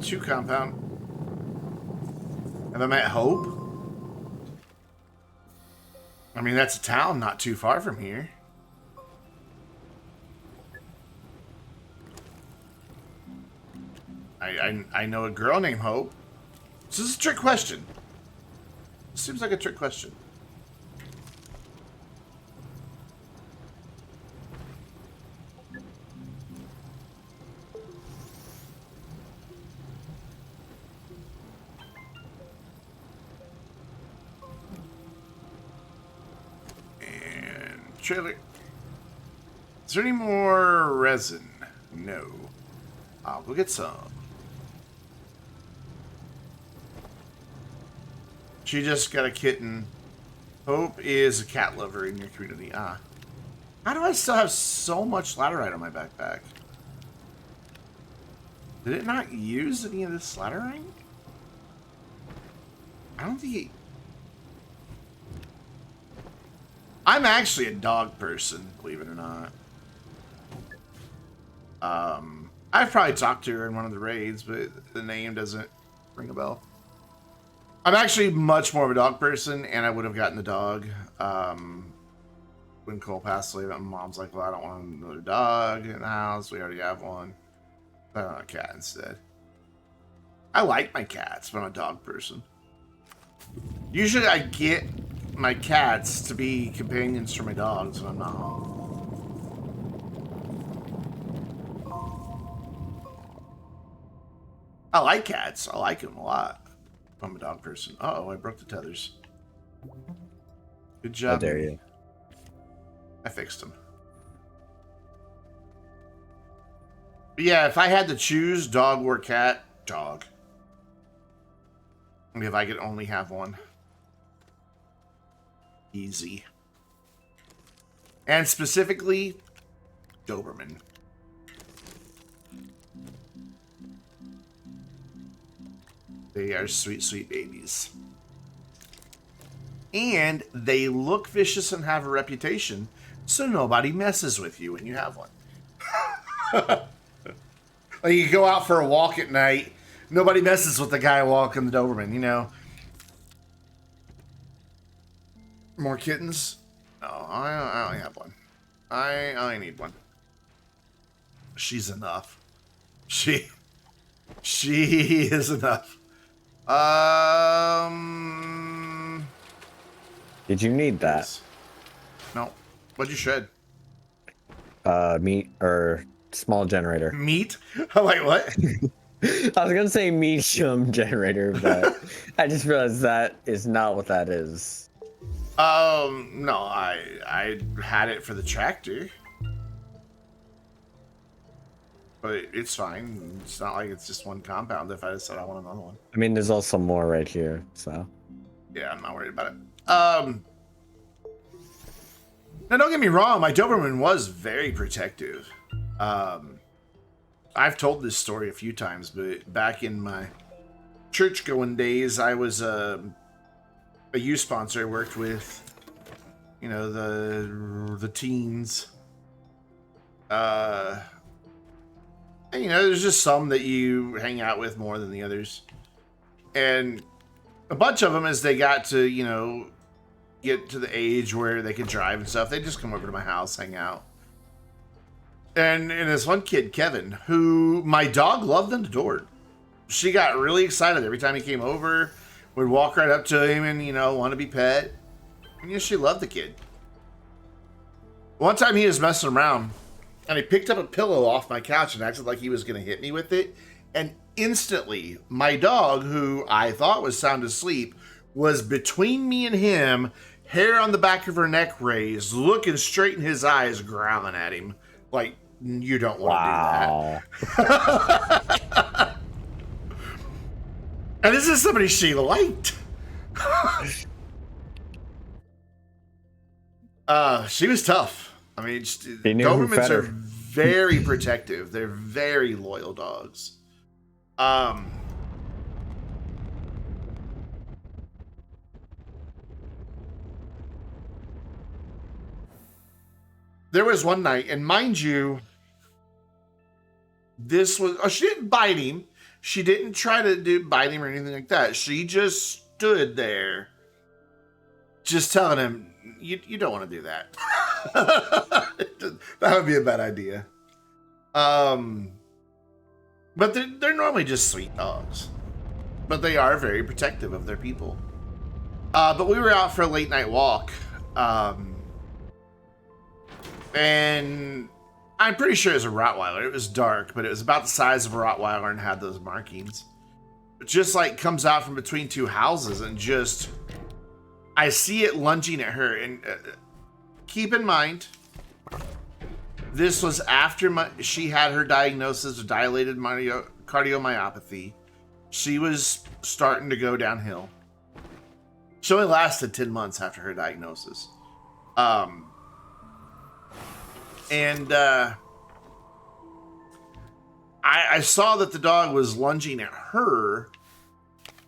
2 compound. Have I met Hope? I mean, that's a town not too far from here. I know a girl named Hope. This is a trick question. Seems like a trick question. And trailer. Is there any more resin? No. I'll go get some. She just got a kitten. Hope is a cat lover in your community. Ah. How do I still have so much laterite on my backpack? Did it not use any of this laterite? I don't think it... I'm actually a dog person, believe it or not. I've probably talked to her in one of the raids, but the name doesn't ring a bell. I'm actually much more of a dog person, and I would have gotten the dog. When Cole passed away, my mom's like, well, I don't want another dog in the house. We already have one. I want a cat instead. I like my cats, but I'm a dog person. Usually I get my cats to be companions for my dogs when I'm not home. I like cats. I like them a lot. I'm a dog person. Uh-oh, I broke the tethers. Good job. How dare you? I fixed them. But yeah, if I had to choose dog or cat, dog. I mean, if I could only have one. Easy. And specifically, Doberman. They are sweet, sweet babies. And they look vicious and have a reputation, so nobody messes with you when you have one. Like you go out for a walk at night, nobody messes with the guy walking the Doberman, you know? More kittens? No, I only have one. I only need one. She's enough. She is enough. Did you need that? No. What'd you shred? Meat or small generator. Meat? I'm like, what? I was gonna say medium generator, but I just realized that is not what that is. No, I had it for the tractor. But it's fine. It's not like it's just one compound if I decide I want another one. I mean, there's also more right here, so. Yeah, I'm not worried about it. Now don't get me wrong, my Doberman was very protective. I've told this story a few times, but back in my church-going days, I was a youth sponsor. I worked with, you know, the teens. And, you know, there's just some that you hang out with more than the others. And a bunch of them, as they got to, you know, get to the age where they could drive and stuff, they just come over to my house, hang out. And this one kid, Kevin, who my dog loved and adored. She got really excited every time he came over, would walk right up to him and, you know, want to be pet. And, you know, she loved the kid. One time he was messing around, and he picked up a pillow off my couch and acted like he was going to hit me with it. And instantly, my dog, who I thought was sound asleep, was between me and him, hair on the back of her neck raised, looking straight in his eyes, growling at him. Like, you don't want to do that. And this is somebody she liked. She was tough. I mean, Dobermans are very protective. They're very loyal dogs. There was one night, and mind you, this was... Oh, she didn't bite him. She didn't try to bite him or anything like that. She just stood there, just telling him, "You don't want to do that. That would be a bad idea." But they're normally just sweet dogs, but they are very protective of their people. But we were out for a late night walk, and I'm pretty sure it was a Rottweiler. It was dark, but it was about the size of a Rottweiler and had those markings. It just like comes out from between two houses and just, I see it lunging at her. And keep in mind, this was after she had her diagnosis of dilated cardiomyopathy. She was starting to go downhill. She only lasted 10 months after her diagnosis. I saw that the dog was lunging at her.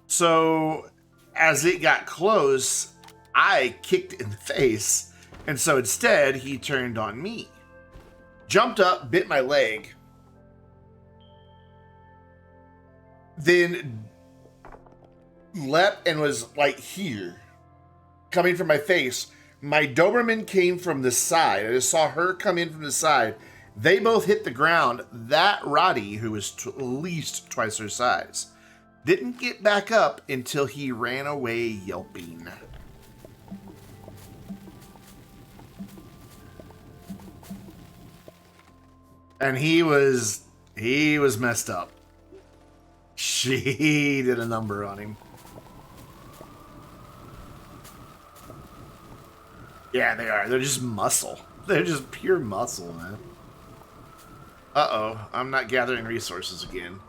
So as it got close, I kicked it in the face. And so instead, he turned on me. Jumped up, bit my leg. Then leapt and was like here, coming from my face. My Doberman came from the side. I just saw her come in from the side. They both hit the ground. That Roddy, who was at least twice her size, didn't get back up until he ran away yelping. And he was messed up. She did a number on him. Yeah, they are. They're just muscle. They're just pure muscle, man. Uh-oh. I'm not gathering resources again.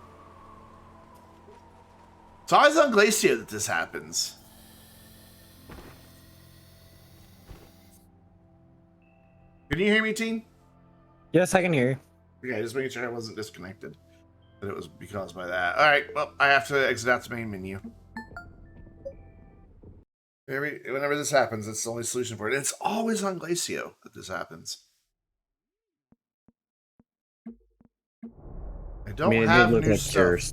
It's always on Glacier that this happens. Can you hear me, team? Yes, I can hear you. Okay, just making sure I wasn't disconnected. That it was because by that. Alright, well, I have to exit out the main menu. Whenever this happens, that's the only solution for it. It's always on Glacio that this happens. I don't have new stuff.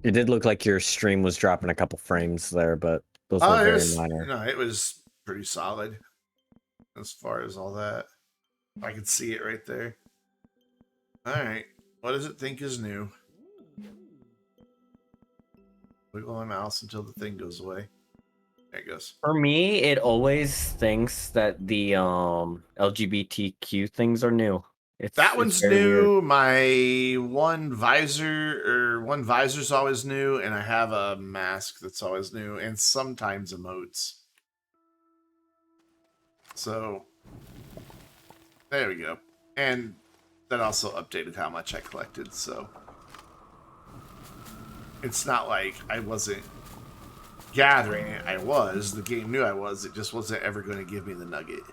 It did look like your stream was dropping a couple frames there, but those were very minor. No, it was pretty solid as far as all that. I could see it right there. Alright, what does it think is new? Wiggle my mouse until the thing goes away. There it goes. For me, it always thinks that the LGBTQ things are new. That one's new. Weird. My one visor's always new, and I have a mask that's always new, and sometimes emotes. So there we go. And that also updated how much I collected, so it's not like I wasn't gathering it. I was. The game knew I was. It just wasn't ever going to give me the nugget.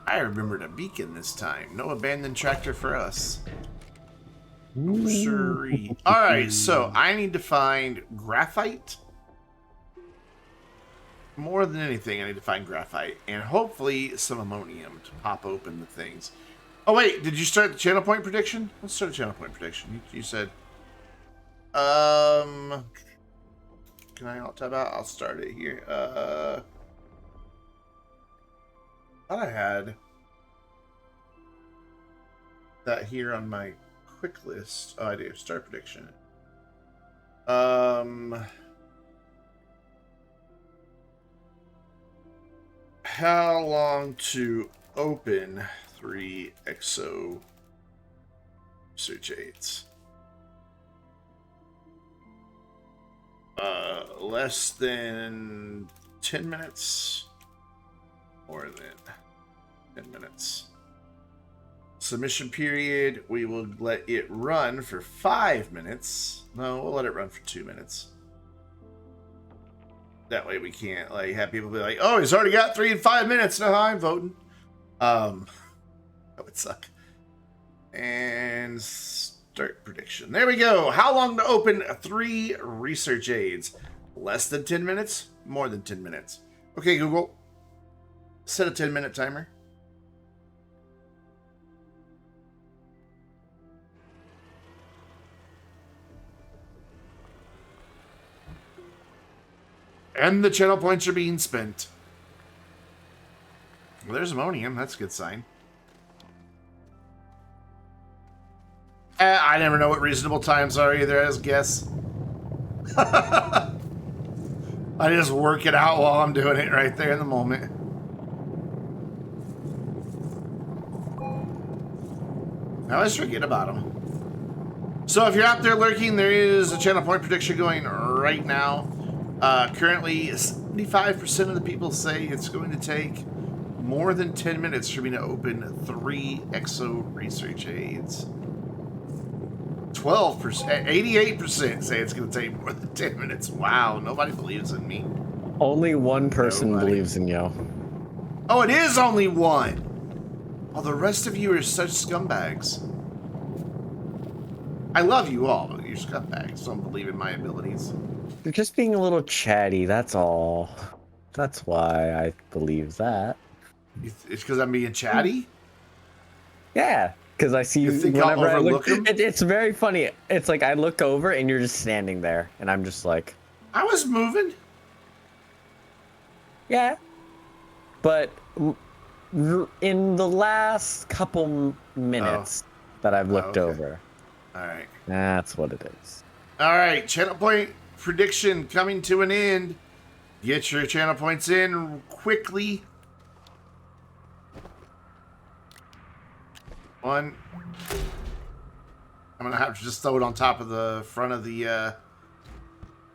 I remembered a beacon this time. No abandoned tractor for us. Oh, sure-y. Alright, so I need to find graphite. More than anything, I need to find graphite. And hopefully some ammonium to pop open the things. Oh, wait. Did you start the channel point prediction? Let's start a channel point prediction. You said... Can I alt-tab out? I'll start it here. Thought I had that here on my quick list. Oh, I do. Start prediction. How long to open 3 exo search aids? Less than 10 minutes. More than 10 minutes. Submission period, we will let it run for 5 minutes. No, we'll let it run for 2 minutes. That way we can't like have people be like, oh, he's already got 3 and 5 minutes. No, I'm voting. That would suck. And start prediction. There we go. How long to open 3 research aids? Less than 10 minutes? More than 10 minutes. Okay, Google. Set a 10-minute timer. And the channel points are being spent. Well, there's ammonium. That's a good sign. I never know what reasonable times are either, as guess. I just work it out while I'm doing it right there in the moment. I always forget about them. So if you're out there lurking, there is a channel point prediction going right now. Currently, 75% of the people say it's going to take more than 10 minutes for me to open 3 exo research aids. 12%, 88% say it's going to take more than 10 minutes. Wow, nobody believes in me. Only one person Nobody. believes in you. Oh, it is only one. Oh, the rest of you are such scumbags. I love you all, but you're scumbags. Don't believe in my abilities. You're just being a little chatty, that's all. That's why I believe that. It's because I'm being chatty? Yeah, because I see You you think I'll whenever I look. overlook him? It's very funny. It's like I look over and you're just standing there, and I'm just like, I was moving. yeah. But in the last couple minutes that I've looked okay. over, All right. that's what it is. All right, channel point prediction coming to an end. Get your channel points in quickly. 1. I'm gonna have to just throw it on top of the front of the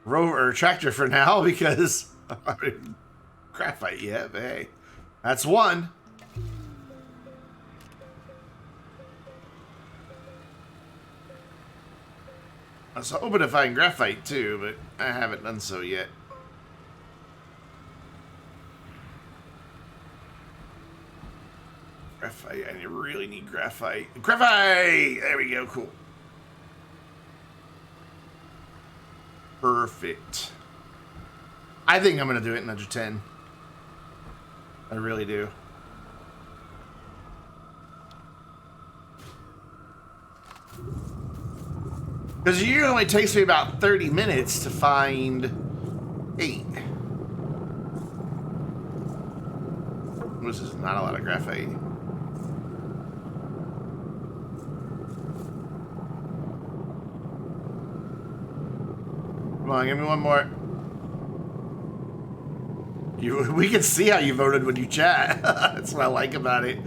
rover or tractor for now because I didn't graphite yet. But hey, that's 1. I was hoping to find graphite too, but I haven't done so yet. Graphite, I really need graphite. Graphite! There we go, cool. Perfect. I think I'm gonna do it in under 10. I really do. Because it usually only takes me about 30 minutes to find 8. This is not a lot of graphite. Come on, give me one more. We can see how you voted when you chat. That's what I like about it.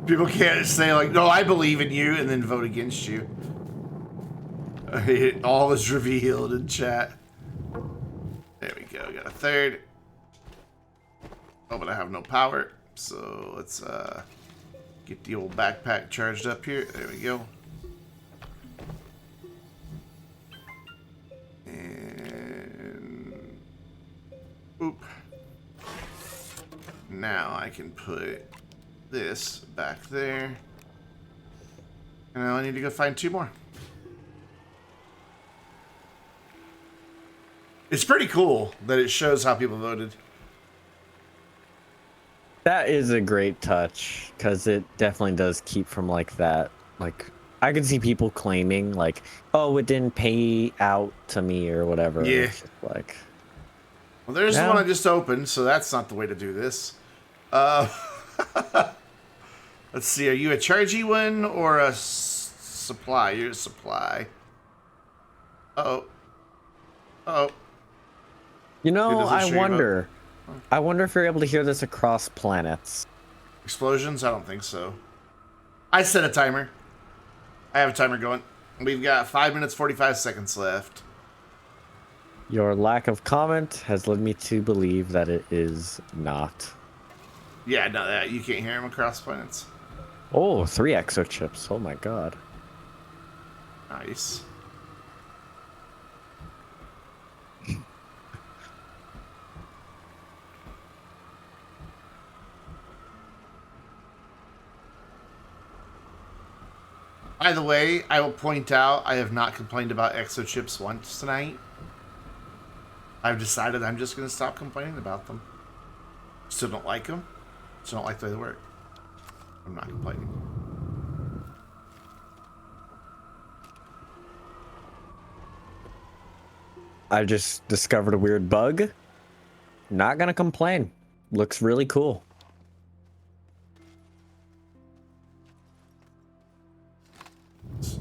People can't say like, no, I believe in you, and then vote against you. It all is revealed in chat. There we go. Got a 3rd. Oh, but I have no power. So let's get the old backpack charged up here. There we go. And oop. Now I can put this back there. And now I need to go find 2 more. It's pretty cool that it shows how people voted. That is a great touch, because it definitely does keep from like that. Like, I can see people claiming like, oh, it didn't pay out to me or whatever. Yeah. It's just like, Well, there's the one I just opened, so that's not the way to do this. Let's see, are you a chargy one or a supply? You're a supply. Uh-oh. Uh-oh. you know, doesn't show I you wonder. I wonder if you're able to hear this across planets. Explosions? I don't think so. I set a timer. I have a timer going. We've got 5 minutes, 45 seconds left. Your lack of comment has led me to believe that it is not. Yeah, no, that you can't hear them across planets. Oh, 3 exo chips. Oh my god. Nice. By the way, I will point out I have not complained about exo chips once tonight. I've decided I'm just going to stop complaining about them. Still don't like them. Still don't like the way they work. I'm not complaining. I just discovered a weird bug. Not gonna complain. Looks really cool.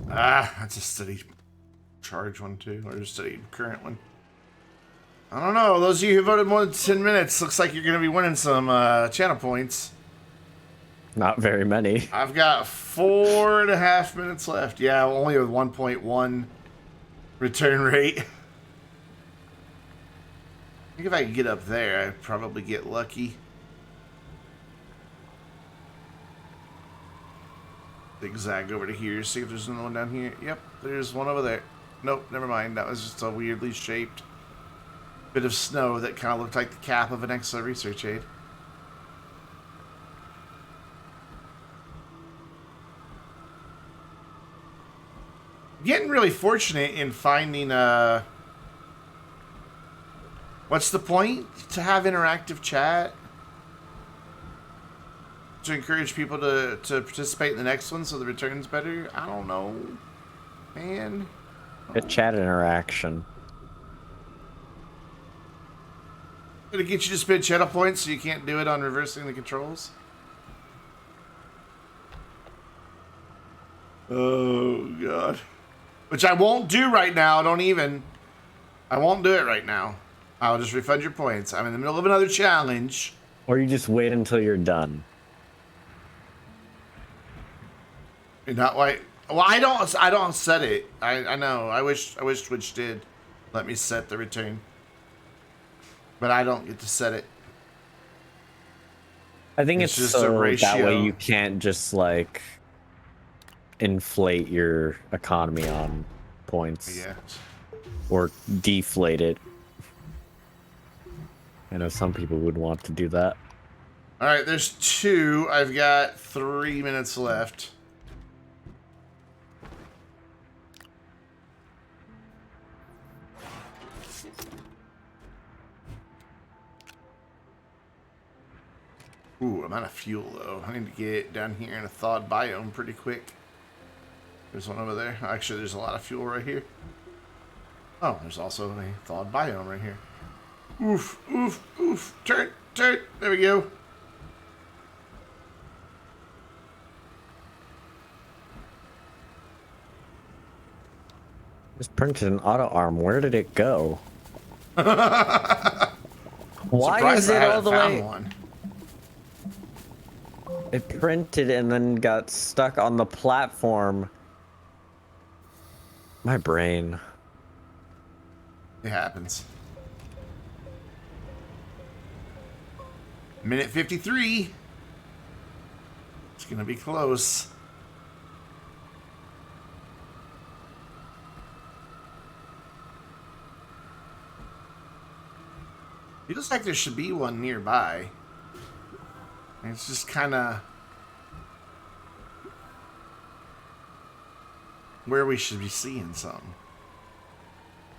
That's a steady charge one too, or a steady current one. I don't know. Those of you who voted more than 10 minutes, looks like you're going to be winning some channel points. Not very many. I've got 4.5 minutes left. Yeah, only with 1.1 return rate. I think if I could get up there, I'd probably get lucky. Zigzag over to here, see if there's another one down here. Yep, there's one over there. Nope, never mind. That was just a weirdly shaped bit of snow that kind of looked like the cap of an excellent research aid. Getting really fortunate in finding what's the point to have interactive chat? To encourage people to participate in the next one so the return's better? I don't know. Man. A chat interaction. Did it get you to spend channel points so you can't do it on reversing the controls? Oh, God. Which I won't do right now. I won't do it right now. I'll just refund your points. I'm in the middle of another challenge. Or you just wait until you're done. You're not like... Well, I don't set it. I know. I wish Twitch did let me set the return. But I don't get to set it. I think it's just so a ratio. that way you can't just like inflate your economy on points. Yeah. Or deflate it. I know some people would want to do that. Alright, there's 2. I've got 3 minutes left. Ooh, I'm out of fuel though. I need to get down here in a thawed biome pretty quick. There's one over there. Actually, there's a lot of fuel right here. Oh, there's also a thawed biome right here. Oof, oof, oof. Turn. There we go. Just printed an auto arm. Where did it go? Why is it all the way? One. It printed and then got stuck on the platform. My brain. It happens. Minute 53. It's gonna be close. Feels like there should be one nearby. It's just kind of where we should be seeing something.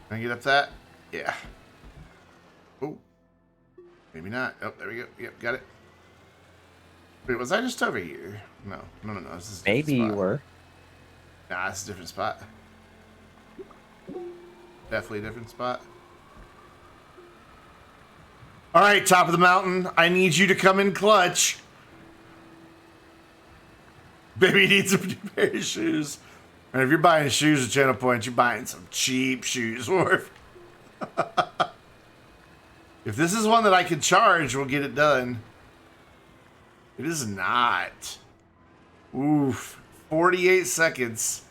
Can I get up that? Yeah. Oh. Maybe not. Oh, there we go. Yep, got it. Wait, was I just over here? No. This is a different Maybe you spot. were. Nah, it's a different spot. Definitely a different spot. All right, top of the mountain. I need you to come in clutch. Baby needs a new pair of shoes. And if you're buying shoes at Channel Point, you're buying some cheap shoes. Or if this is one that I can charge, we'll get it done. It is not. Oof. 48 seconds.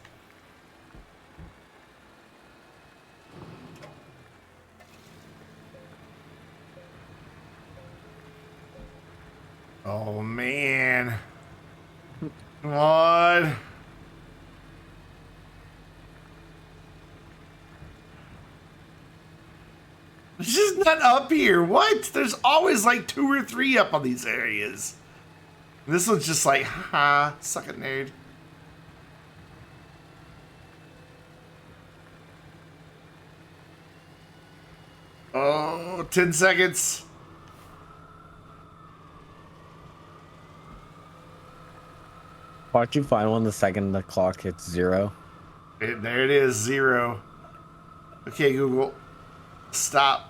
Oh, man. Come on. It's just not up here. What? There's always like 2 or 3 up on these areas. This one's just like, ha, suck it, nerd. Oh, 10 seconds. Watch you find one the second the clock hits 0. There it is, 0. Okay, Google. Stop.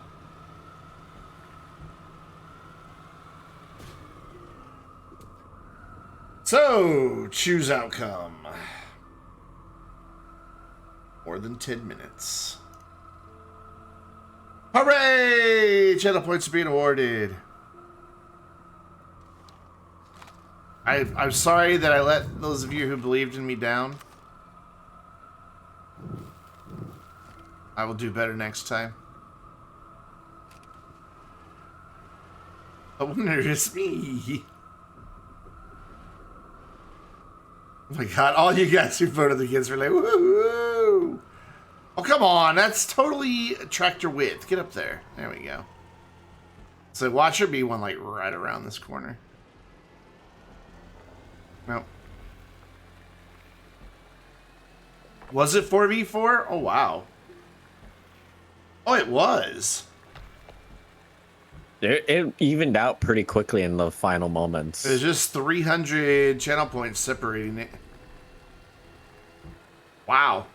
So, choose outcome. More than 10 minutes. Hooray! Channel points are being awarded. I'm sorry that I let those of you who believed in me down. I will do better next time. The winner is me. Oh my god, all you guys who voted against were like, woo! Oh, come on, that's totally tractor width. Get up there. There we go. So watch there be one like right around this corner. Nope. Was it 4v4? Oh, wow. Oh, it was. It evened out pretty quickly in the final moments. There's just 300 channel points separating it. Wow.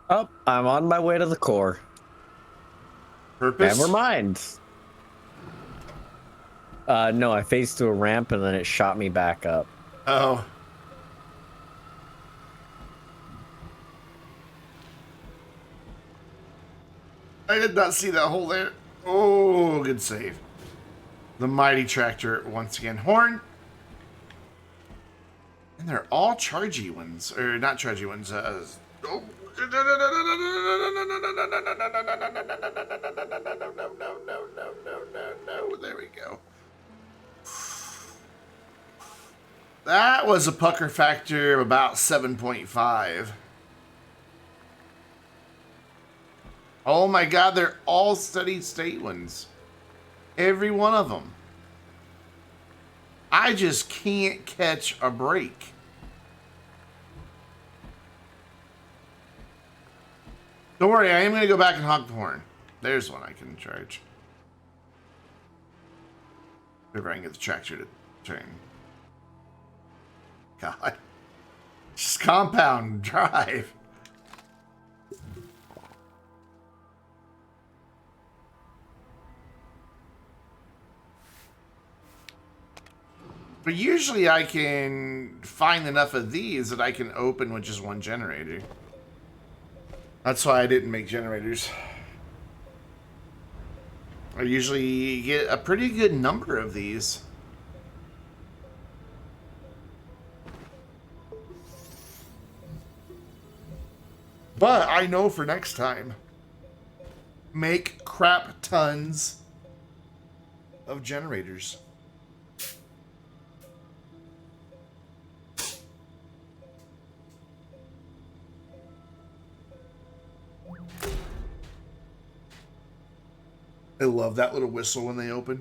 Oh, I'm on my way to the core. Purpose? Never mind. No, I phased through a ramp and then it shot me back up. Oh. I did not see that hole there. Oh, good save. The mighty tractor once again. Horn. And they're all chargy ones. Or not chargy ones. Oh. No. There we go. That was a pucker factor of about 7.5. Oh my god, they're all steady state ones. Every one of them. I just can't catch a break. Don't worry, I am going to go back and honk the horn. There's one I can charge. If I can get the tractor to turn. God. Just compound drive. But usually I can find enough of these that I can open with just one generator. That's why I didn't make generators. I usually get a pretty good number of these. But I know for next time, make crap tons of generators. I love that little whistle when they open.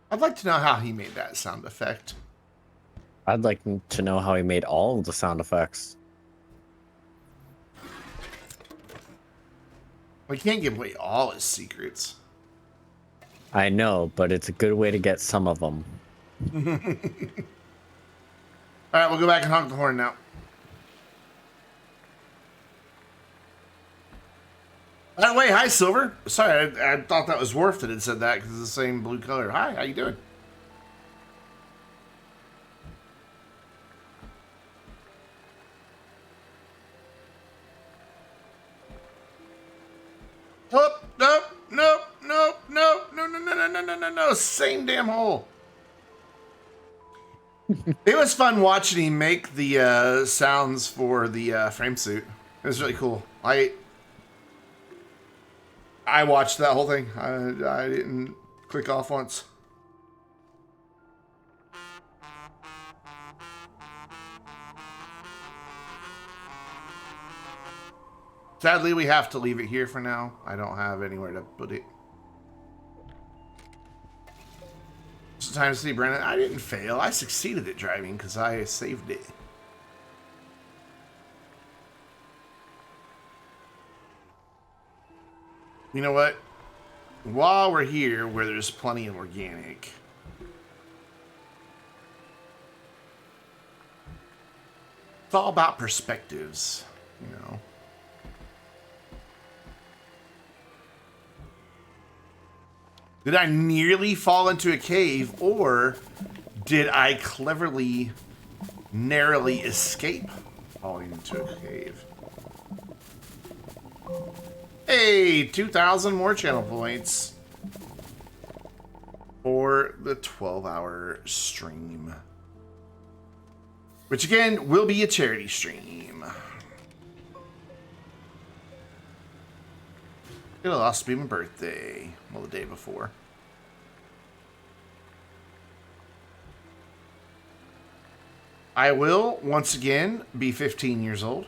I'd like to know how he made that sound effect. I'd like to know how he made all of the sound effects. We can't give away all his secrets. I know, but it's a good way to get some of them. Alright, we'll go back and honk the horn now. By the way, hi Silver. Sorry, I thought that was Worf that had said that because it's the same blue color. Hi, how you doing? Oh, no, same damn hole. It was fun watching him make the sounds for the frame suit. It was really cool. I watched that whole thing. I didn't click off once. Sadly, we have to leave it here for now. I don't have anywhere to put it. Sometimes see, Brandon, I didn't fail. I succeeded at driving because I saved it. You know what? While we're here, where there's plenty of organic, It's all about perspectives, you know. Did I nearly fall into a cave, or did I cleverly, narrowly escape falling into a cave? Hey, 2,000 more channel points for the 12-hour stream. Which, again, will be a charity stream. It'll also be my birthday. Well, the day before. I will, once again, be 15 years old.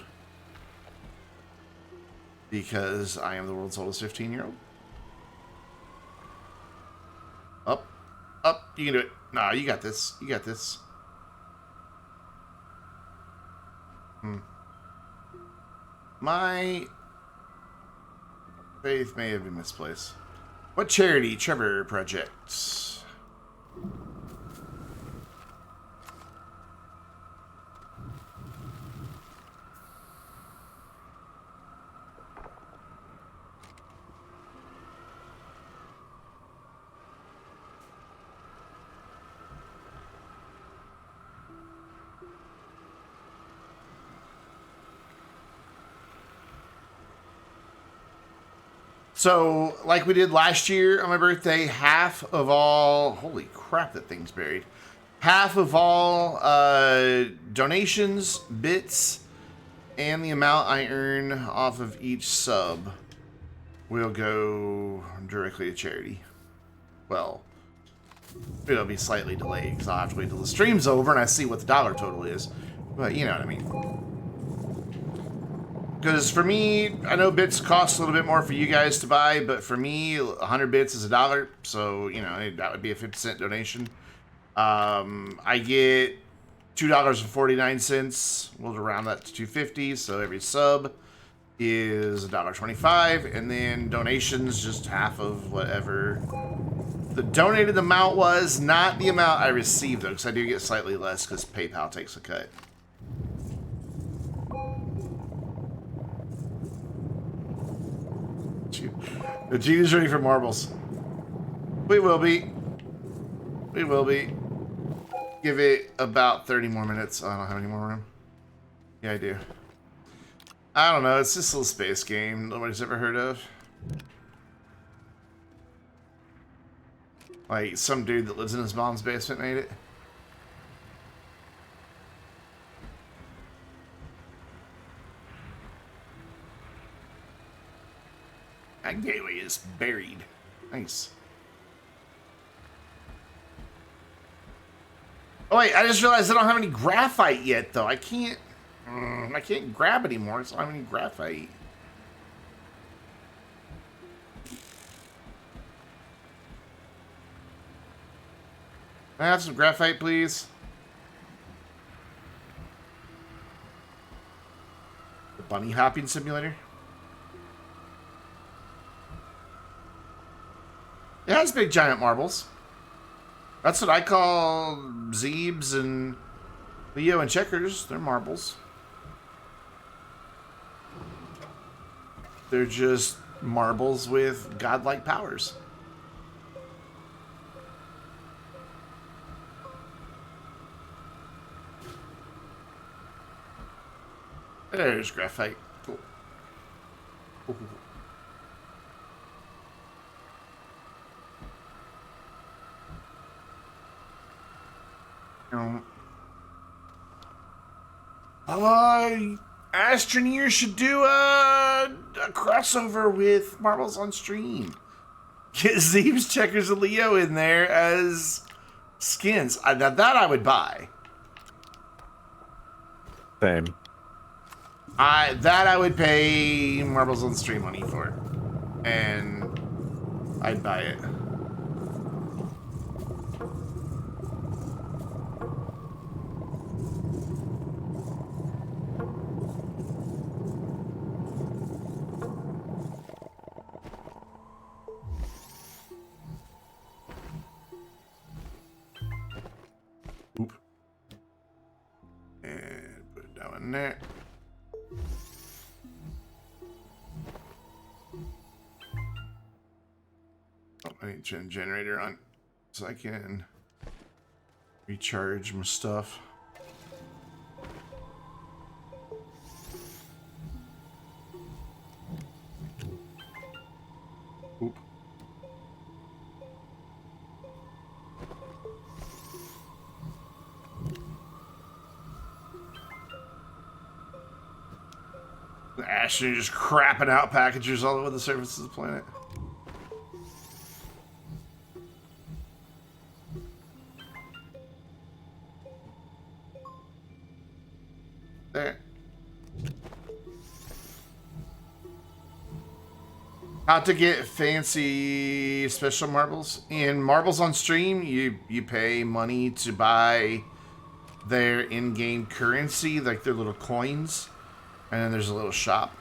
Because I am the world's oldest 15-year-old. Up. Up. You can do it. Nah, you got this. You got this. My faith may have been misplaced. What charity? Trevor Projects. So, like we did last year on my birthday, half of all... Holy crap, that thing's buried. Half of all donations, bits, and the amount I earn off of each sub will go directly to charity. Well, it'll be slightly delayed because I'll have to wait till the stream's over and I see what the dollar total is. But you know what I mean. Because for me, I know bits cost a little bit more for you guys to buy, but for me, 100 bits is $1, so, you know, that would be a 50-cent donation. I get $2.49. We'll round that to $2.50, so every sub is $1.25, and then donations, just half of whatever the donated amount was, not the amount I received, though, because I do get slightly less because PayPal takes a cut. The G is ready for marbles. We will be. We will be. Give it about 30 more minutes. I don't have any more room. Yeah, I do. I don't know. It's just a little space game nobody's ever heard of. Like, some dude that lives in his mom's basement made it. That gateway is buried. Nice. Oh wait, I just realized I don't have any graphite yet, though. I can't grab anymore. So I don't have any graphite. Can I have some graphite, please? The bunny hopping simulator. It has big giant marbles. That's what I call Zeebs and Leo and Checkers. They're marbles. They're just marbles with godlike powers. There's graphite. Cool. Ooh. Astroneer should do a crossover with Marbles on Stream. Get Zeebs, Checkers, and Leo in there as skins. Now that I would buy. Same. That I would pay Marbles on Stream money for. And I'd buy it. Oop. And put it down. in there. Oh, I need to turn the generator on so I can recharge my stuff. Oop. The Astroneer just crapping out packages all over the surface of the planet. There. How to get fancy special marbles. In Marbles on Stream, you pay money to buy their in-game currency, like their little coins. And then there's a little shop.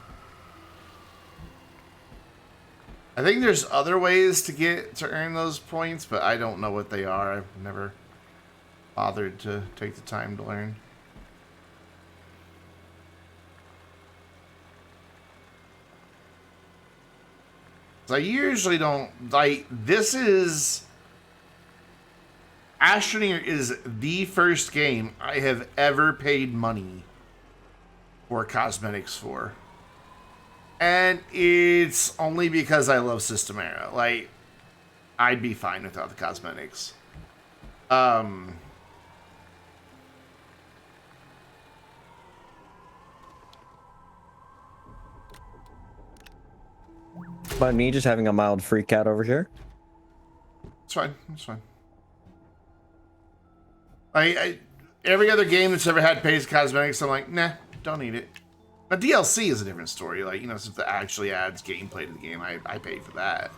I think there's other ways to earn those points, but I don't know what they are. I've never bothered to take the time to learn. I usually don't like this. Astroneer is the first game I have ever paid money for cosmetics for. And it's only because I love Systemera. Like, I'd be fine without the cosmetics. But me just having a mild freak out over here. It's fine. It's fine. Every other game that's ever had paid cosmetics, I'm like, nah, don't need it. Now, DLC is a different story. Like, you know, since it actually adds gameplay to the game, I pay for that.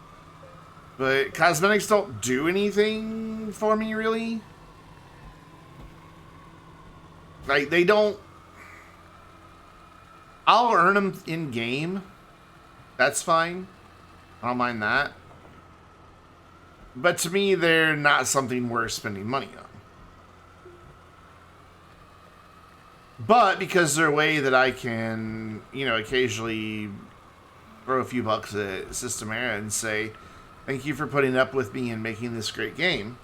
But cosmetics don't do anything for me, really. Like, they don't... I'll earn them in-game. That's fine. I don't mind that. But to me, they're not something worth spending money on. But because they're a way that I can, you know, occasionally throw a few bucks at Systemera and say, thank you for putting up with me and making this great game.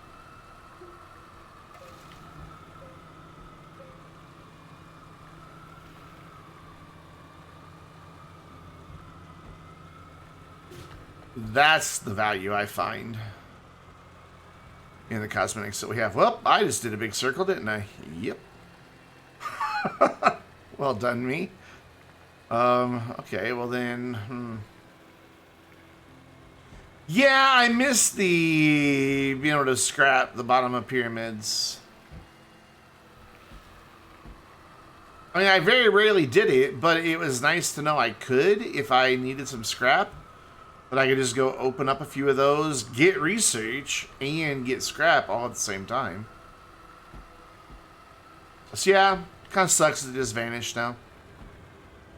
That's the value I find in the cosmetics that we have. Well, I just did a big circle, didn't I? Yep. Well done, me. Okay, well then... Yeah, I missed the being able to scrap the bottom of pyramids. I mean, I very rarely did it, but it was nice to know I could if I needed some scrap. But I could just go open up a few of those, get research, and get scrap all at the same time. So yeah, kind of sucks that it just vanished now.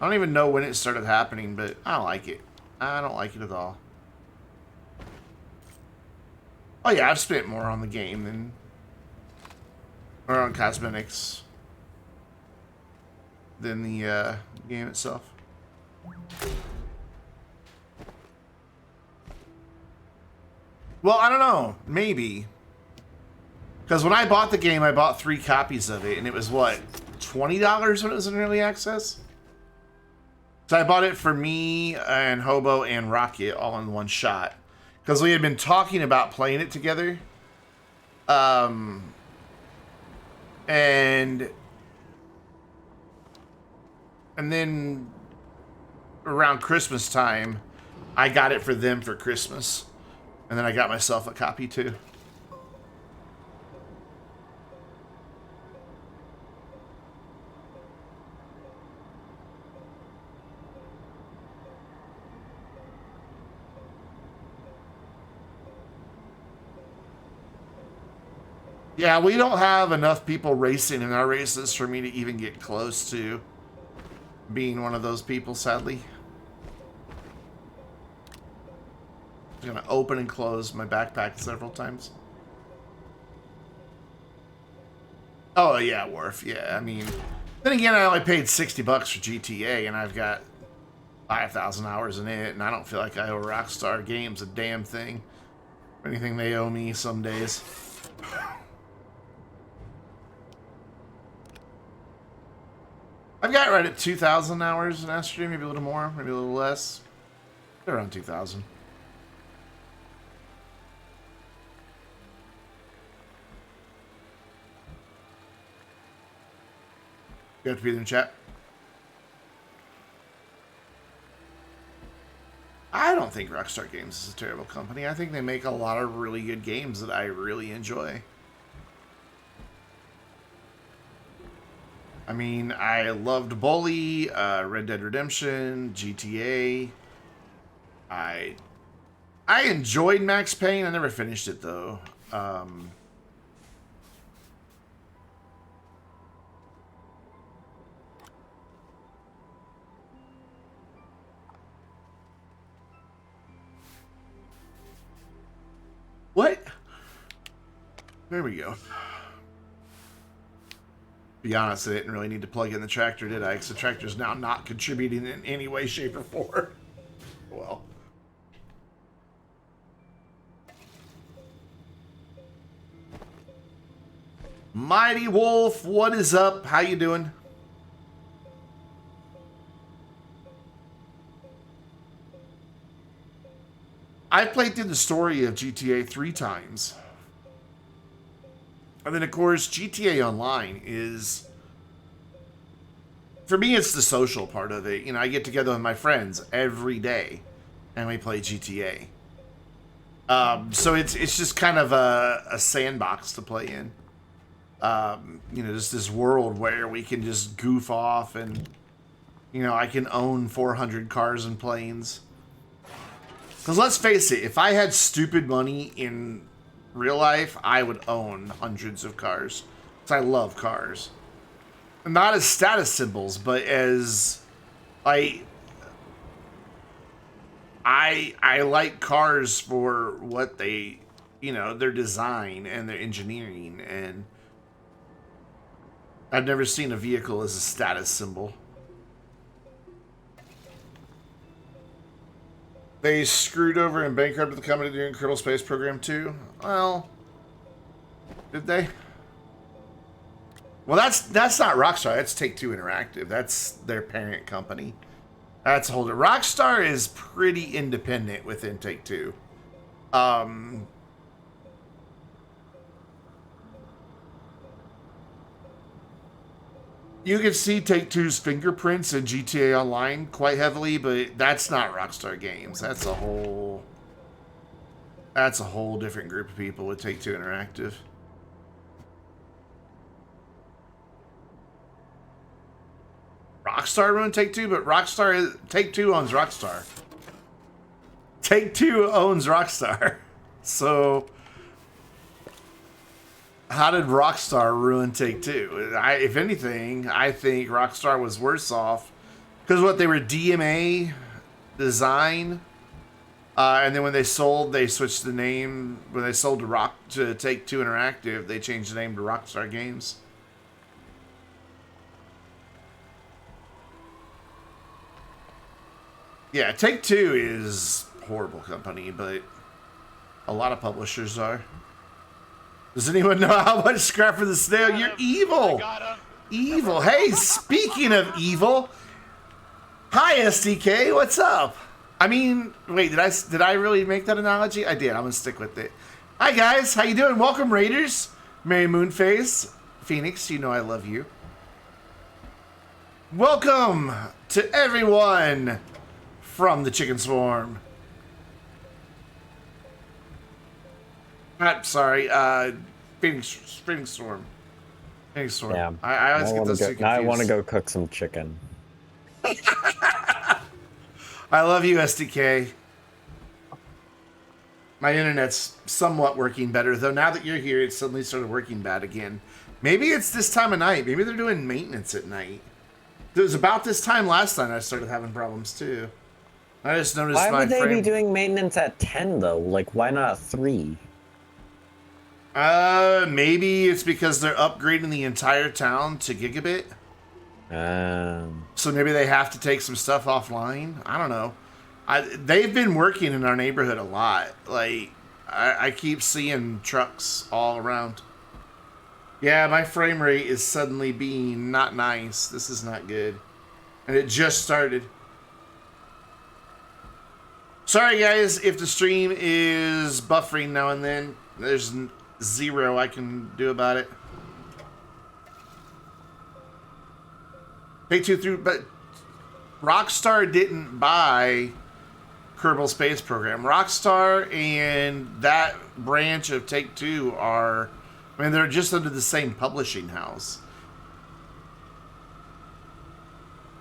I don't even know when it started happening, but I don't like it. I don't like it at all. Oh yeah, I've spent more on the game than... or on cosmetics than the game itself. Well, I don't know. Maybe. Because when I bought the game, I bought 3 copies of it, and it was, what, $20 when it was in early access? So I bought it for me and Hobo and Rocket all in one shot. Because we had been talking about playing it together. And then around Christmas time, I got it for them for Christmas. And then I got myself a copy too. Yeah, we don't have enough people racing in our races for me to even get close to being one of those people, sadly. I'm gonna open and close my backpack several times. Oh yeah, Worf. Yeah, I mean, Then again, I only paid $60 for GTA, and I've got 5,000 hours in it, and I don't feel like I owe Rockstar Games a damn thing. Or anything they owe me some days. I've got right at 2,000 hours in Astroneer, maybe a little more, maybe a little less. Around 2,000. You have to be in the chat. I don't think Rockstar Games is a terrible company. I think they make a lot of really good games that I really enjoy. I mean, I loved Bully, Red Dead Redemption, GTA. I enjoyed Max Payne. I never finished it though. What? There we go. Be honest, I didn't really need to plug in the tractor, did I? Because the tractor's now not contributing in any way, shape, or form. Well. Mighty Wolf, what is up? How you doing? I've played through the story of GTA 3 times. And then, of course, GTA Online is... For me, it's the social part of it. You know, I get together with my friends every day, and we play GTA. So it's just kind of a sandbox to play in. You know, just this world where we can just goof off and, you know, I can own 400 cars and planes. Because let's face it, if I had stupid money in real life, I would own hundreds of cars. Because I love cars. Not as status symbols, but as, I like cars for what they, you know, their design and their engineering, and I've never seen a vehicle as a status symbol. They screwed over and bankrupted the company during Kerbal Space Program 2. Well, did they? Well, that's not Rockstar. That's Take-Two Interactive. That's their parent company. That's a whole. Rockstar is pretty independent within Take-Two. You can see Take-Two's fingerprints in GTA Online quite heavily, but that's not Rockstar Games. That's a whole different group of people with Take-Two Interactive. Rockstar ruined Take-Two, but Take-Two owns Rockstar. Take-Two owns Rockstar. So how did Rockstar ruin Take-Two? If anything, I think Rockstar was worse off because what they were DMA design, and then when they sold, they switched the name. When they sold to Take-Two Interactive, they changed the name to Rockstar Games. Yeah, Take-Two is a horrible company, but a lot of publishers are. Does anyone know how much scrap for the snail? You're evil. Evil. Hey, speaking of evil, hi SDK. What's up? I mean, wait, did I really make that analogy? I did. I'm gonna stick with it. Hi guys, how you doing? Welcome Raiders, Mary Moonface, Phoenix. You know I love you. Welcome to everyone from the Chicken Swarm. Sorry, Phoenix Storm. Phoenix Storm. Yeah. I always get those two confused. Now I want to go cook some chicken. I love you, SDK. My internet's somewhat working better, though now that you're here, it suddenly started working bad again. Maybe it's this time of night. Maybe they're doing maintenance at night. It was about this time last time I started having problems, too. I just noticed why would they be doing maintenance at 10, though? Like, why not 3? Maybe it's because they're upgrading the entire town to gigabit. So maybe they have to take some stuff offline. I don't know. They've been working in our neighborhood a lot. Like, I keep seeing trucks all around. Yeah, my frame rate is suddenly being not nice. This is not good. And it just started. Sorry, guys, if the stream is buffering now and then. There's zero I can do about it. Take-Two through, but Rockstar didn't buy Kerbal Space Program. Rockstar and that branch of Take-Two are, I mean, they're just under the same publishing house.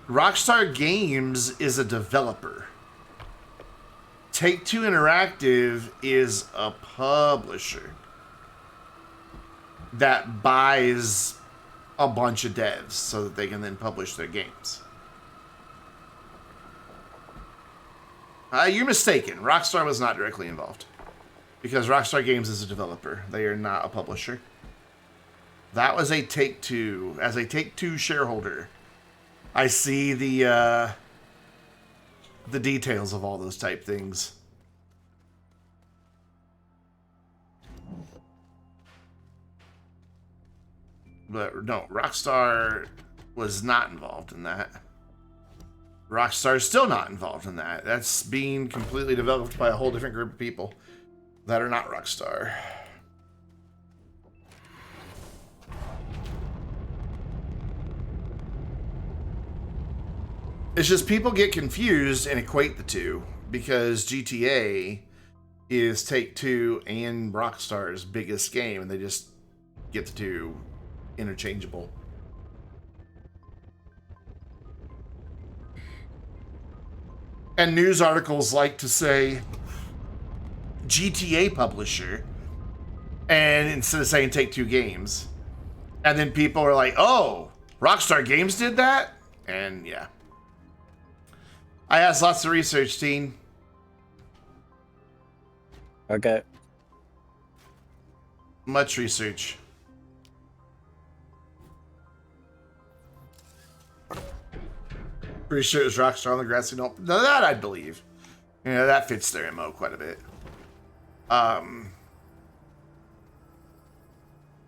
Rockstar Games is a developer. Take-Two Interactive is a publisher that buys a bunch of devs so that they can then publish their games. You're mistaken. Rockstar was not directly involved because Rockstar Games is a developer. They are not a publisher. That was a Take-Two. As a Take-Two shareholder, I see the details of all those type things. But no, Rockstar was not involved in that. Rockstar is still not involved in that. That's being completely developed by a whole different group of people that are not Rockstar. It's just people get confused and equate the two because GTA is Take-Two and Rockstar's biggest game, and they just get the two interchangeable. And news articles like to say GTA publisher, and instead of saying Take-Two Games, and then people are like, "Oh, Rockstar Games did that," and yeah. I asked lots of research, Teen. Okay. Much research. Pretty sure it was Rockstar on the grassy knoll. No, that I'd believe. You know, that fits their MO quite a bit. But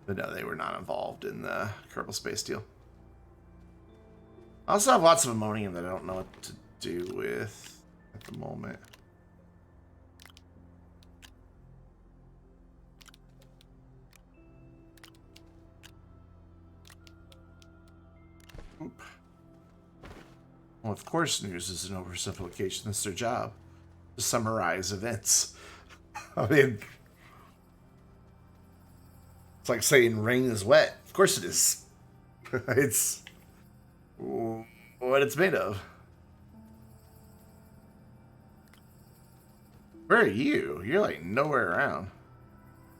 no, they were not involved in the Kerbal Space deal. I also have lots of ammonium that I don't know what to do with at the moment. Oop. Well, of course, news is an oversimplification. That's their job, to summarize events. I mean, it's like saying rain is wet. Of course it is. It's what it's made of. Where are you? You're like nowhere around.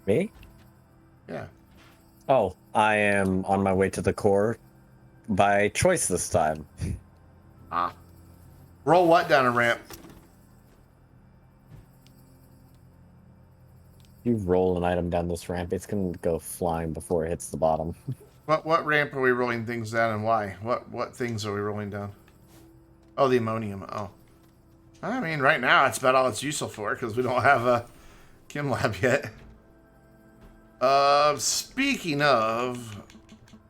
Me? Yeah. Oh, I am on my way to the core by choice this time. Ah. Roll what down a ramp? You roll an item down this ramp, it's gonna go flying before it hits the bottom. What ramp are we rolling things down and why? What things are we rolling down? Oh, the ammonium. Oh. I mean, right now it's about all it's useful for because we don't have a chem lab yet. Speaking of,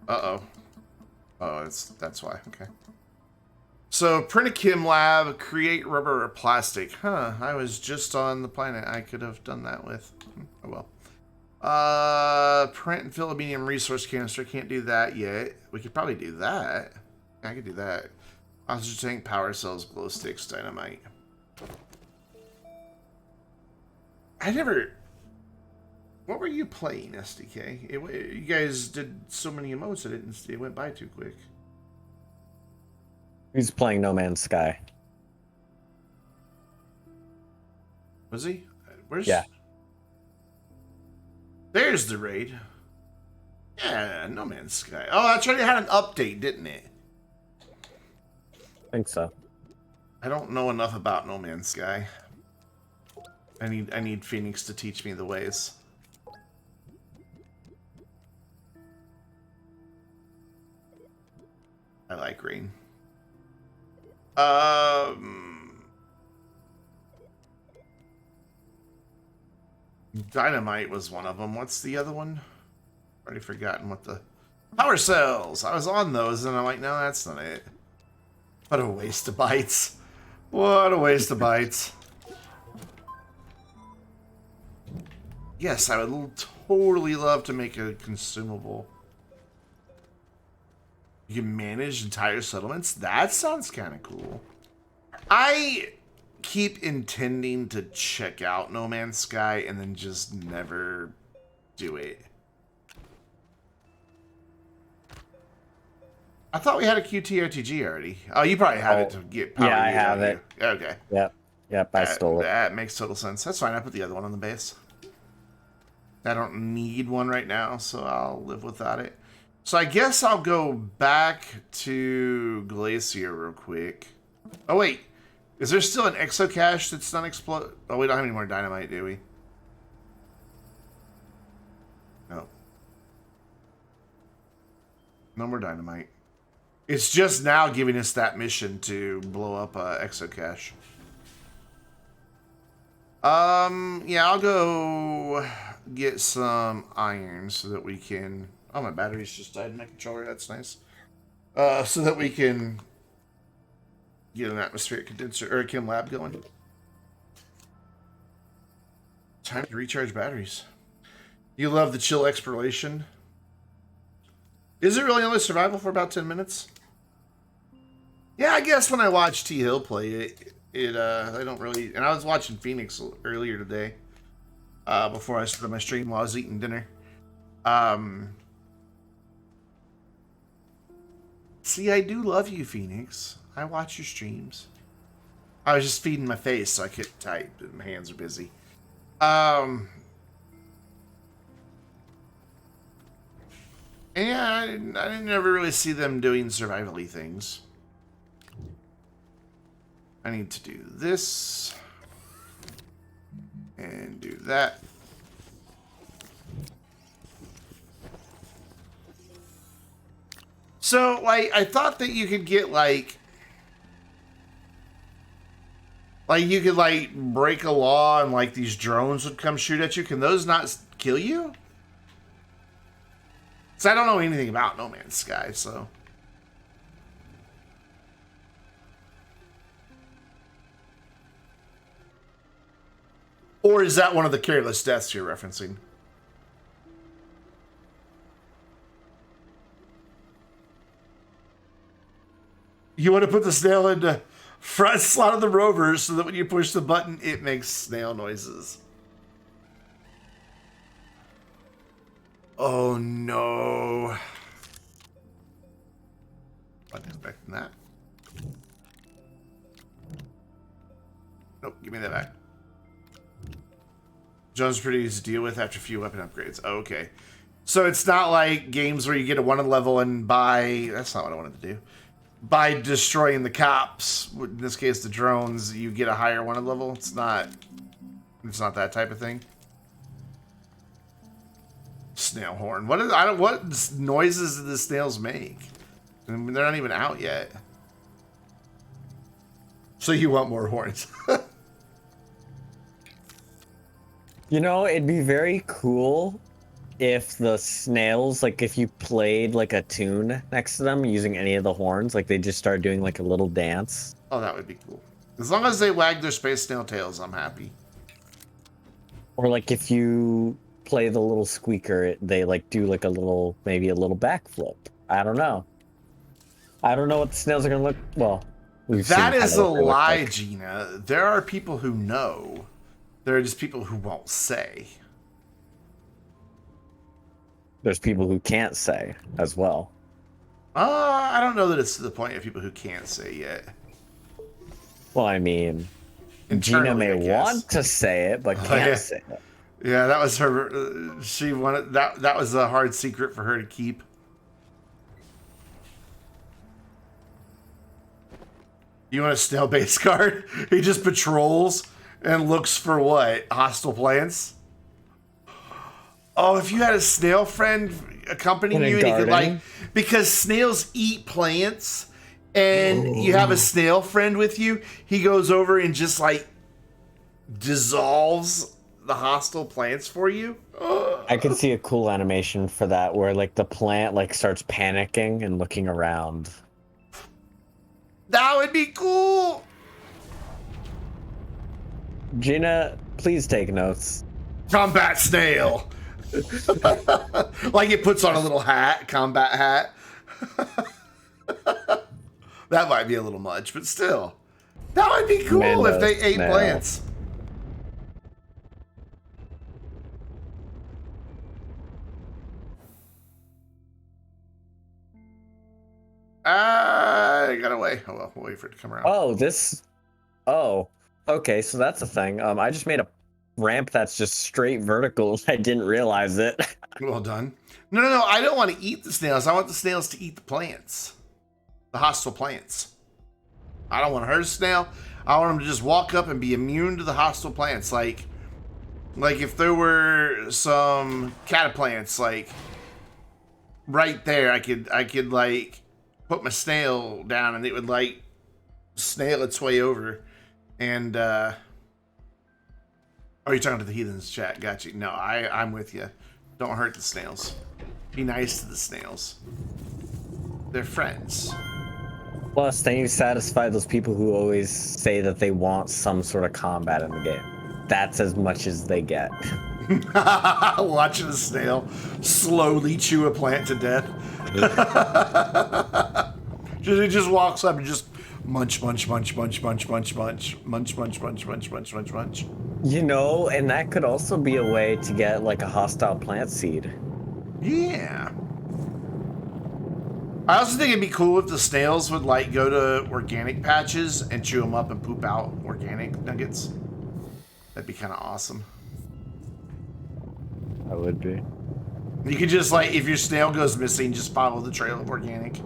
oh, that's why. Okay. So print a chem lab, create rubber or plastic. Huh? I was just on the planet I could have done that with. Oh well. Print and fill a medium resource canister. Can't do that yet. We could probably do that. I could do that. Oxygen tank, power cells, glow sticks, dynamite. I never... What were you playing, SDK? You guys did so many emotes, I didn't see it went by too quick. He's playing No Man's Sky. Was he? Where's... Yeah. There's the raid. Yeah, No Man's Sky. Oh, that's right, it had an update, didn't it? I think so. I don't know enough about No Man's Sky. I need Phoenix to teach me the ways. I like rain. Dynamite was one of them. What's the other one? Already forgotten what the... Power cells! I was on those, and I'm like, no, that's not it. What a waste of bytes. What a waste of bytes. Yes, I would totally love to make a consumable. You can manage entire settlements? That sounds kind of cool. I keep intending to check out No Man's Sky and then just never do it. I thought we had a QTRTG already. Oh, you probably have it to get power. Yeah, I have it. Okay. Yep, I stole it. That makes total sense. That's fine. I put the other one on the base. I don't need one right now, so I'll live without it. So I guess I'll go back to Glacier real quick. Oh, wait. Is there still an exocache that's not explode? Oh, we don't have any more dynamite, do we? No. No more dynamite. It's just now giving us that mission to blow up exocache. Yeah, I'll go get some iron so that we can... Oh, my batteries just died in my controller. That's nice. So that we can get an atmospheric condenser or a chem lab going. Time to recharge batteries. You love the chill exploration. Is it really only survival for about 10 minutes? Yeah, I guess when I watch T Hill play it, I don't really... And I was watching Phoenix earlier today, before I started my stream while I was eating dinner. See, I do love you, Phoenix. I watch your streams. I was just feeding my face, so I couldn't type. My hands are busy. Yeah, I didn't never really see them doing survival-y things. I need to do this. And do that. So, like, I thought that you could get, like, you could, like, break a law and, like, these drones would come shoot at you. Can those not kill you? So I don't know anything about No Man's Sky, so... Or is that one of the careless deaths you're referencing? You want to put the snail in the front slot of the rover so that when you push the button, it makes snail noises. Oh no. Wasn't expecting that. Nope, give me that back. Jones pretty easy to deal with after a few weapon upgrades. Oh, okay. So it's not like games where you get a one level and by... That's not what I wanted to do. By destroying the cops, in this case the drones, you get a higher one level. It's not that type of thing. Snail horn. What noises do the snails make? I mean, they're not even out yet. So you want more horns? You know, it'd be very cool if the snails, like, if you played, like, a tune next to them using any of the horns, like, they just start doing, like, a little dance. Oh, that would be cool. As long as they wag their space snail tails, I'm happy. Or, like, if you play the little squeaker, they, like, do, like, a little, maybe a little backflip. I don't know. I don't know what the snails are gonna look... Well, that is a lie, like. Gina. There are people who know. There are just people who won't say. There's people who can't say as well. I don't know that it's to the point of people who can't say yet. Well, I mean, internally, Gina may want to say it, but can't say it. Yeah, that was her. She wanted that. That was a hard secret for her to keep. You want a snail base guard? He just patrols and looks for what? Hostile plants? Oh, if you had a snail friend accompanying you and he could, like... Because snails eat plants, and you have a snail friend with you, he goes over and just like dissolves the hostile plants for you. I could see a cool animation for that where like the plant like starts panicking and looking around. That would be cool. Gina, please take notes. Combat snail. Like it puts on a little hat, combat hat. That might be a little much, but still. That would be cool if they ate snail. plants. I got away. Oh well, we'll wait for it to come around. Oh, okay, so that's a thing. I just made a ramp that's just straight vertical. I didn't realize it. Well done. No. I don't want to eat the snails. I want the snails to eat the plants. The hostile plants. I don't want to hurt a snail. I want them to just walk up and be immune to the hostile plants. Like if there were some cataplants, like right there, I could like put my snail down and it would like snail its way over. And oh, you're talking to the heathens chat. Got you. No, I'm with you. Don't hurt the snails. Be nice to the snails. They're friends. Plus, then you satisfy those people who always say that they want some sort of combat in the game. That's as much as they get. Watching a snail slowly chew a plant to death. It just walks up and just munch. You know, and that could also be a way to get like a hostile plant seed. Yeah. I also think it'd be cool if the snails would like go to organic patches and chew them up and poop out organic nuggets. That'd be kind of awesome. That would be. You could just like, if your snail goes missing, just follow the trail of organic.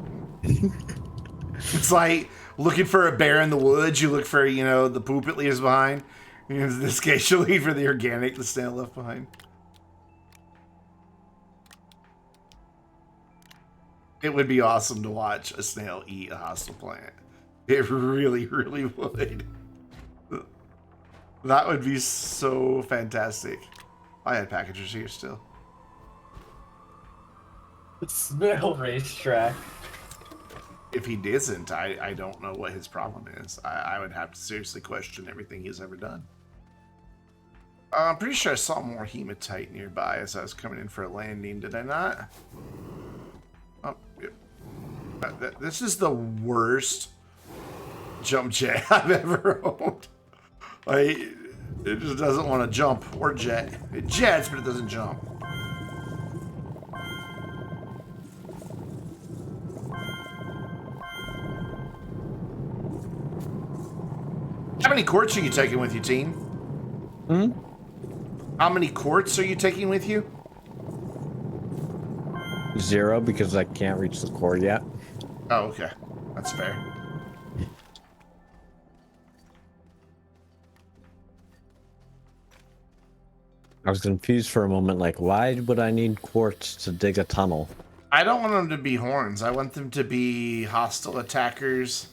It's like looking for a bear in the woods. You look for, you know, the poop it leaves behind. In this case, you leave for the organic the snail left behind. It would be awesome to watch a snail eat a hostile plant. It really, really would. That would be so fantastic. I had packagers here still. Snail racetrack. If he doesn't, I don't know what his problem is. I would have to seriously question everything he's ever done. I'm pretty sure I saw more hematite nearby as I was coming in for a landing. Did I not? Oh, yeah. This is the worst jump jet I've ever owned. Like, it just doesn't want to jump or jet. It jets, but it doesn't jump. How many quartz are you taking with you, team? Hmm? How many quartz are you taking with you? 0 because I can't reach the core yet. Oh, okay. That's fair. I was confused for a moment, like, why would I need quartz to dig a tunnel? I don't want them to be horns. I want them to be hostile attackers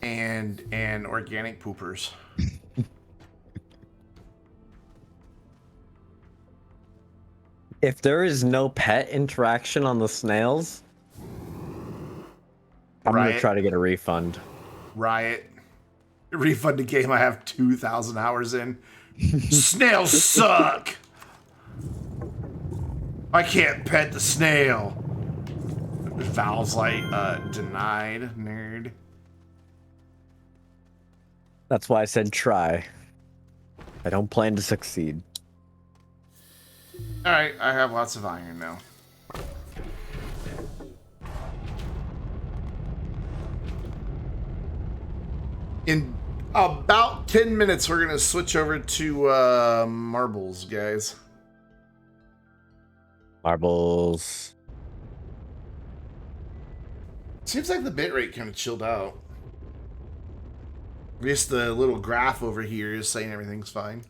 and organic poopers. If there is no pet interaction on the snails, I'm Riot. gonna try to get a refund. Riot. Refund the game I have 2,000 hours in. Snails suck! I can't pet the snail. Valve's like, denied, nerd. That's why I said try. I don't plan to succeed. Alright, I have lots of iron now. In about 10 minutes, we're going to switch over to marbles, guys. Marbles. Seems like the bitrate kind of chilled out. I guess the little graph over here is saying everything's fine.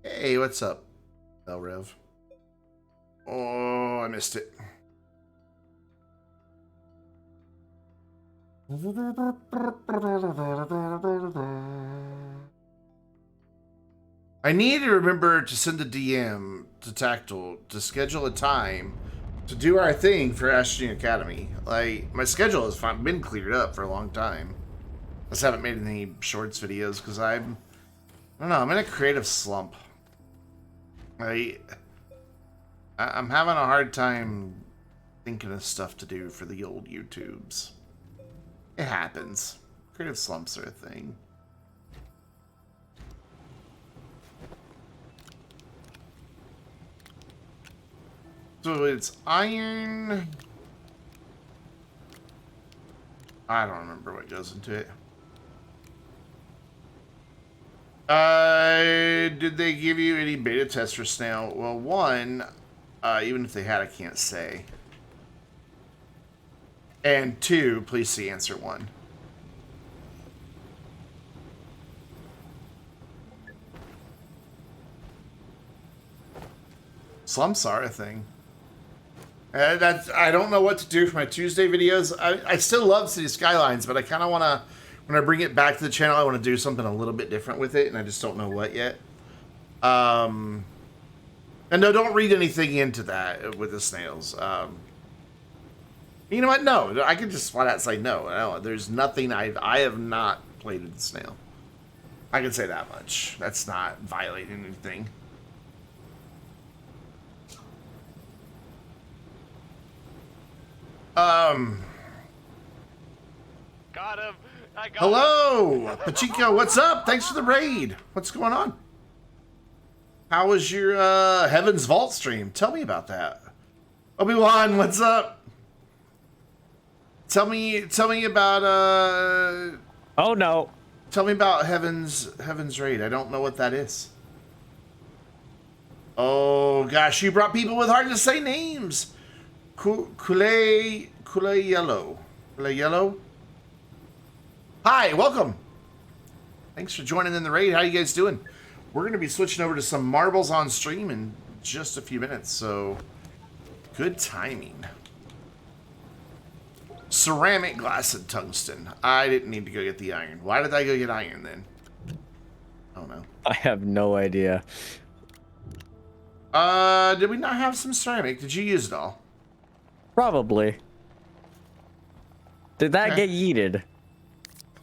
Hey, what's up, Rev? Oh, I missed it. I need to remember to send a DM to Tactile to schedule a time to do our thing for Astroneer Academy. Like, my schedule has been cleared up for a long time. I just haven't made any shorts videos because I don't know, I'm in a creative slump. I'm having a hard time thinking of stuff to do for the old YouTubes. It happens. Creative slumps are a thing. So it's iron. I don't remember what goes into it. Did they give you any beta tests for Snail? Well, one, even if they had, I can't say. And two, please see answer one. Slumps are a thing. I don't know what to do for my Tuesday videos. I still love City Skylines, but I kind of want to, when I bring it back to the channel, I want to do something a little bit different with it, and I just don't know what yet. And no, don't read anything into that with the snails. You know what? No, I could just flat out say no. There's nothing I have not played with the snail. I can say that much. That's not violating anything. Got him. I got Hello, Pachinko. What's up? Thanks for the raid. What's going on? How was your Heaven's Vault stream? Tell me about that. Obi-Wan, what's up? Tell me about Oh no. Tell me about Heaven's Raid. I don't know what that is. Oh gosh, you brought people with hard to say names. Kule Yellow. Kule Yellow. Hi, welcome. Thanks for joining in the raid. How you guys doing? We're going to be switching over to some marbles on stream in just a few minutes, so good timing. Ceramic, glass, and tungsten. I didn't need to go get the iron. Why did I go get iron then? I don't know. I have no idea. Did we not have some ceramic? Did you use it all? Probably. Did that Okay. get yeeted?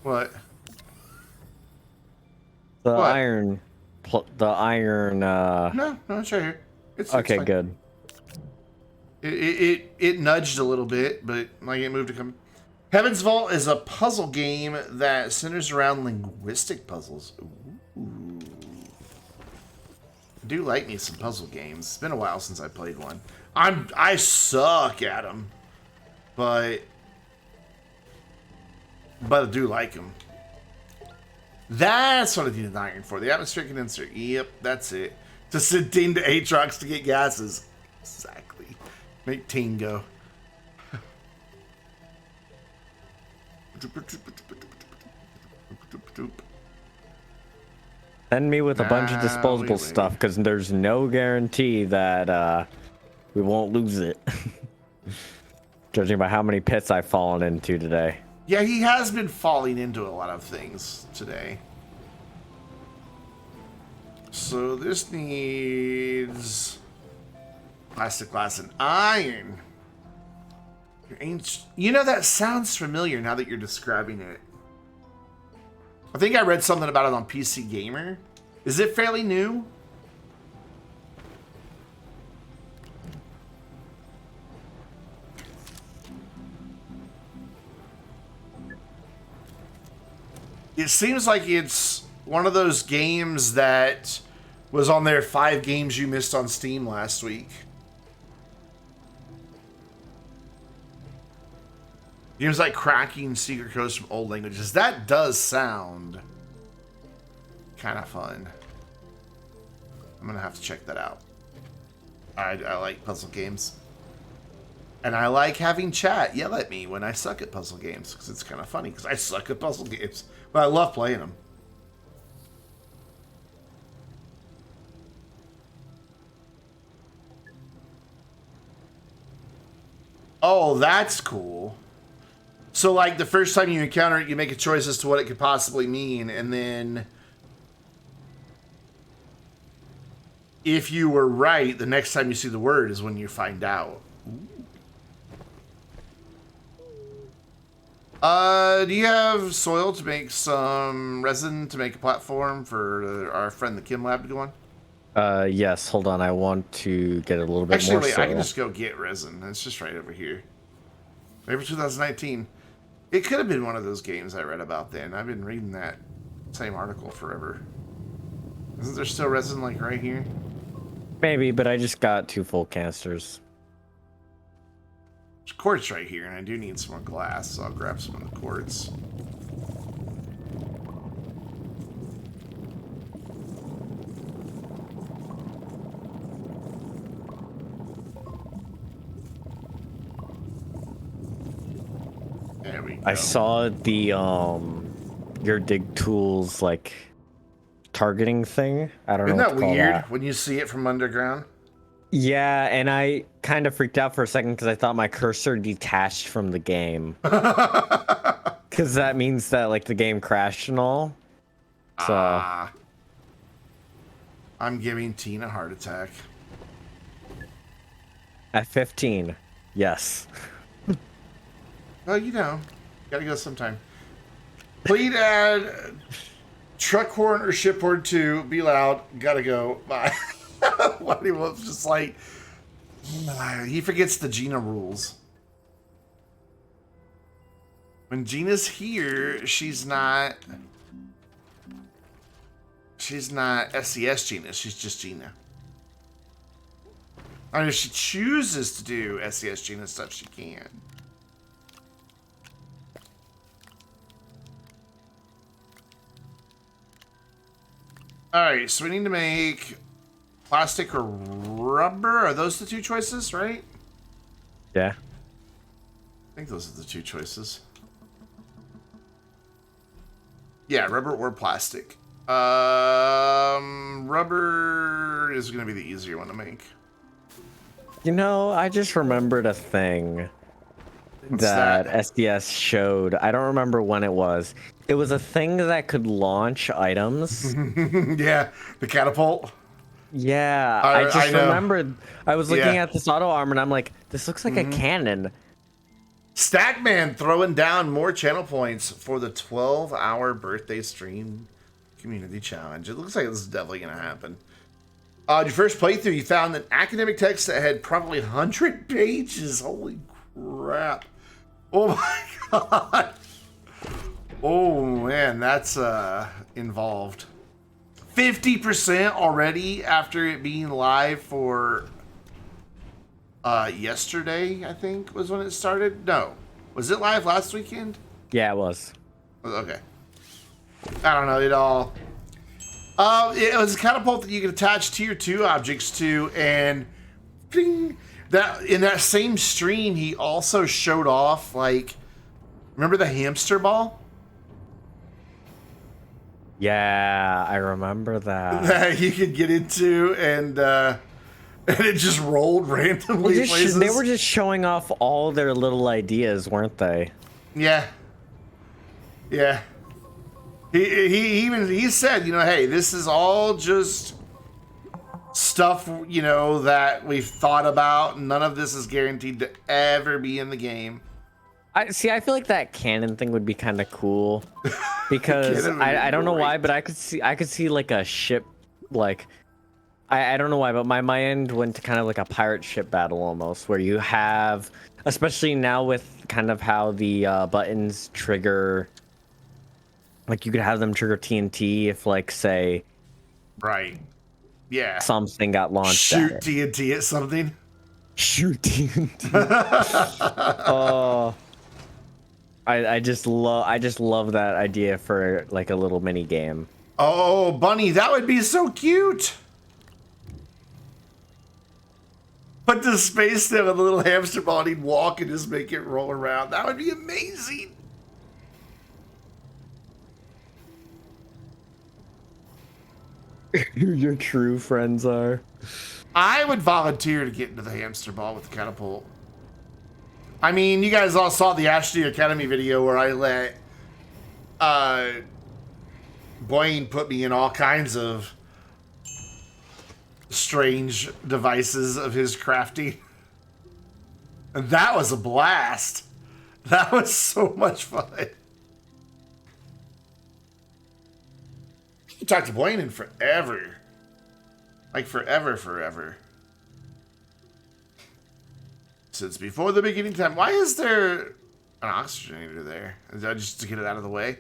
What? The What? iron. The iron. No, it's right here. It's Okay, fine. good. It nudged a little bit, but like it moved to come. Heaven's Vault is a puzzle game that centers around linguistic puzzles. Ooh. I do like me some puzzle games. It's been a while since I played one. I suck at them, but I do like them. That's what I need an iron for. The atmospheric condenser. Yep, that's it. To send 10 to 8 trucks to get gases. Exactly. Make 10 go. Send me with a bunch of disposable stuff, because there's no guarantee that we won't lose it. Judging by how many pits I've fallen into today. Yeah, he has been falling into a lot of things today. So this needs plastic, glass, and iron. You know, that sounds familiar now that you're describing it. I think I read something about it on PC Gamer. Is it fairly new? It seems like it's one of those games that was on their 5 games you missed on Steam last week. Games like cracking secret codes from old languages. That does sound kind of fun. I'm gonna have to check that out. I like puzzle games. And I like having chat yell at me when I suck at puzzle games, because it's kind of funny, because I suck at puzzle games. But I love playing them. Oh, that's cool. So, like, the first time you encounter it, you make a choice as to what it could possibly mean, and then if you were right, the next time you see the word is when you find out. Do you have soil to make some resin to make a platform for our friend the Kim Lab to go on? Yes, hold on. I want to get a little bit Actually, more wait, soil. I can just go get resin. It's just right over here. Maybe 2019. It could have been one of those games I read about then. I've been reading that same article forever. Isn't there still resin, like, right here? Maybe, but I just got 2 full canisters. There's quartz right here, and I do need some more glass, so I'll grab some of the quartz. There we go. I saw the your dig tools like targeting thing. I don't Isn't know that what to call weird that. when you see it from underground? Yeah, and I kind of freaked out for a second because I thought my cursor detached from the game. Because that means that like the game crashed and all. So I'm giving Tina a heart attack. at 15, yes. Well, you know, gotta go sometime. Please add truck horn or ship horn 2. Be loud. Gotta go. Bye. Whitey Wolf's just like, he forgets the Gina rules. When Gina's here, she's not SCS Gina. She's just Gina. I mean, if she chooses to do SCS Gina stuff, she can. Alright, so we need to make plastic or rubber. Are those the 2 choices, right? Yeah. I think those are the 2 choices. Yeah, rubber or plastic. Rubber is going to be the easier one to make. You know, I just remembered a thing that SDS showed. I don't remember when it was. It was a thing that could launch items. Yeah, the catapult. Yeah, I just know. remembered. I was looking at this auto armor and I'm like, this looks like a cannon. Stackman throwing down more channel points for the 12-hour birthday stream community challenge. It looks like this is definitely going to happen. Your first playthrough, you found an academic text that had probably 100 pages. Holy crap. Oh my god. Oh man, that's involved. 50% already after it being live for yesterday, I think, was when it started. No. Was it live last weekend? Yeah, it was. Okay. I don't know. It all... it was a catapult that you could attach tier 2 objects to, and ding, that in that same stream, he also showed off, like, remember the hamster ball? Yeah, I remember that. That you could get into, and it just rolled randomly places. They were just showing off all their little ideas, weren't they? Yeah. Yeah. He said, you know, hey, this is all just stuff, you know, that we've thought about. None of this is guaranteed to ever be in the game. I feel like that cannon thing would be kind of cool because I don't know why, but I could see like a ship, like I don't know why, but my mind went to kind of like a pirate ship battle almost, where you have, especially now with kind of how the buttons trigger, like you could have them trigger TNT if, like, say, right, yeah, something got launched. Shoot TNT at something. Shoot TNT. Oh. I just love that idea for like a little mini game. Oh, Bunny, that would be so cute. Put the space there with a little hamster ball and he'd walk and just make it roll around. That would be amazing. Who your true friends are. I would volunteer to get into the hamster ball with the catapult. I mean, you guys all saw the Ashley Academy video where I let Blaine put me in all kinds of strange devices of his crafting. And that was a blast. That was so much fun. You talked to Blaine in forever. Like forever. Since before the beginning time. Why is there an oxygenator there? Is that just to get it out of the way?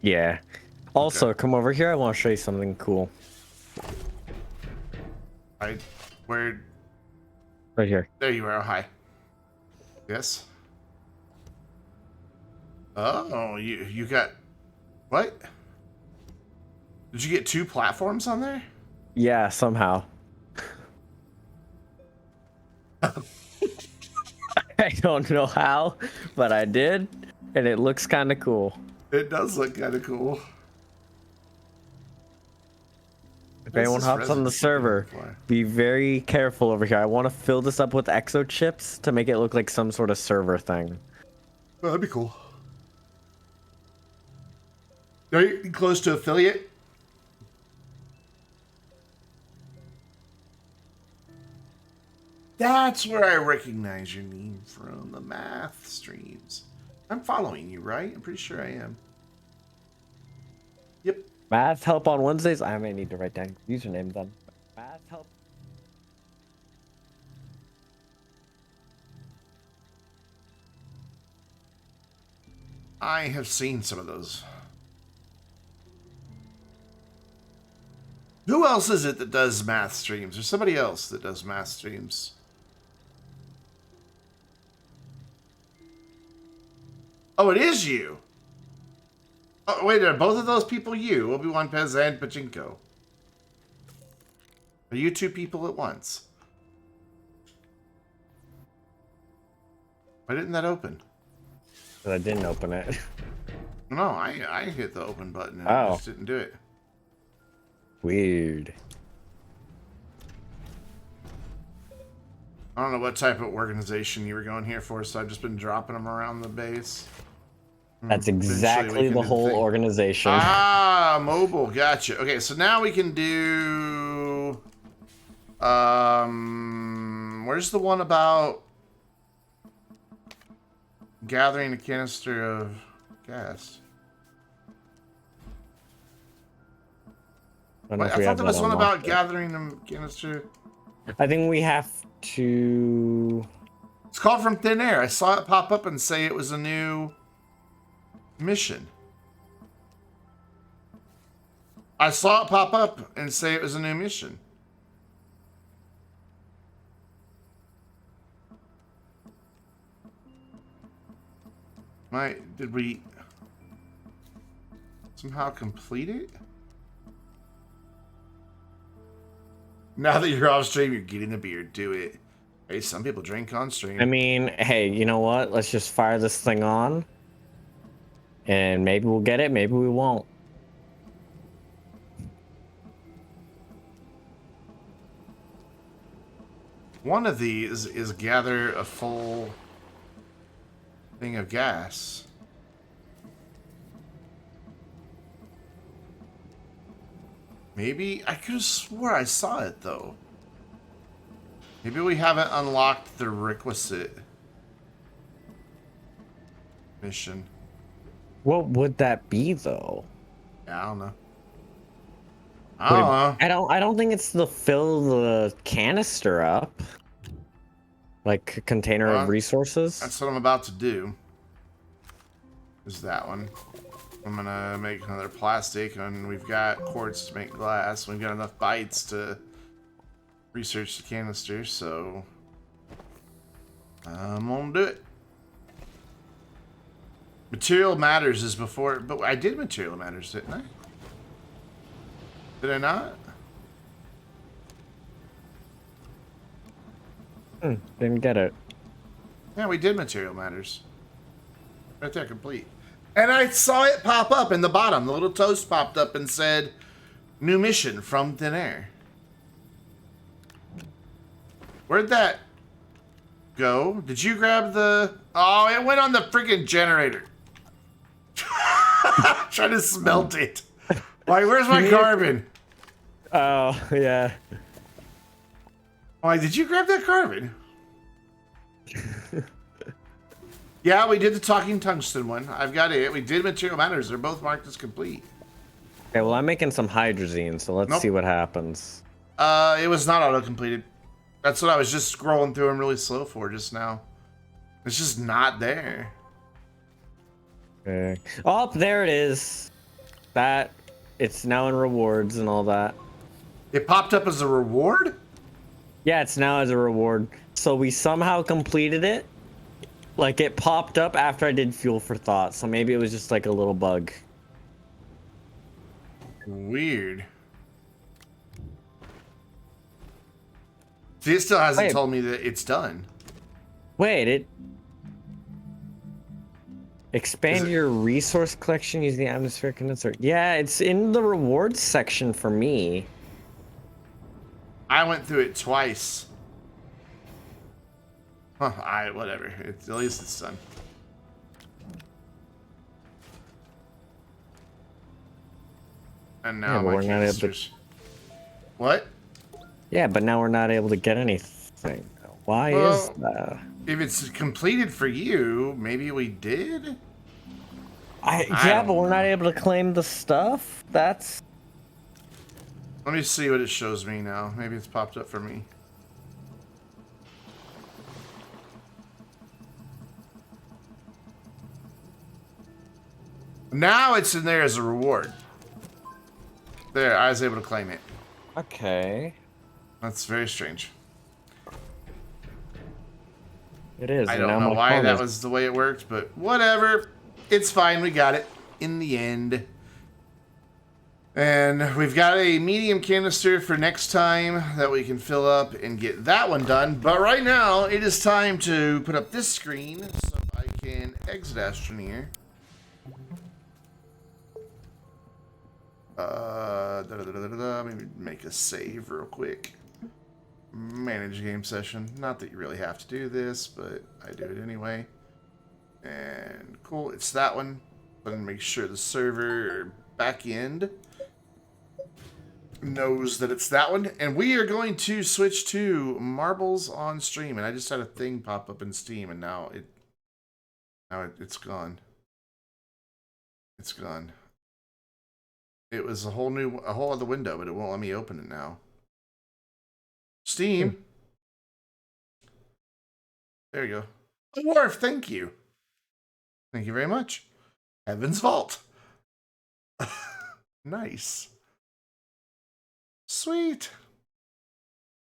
Yeah. Also, come over here. I want to show you something cool. Where? Right here. There you are. Oh, hi. Yes. Oh, you got what? Did you get 2 platforms on there? Yeah, somehow. I don't know how, but I did, and it looks kind of cool. It does look kind of cool. If anyone hops on the server, be very careful over here. I want to fill this up with exo chips to make it look like some sort of server thing. Oh, that'd be cool. Are you close to affiliate? That's where I recognize your name from, the math streams. I'm following you, right? I'm pretty sure I am. Yep. Math help on Wednesdays? I may need to write down username then. Math help. I have seen some of those. Who else is it that does math streams? There's somebody else that does math streams. Oh, it is you. Oh, wait, are both of those people you? Obi-Wan Pez and Pachinko. Are you 2 people at once? Why didn't that open? But I didn't open it. No, I hit the open button and Oh. it just didn't do it. Weird. I don't know what type of organization you were going here for, so I've just been dropping them around the base. That's Eventually exactly we can the do whole thing. organization. Ah, mobile, gotcha. Okay, so now we can do... where's the one about gathering a canister of gas? I don't know Wait, if I we thought have there was that one about unlocked. gathering a canister. I think we have to... It's called From Thin Air. I saw it pop up and say it was a new mission. I saw it pop up and say it was a new mission. Did we somehow complete it? Now that you're off stream, you're getting a beer. Do it. Hey, some people drink on stream. I mean, hey, you know what? Let's just fire this thing on. And maybe we'll get it, maybe we won't. One of these is gather a full thing of gas. Maybe I could have swore I saw it though. Maybe we haven't unlocked the requisite mission. What would that be though? Yeah, I don't know. I don't know. I don't think it's the fill the canister up. Like a container of resources. That's what I'm about to do. Is that one. I'm gonna make another plastic, and we've got quartz to make glass. We've got enough bytes to research the canister, so I'm gonna do it. Material Matters is before, but I did Material Matters, didn't I? Did I not? Didn't get it. Yeah, we did Material Matters. Right there, complete. And I saw it pop up in the bottom. The little toast popped up and said, new mission from Thin Air. Where'd that go. Did you grab the... Oh, it went on the freaking generator. Trying to smelt it. Why, where's my carbon? Oh, yeah. Why, did you grab that carbon? Yeah, we did the talking tungsten one. I've got it. We did material matters. They're both marked as complete. Okay, well, I'm making some hydrazine, so let's see what happens. It was not auto-completed. That's what I was just scrolling through them really slow for just now. It's just not there. Okay. Oh, there it is. That, it's now in rewards and all that. It popped up as a reward? Yeah, it's now as a reward. So we somehow completed it. Like, it popped up after I did Fuel for Thought, so maybe it was just like a little bug. Weird. See, it still hasn't told me that it's done. Wait, it... Expand your resource collection using the atmosphere condenser. Yeah, it's in the rewards section for me. I went through it twice. Huh, whatever. At least it's done. And now my canisters. What? Yeah, but now we're not able to get anything. Why is that? If it's completed for you, maybe we did? Yeah, but we're not able to claim the stuff? That's... Let me see what it shows me now. Maybe it's popped up for me. Now it's in there as a reward. There, I was able to claim it. Okay. That's very strange. It is. I don't know why that was the way it worked, but whatever. It's fine. We got it in the end. And we've got a medium canister for next time that we can fill up and get that one done. But right now, it is time to put up this screen so I can exit Astroneer. Let me make a save real quick. Manage game session. Not that you really have to do this, but I do it anyway. And cool, it's that one. But then make sure the server back end knows that it's that one. And we are going to switch to Marbles on Stream. And I just had a thing pop up in Steam, and now it's gone. It's gone. It was a whole other window, but it won't let me open it now. Steam. There you go. Dwarf, thank you. Thank you very much. Heaven's Vault. Nice. Sweet.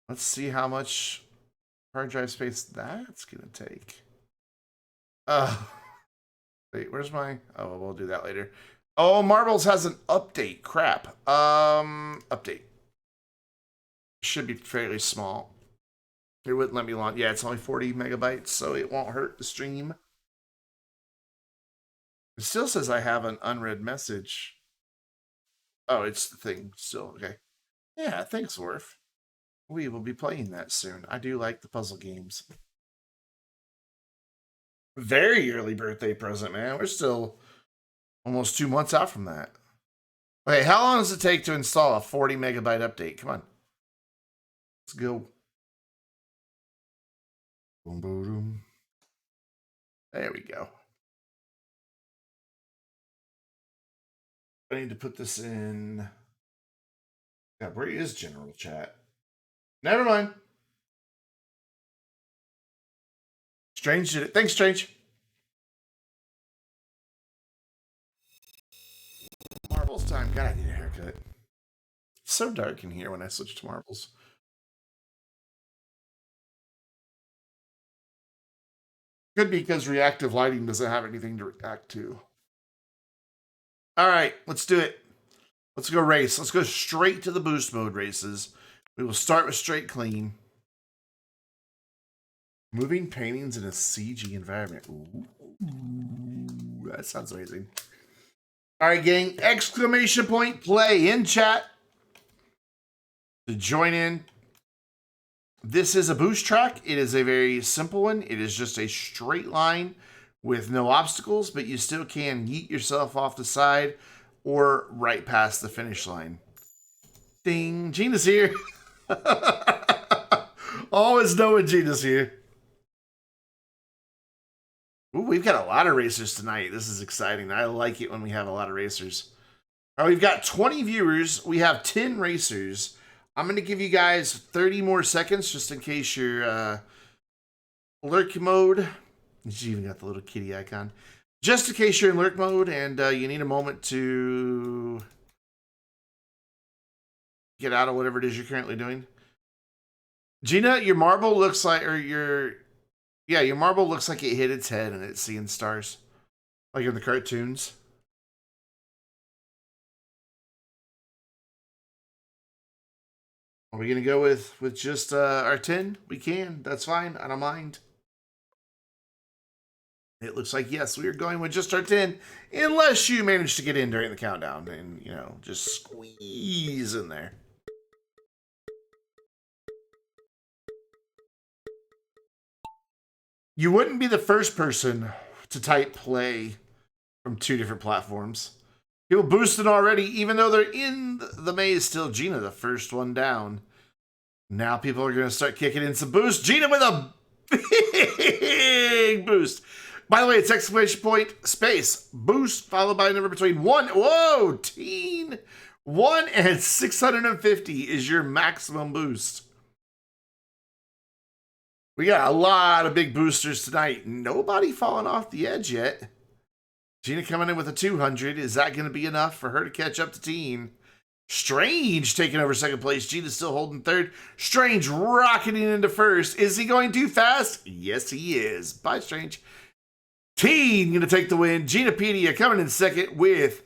Let's see how much hard drive space that's gonna take. Wait, where's my... Oh, we'll do that later. Oh, Marbles has an update. Crap. Update. Should be fairly small. It wouldn't let me launch. Yeah, it's only 40 megabytes, so it won't hurt the stream. It still says I have an unread message. Oh, it's the thing still. Okay. Yeah, thanks, Worf. We will be playing that soon. I do like the puzzle games. Very early birthday present, man. We're still almost 2 months out from that. Okay, how long does it take to install a 40 megabyte update? Come on. Let's go. Boom, boom, boom. There we go. I need to put this in. God, where is general chat? Never mind. Strange did it. Thanks, Strange. Marbles time. God, I need a haircut. It's so dark in here when I switch to Marbles. Could be because reactive lighting doesn't have anything to react to. All right, let's do it. Let's go race. Let's go straight to the boost mode races. We will start with straight clean. Moving paintings in a CG environment. Ooh, that sounds amazing. All right, gang. Exclamation point play in chat to join in. This is a boost track. It is a very simple one. It is just a straight line with no obstacles, but you still can yeet yourself off the side or right past the finish line. Ding, Gina's here. Always knowing Gina's here. Ooh, we've got a lot of racers tonight. This is exciting. I like it when we have a lot of racers. All right, we've got 20 viewers. We have 10 racers. I'm going to give you guys 30 more seconds just in case you're lurk mode. You even got the little kitty icon. Just in case you're in lurk mode and you need a moment to get out of whatever it is you're currently doing. Gina, your marble looks like, your marble looks like it hit its head and it's seeing stars. Like in the cartoons. Are we going to go with just our 10? We can. That's fine. I don't mind. It looks like, yes, we are going with just our 10. Unless you manage to get in during the countdown and, you know, just squeeze in there. You wouldn't be the first person to type play from 2 different platforms. People boosted already, even though they're in the maze still. Gina, the first one down. Now people are going to start kicking in some boost. Gina with a big boost. By the way, it's exclamation point, space, boost, followed by a number between 1. Whoa, teen. 1 and 650 is your maximum boost. We got a lot of big boosters tonight. Nobody falling off the edge yet. Gina coming in with a 200. Is that going to be enough for her to catch up to Teen? Strange taking over second place. Gina's still holding third. Strange rocketing into first. Is he going too fast? Yes, he is. Bye, Strange. Teen going to take the win. Ginapedia coming in second with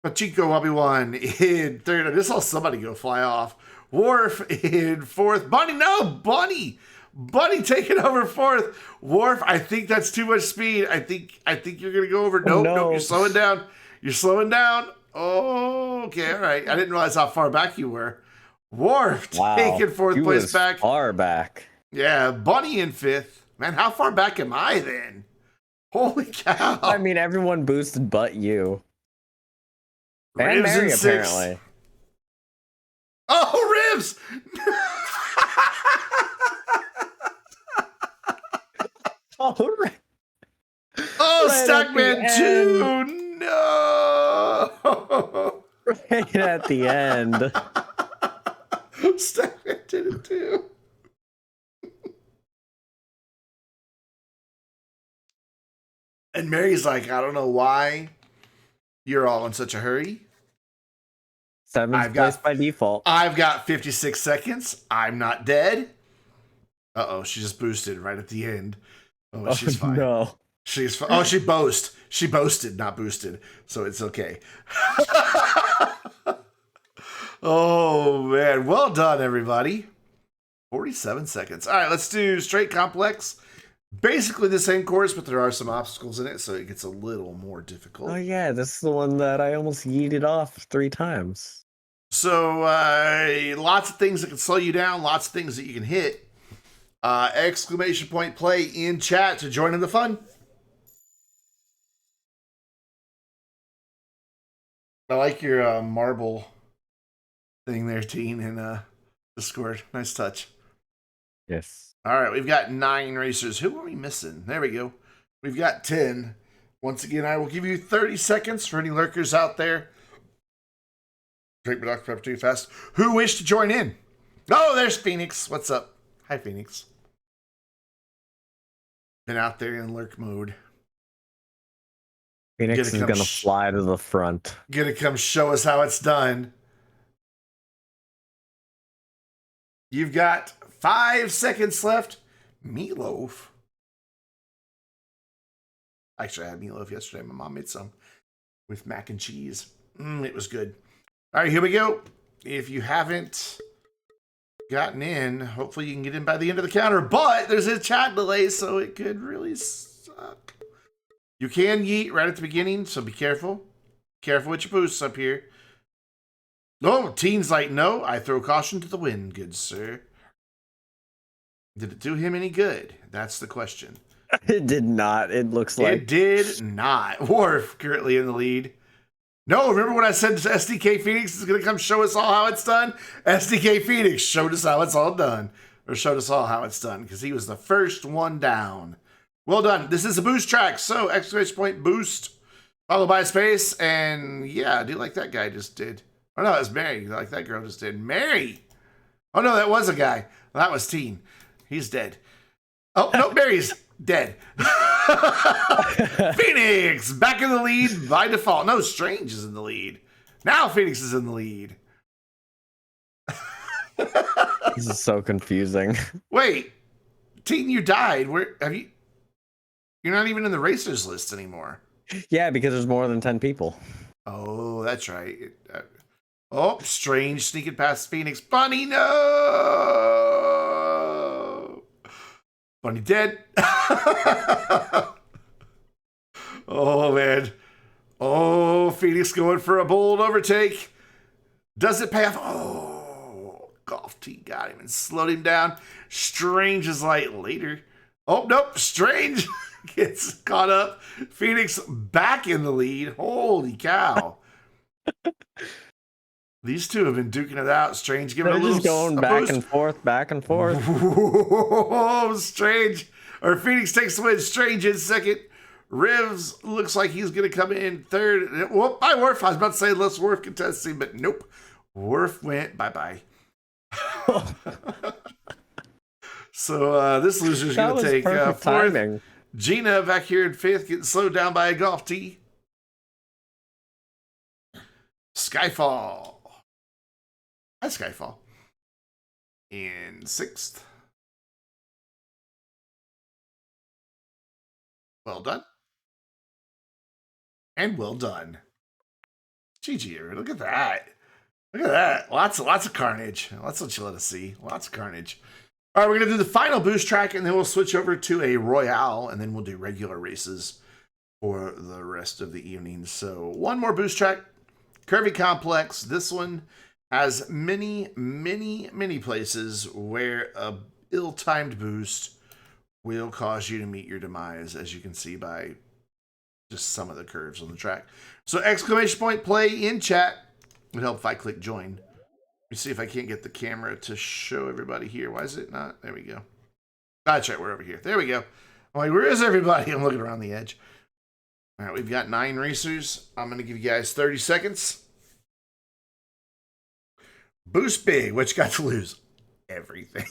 Pachinko Obi-Wan in third. I just saw somebody go fly off. Worf in fourth. Bunny, no, Bunny. Bunny taking over fourth. Worf, I think that's too much speed. I think you're gonna go over. Nope, no. Nope, you're slowing down. You're slowing down. Oh, okay, all right. I didn't realize how far back you were. Worf taking fourth place back. Far back. Yeah, Bunny in fifth. Man, how far back am I then? Holy cow. I mean, everyone boosted but you. And Ribs Mary, in sixth. apparently. Oh, Ribs! Oh, right. Oh, Right Stackman 2! No! Right at the end. Stackman did it too. And Mary's like, I don't know why you're all in such a hurry. Seventh place by default. I've got 56 seconds. I'm not dead. Uh-oh, she just boosted right at the end. Oh, she's fine. No. She's fine. Oh, she boasted. She boasted, not boosted. So it's okay. Oh, man. Well done, everybody. 47 seconds. All right, let's do straight complex. Basically the same course, but there are some obstacles in it, so it gets a little more difficult. Oh, yeah. This is the one that I almost yeeted off 3 times. So, lots of things that can slow you down, lots of things that you can hit. Exclamation point play in chat to join in the fun. I like your marble thing there, Teen, in Discord. Nice touch. Yes. All right, we've got 9 racers. Who are we missing? There we go. We've got 10. Once again, I will give you 30 seconds for any lurkers out there. Drink my Dr. Pepper too fast. Who wish to join in? Oh, there's Phoenix. What's up? Hi, Phoenix. Been out there in lurk mode. Phoenix is going to fly to the front. Gonna come show us how it's done. You've got 5 seconds left. Meatloaf. Actually, I had meatloaf yesterday. My mom made some with mac and cheese. It was good. All right, here we go. If you haven't gotten in, hopefully you can get in by the end of the counter, but there's a chat delay, so it could really suck. You can yeet right at the beginning, so be careful. Careful with your boosts up here. Oh, Teen's like, no, I throw caution to the wind, good sir. Did it do him any good? That's the question. It did not. It looks like It did not. Worf currently in the lead. No, remember when I said SDK Phoenix is going to come show us all how it's done? SDK Phoenix showed us how it's all done. Or showed us all how it's done, because he was the first one down. Well done. This is a boost track, so exclamation point boost, followed by space, and yeah, I do like that guy just did. Oh no, it was Mary, like that girl just did. Mary! Oh no, that was a guy. Well, that was Teen. He's dead. Oh, no, Mary's dead. Phoenix back in the lead by default. No, Strange is in the lead. Now Phoenix is in the lead. this is so confusing. Wait, Teen, you died. Where have you? You're not even in the racers list anymore. Yeah, because there's more than 10 people. Oh, that's right. Oh, Strange sneaking past Phoenix. Bunny, no! Bunny dead. Oh, man. Oh, Phoenix going for a bold overtake. Does it pay off? Oh, Golf Tee got him and slowed him down. Strange is like later. Oh, nope. Strange gets caught up. Phoenix back in the lead. Holy cow. These two have been duking it out. Strange giving They're a little just going back and forth, back and forth. Whoa, Strange. Or Phoenix takes the win. Strange in second. Rivs looks like he's going to come in third. Whoop, bye, Worf. I was about to say let's Worf contesting, but nope. Worf went bye-bye. So this loser's going to take fourth. Timing. Gina back here in fifth, getting slowed down by a Golf Tee. Skyfall. Hi, Skyfall. In sixth. Well done. And well done. GG, look at that. Look at that. Lots of carnage. That's what you let us see. Lots of carnage. All right, we're going to do the final boost track, and then we'll switch over to a Royale, and then we'll do regular races for the rest of the evening. So one more boost track. Curvy Complex. This one has many places where a ill-timed boost will cause you to meet your demise, as you can see by just some of the curves on the track. So exclamation point play in chat would help if I click join. Let me see if I can't get the camera to show everybody here. Why is it not? There we go. That's right, we're over here. There we go. I'm like, where is everybody? I'm looking around the edge. All right, we've got 9 racers. I'm going to give you guys 30 seconds. Boost big. What you got to lose? Everything.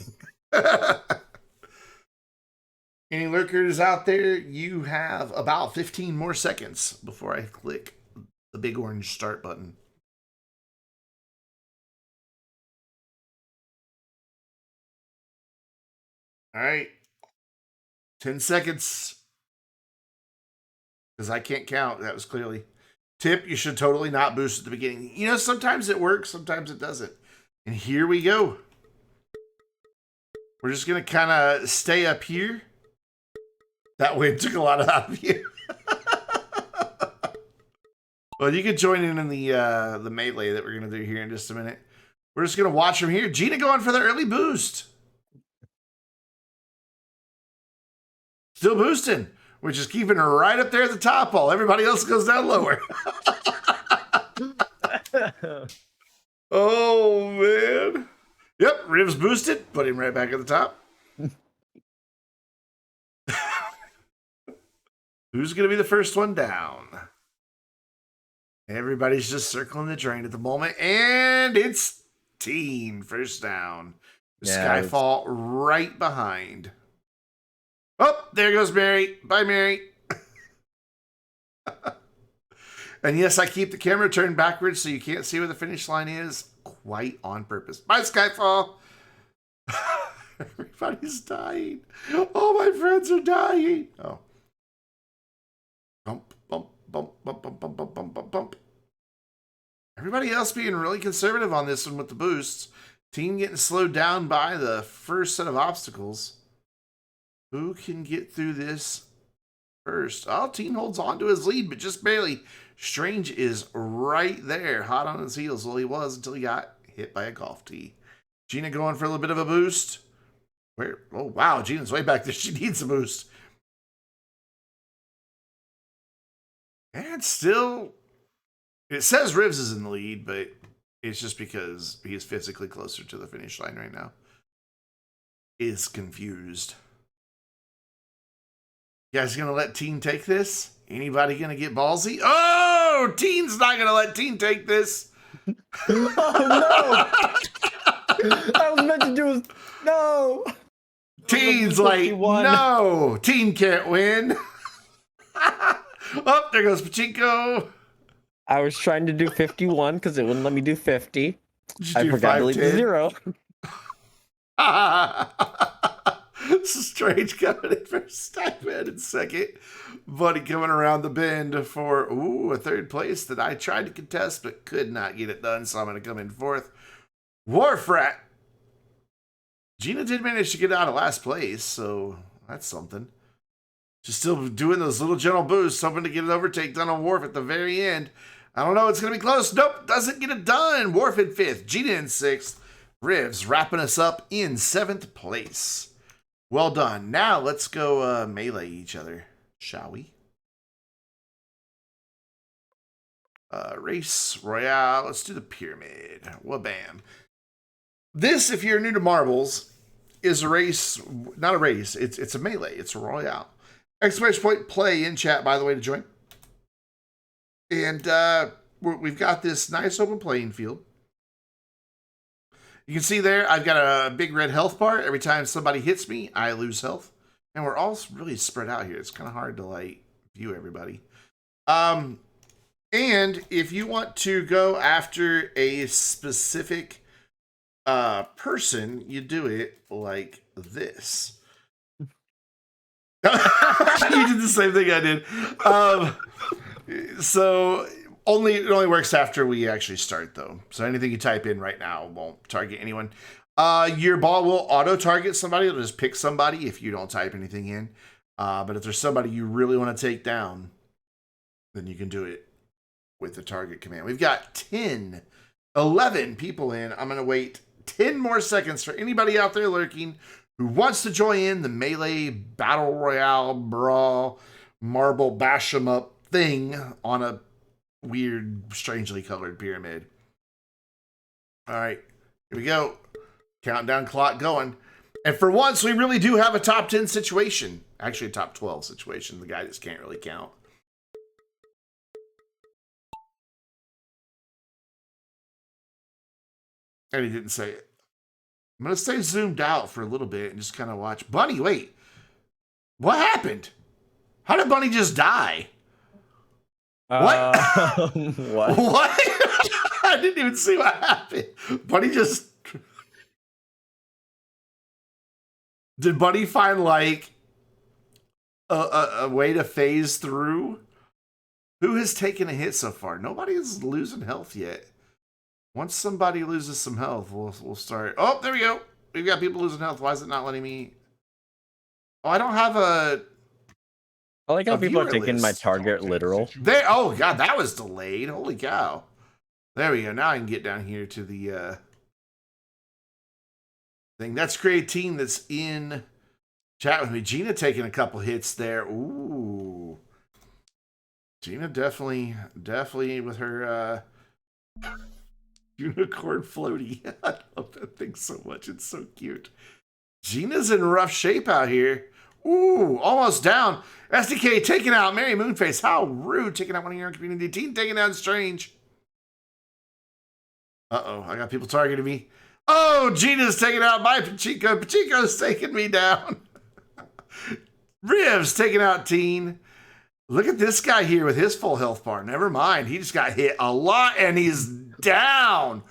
Any lurkers out there? You have about 15 more seconds before I click the big orange start button. All right. 10 seconds. Because I can't count. That was clearly. Tip, you should totally not boost at the beginning. You know, sometimes it works, sometimes it doesn't. And here we go. We're just going to kind of stay up here. That way it took a lot out of you. Well, you can join in the melee that we're going to do here in just a minute. We're just going to watch from here. Gina going for the early boost. Still boosting. We're just keeping her right up there at the top while everybody else goes down lower. Oh, man. Yep, Rivs boosted. Put him right back at the top. Who's going to be the first one down? Everybody's just circling the drain at the moment. And it's Teen first down. Yeah, Skyfall right behind. Oh, there goes Mary. Bye, Mary. And yes, I keep the camera turned backwards so you can't see where the finish line is. Quite on purpose. Bye, Skyfall. Everybody's dying. All my friends are dying. Oh. Bump, bump, bump, bump, bump, bump, bump, bump, bump, bump. Everybody else being really conservative on this one with the boosts. Team getting slowed down by the first set of obstacles. Who can get through this first? Oh, Teen holds on to his lead, but just barely. Strange is right there, hot on his heels. Well, he was until he got hit by a Golf Tee. Gina going for a little bit of a boost. Where? Oh, wow. Gina's way back there. She needs a boost. And still, it says Rivs is in the lead, but it's just because he's physically closer to the finish line right now. Is confused. You guys gonna let Teen take this? Anybody gonna get ballsy? Oh, Teen's not gonna let Teen take this. Oh no! I was meant to do no. Teen's like, no, Teen can't win. Oh, there goes Pachinko. I was trying to do 51 because it wouldn't let me do 50. I forgot to leave 510? 0. Strange coming in for Stackman in second. Buddy coming around the bend for a third place that I tried to contest but could not get it done, so I'm going to come in fourth. Warfrat. Gina did manage to get out of last place, so that's something. She's still doing those little gentle boosts, hoping to get an overtake done on Worf at the very end. I don't know, it's going to be close. Nope, doesn't get it done. Worf in fifth, Gina in sixth. Rivs wrapping us up in seventh place. Well done. Now let's go melee each other, shall we? Race Royale. Let's do the pyramid. Wabam. This, if you're new to marbles, is a race. Not a race. It's a melee. It's a Royale. Exclamation point play in chat, by the way, to join. And we've got this nice open playing field. You can see there, I've got a big red health bar. Every time somebody hits me, I lose health. And we're all really spread out here. It's kind of hard to, like, view everybody. And if you want to go after a specific person, you do it like this. You did the same thing I did. So... it only works after we actually start, though. So anything you type in right now won't target anyone. Your ball will auto-target somebody. It'll just pick somebody if you don't type anything in. But if there's somebody you really want to take down, then you can do it with the target command. We've got 11 people in. I'm going to wait 10 more seconds for anybody out there lurking who wants to join in the Melee Battle Royale Brawl Marble Bash 'em Up thing on a weird, strangely colored pyramid. All right, here we go. Countdown clock going. And for once, we really do have a top 10 situation. Actually, a top 12 situation. The guy just can't really count. And he didn't say it. I'm going to stay zoomed out for a little bit and just kind of watch. Bunny, wait. What happened? How did Bunny just die? What? What? What? I didn't even see what happened. Bunny just... Did Bunny find, like, a way to phase through? Who has taken a hit so far? Nobody is losing health yet. Once somebody loses some health, we'll start... Oh, there we go. We've got people losing health. Why is it not letting me... Oh, I don't have a... I like how people are taking my target literal. Oh, God, that was delayed. Holy cow. There we go. Now I can get down here to the thing. That's Create Team that's in chat with me. Gina taking a couple hits there. Ooh. Gina definitely with her unicorn floaty. I love that thing so much. It's so cute. Gina's in rough shape out here. Ooh, almost down. SDK taking out Mary Moonface. How rude. Taking out one of your own community. Team taking out Strange. Uh-oh, I got people targeting me. Oh, Gina's taking out my Pachinko. Pachinko's taking me down. Rivs taking out Teen. Look at this guy here with his full health bar. Never mind. He just got hit a lot and he's down.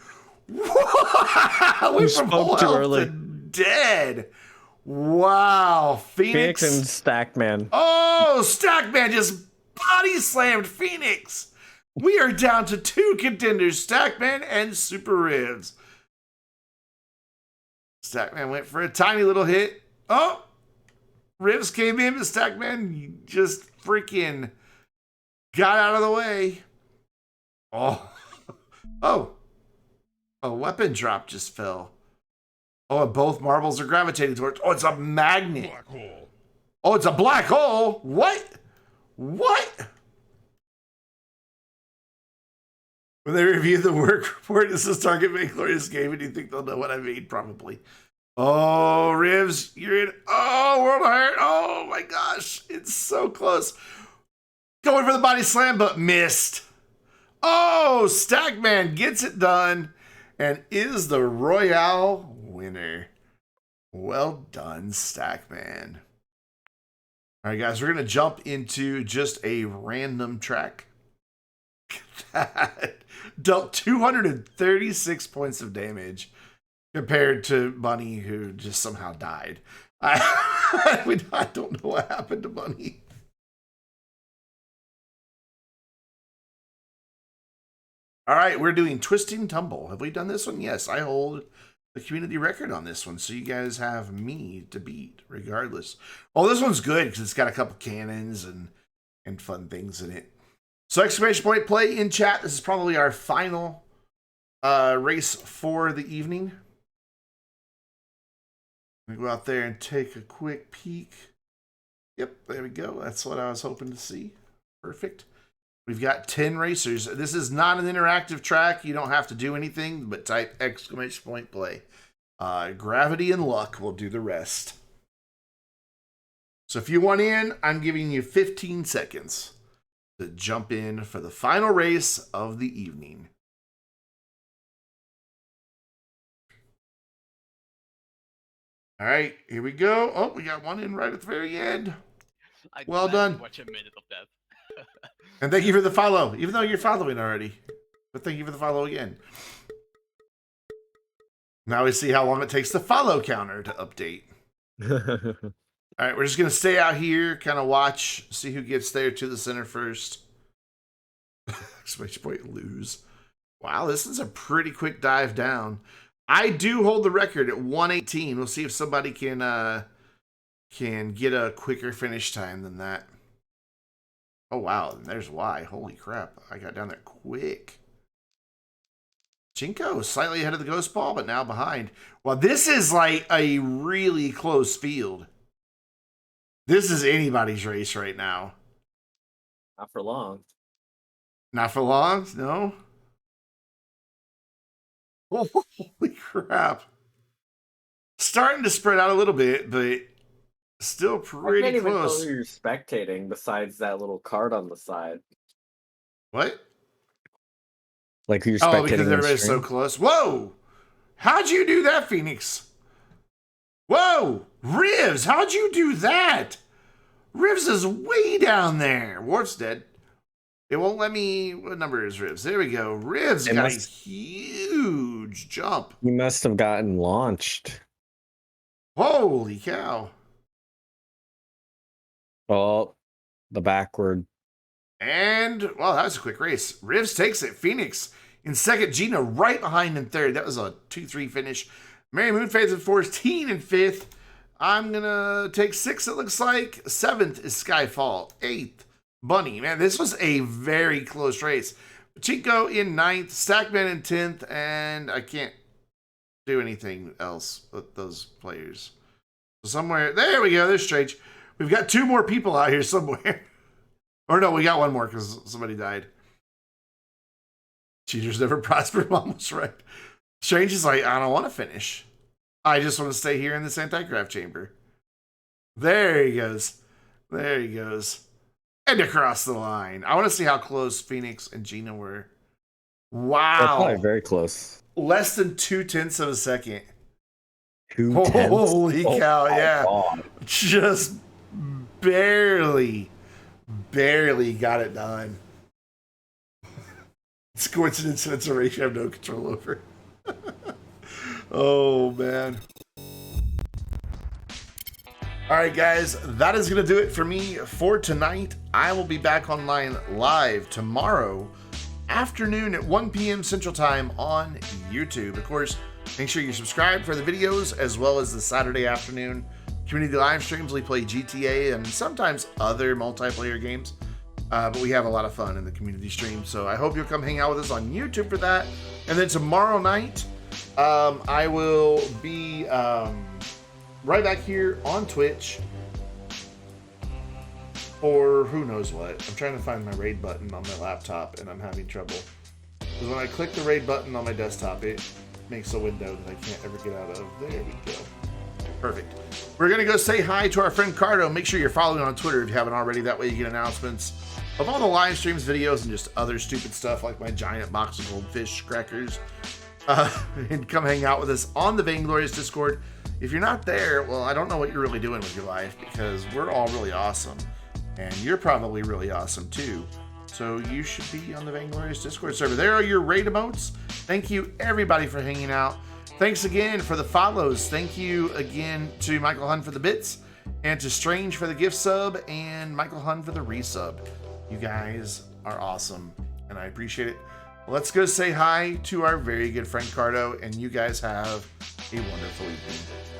Went from full health to dead. Wow, Phoenix and Stackman. Oh, Stackman just body slammed Phoenix. We are down to 2 contenders, Stackman and Super Ribs. Stackman went for a tiny little hit. Oh, Ribs came in, but Stackman just freaking got out of the way. Oh, a weapon drop just fell. Oh, and both marbles are gravitating towards. Oh, it's a magnet. Black hole. Oh, it's a black hole. What? What? When they review the work report, this is Target Vainglorious game, and you think they'll know what I made? Probably. Oh, Rivs, you're in. Oh, World of Heart. Oh my gosh, it's so close. Going for the body slam, but missed. Oh, Stackman gets it done and is the Royale winner. Well done, Stackman. All right, guys, we're going to jump into just a random track that dealt 236 points of damage compared to Bunny, who just somehow died. I don't know what happened to Bunny. All right, we're doing Twisting Tumble. Have we done this one? Yes, I hold the community record on this one, so you guys have me to beat regardless. Well, this one's good because it's got a couple cannons and fun things in it. So exclamation point play in chat. This is probably our final race for the evening. Let me go out there and take a quick peek. Yep, there we go. That's what I was hoping to see. Perfect. We've got 10 racers. This is not an interactive track. You don't have to do anything, but type exclamation point play. Gravity and luck will do the rest. So if you want in, I'm giving you 15 seconds to jump in for the final race of the evening. All right, here we go. Oh, we got one in right at the very end. Well done. Watch a minute of that. And thank you for the follow, even though you're following already. But thank you for the follow again. Now we see how long it takes the follow counter to update. All right, we're just going to stay out here, kind of watch, see who gets there to the center first. Exclamation point, lose. Wow, this is a pretty quick dive down. I do hold the record at 118. We'll see if somebody can get a quicker finish time than that. Oh, wow. And there's why. Holy crap. I got down there quick. Chinko slightly ahead of the ghost ball, but now behind. Well, this is like a really close field. This is anybody's race right now. Not for long. Not for long? No? Holy crap. Starting to spread out a little bit, but still pretty I can't even close. tell who you're spectating besides that little card on the side. What? Like who you're Oh, spectating because on the everybody's so stream? close. Whoa! How'd you do that, Phoenix? Whoa! Rivs, how'd you do that? Rivs is way down there. Worf's dead. It won't let me... What number is Rivs? There we go. Rivs got a huge jump. You must have gotten launched. Holy cow. Oh, the backward. And, well, that was a quick race. Rivs takes it. Phoenix in second. Gina right behind in third. That was a 2-3 finish. Mary Moonfades in fourth. Teen in fifth. I'm going to take sixth, it looks like. Seventh is Skyfall. Eighth, Bunny. Man, this was a very close race. Chico in ninth. Stackman in 10th. And I can't do anything else with those players. So somewhere, there we go. There's Strange. We've got two more people out here somewhere. Or no, we got one more because somebody died. Cheaters never prosper. Mom was right. Strange is like, I don't want to finish. I just want to stay here in this anti-grav chamber. There he goes. There he goes. And across the line. I want to see how close Phoenix and Gina were. Wow. They're probably very close. Less than 0.2 of a second. 2/10? Holy cow, yeah. God. Just barely got it done. It's coincidence and it's a race you have no control over. Oh, man. All right, guys, that is going to do it for me for tonight. I will be back online live tomorrow afternoon at 1 p.m. Central Time on YouTube. Of course, make sure you subscribe for the videos as well as the Saturday afternoon community live streams. We play GTA and sometimes other multiplayer games, but we have a lot of fun in the community stream. So I hope you'll come hang out with us on YouTube for that. And then tomorrow night, I will be right back here on Twitch, or who knows what. I'm trying to find my raid button on my laptop, and I'm having trouble. Because when I click the raid button on my desktop, it makes a window that I can't ever get out of. There we go. Perfect. We're going to go say hi to our friend Cardo. Make sure you're following on Twitter if you haven't already. That way you get announcements of all the live streams, videos, and just other stupid stuff like my giant box of goldfish crackers. And come hang out with us on the Vainglorious Discord. If you're not there, well, I don't know what you're really doing with your life, because we're all really awesome. And you're probably really awesome too. So you should be on the Vainglorious Discord server. There are your raid emotes. Thank you everybody for hanging out. Thanks again for the follows. Thank you again to Michael Hun for the bits, and to Strange for the gift sub, and Michael Hun for the resub. You guys are awesome, and I appreciate it. Let's go say hi to our very good friend Cardo, and you guys have a wonderful evening.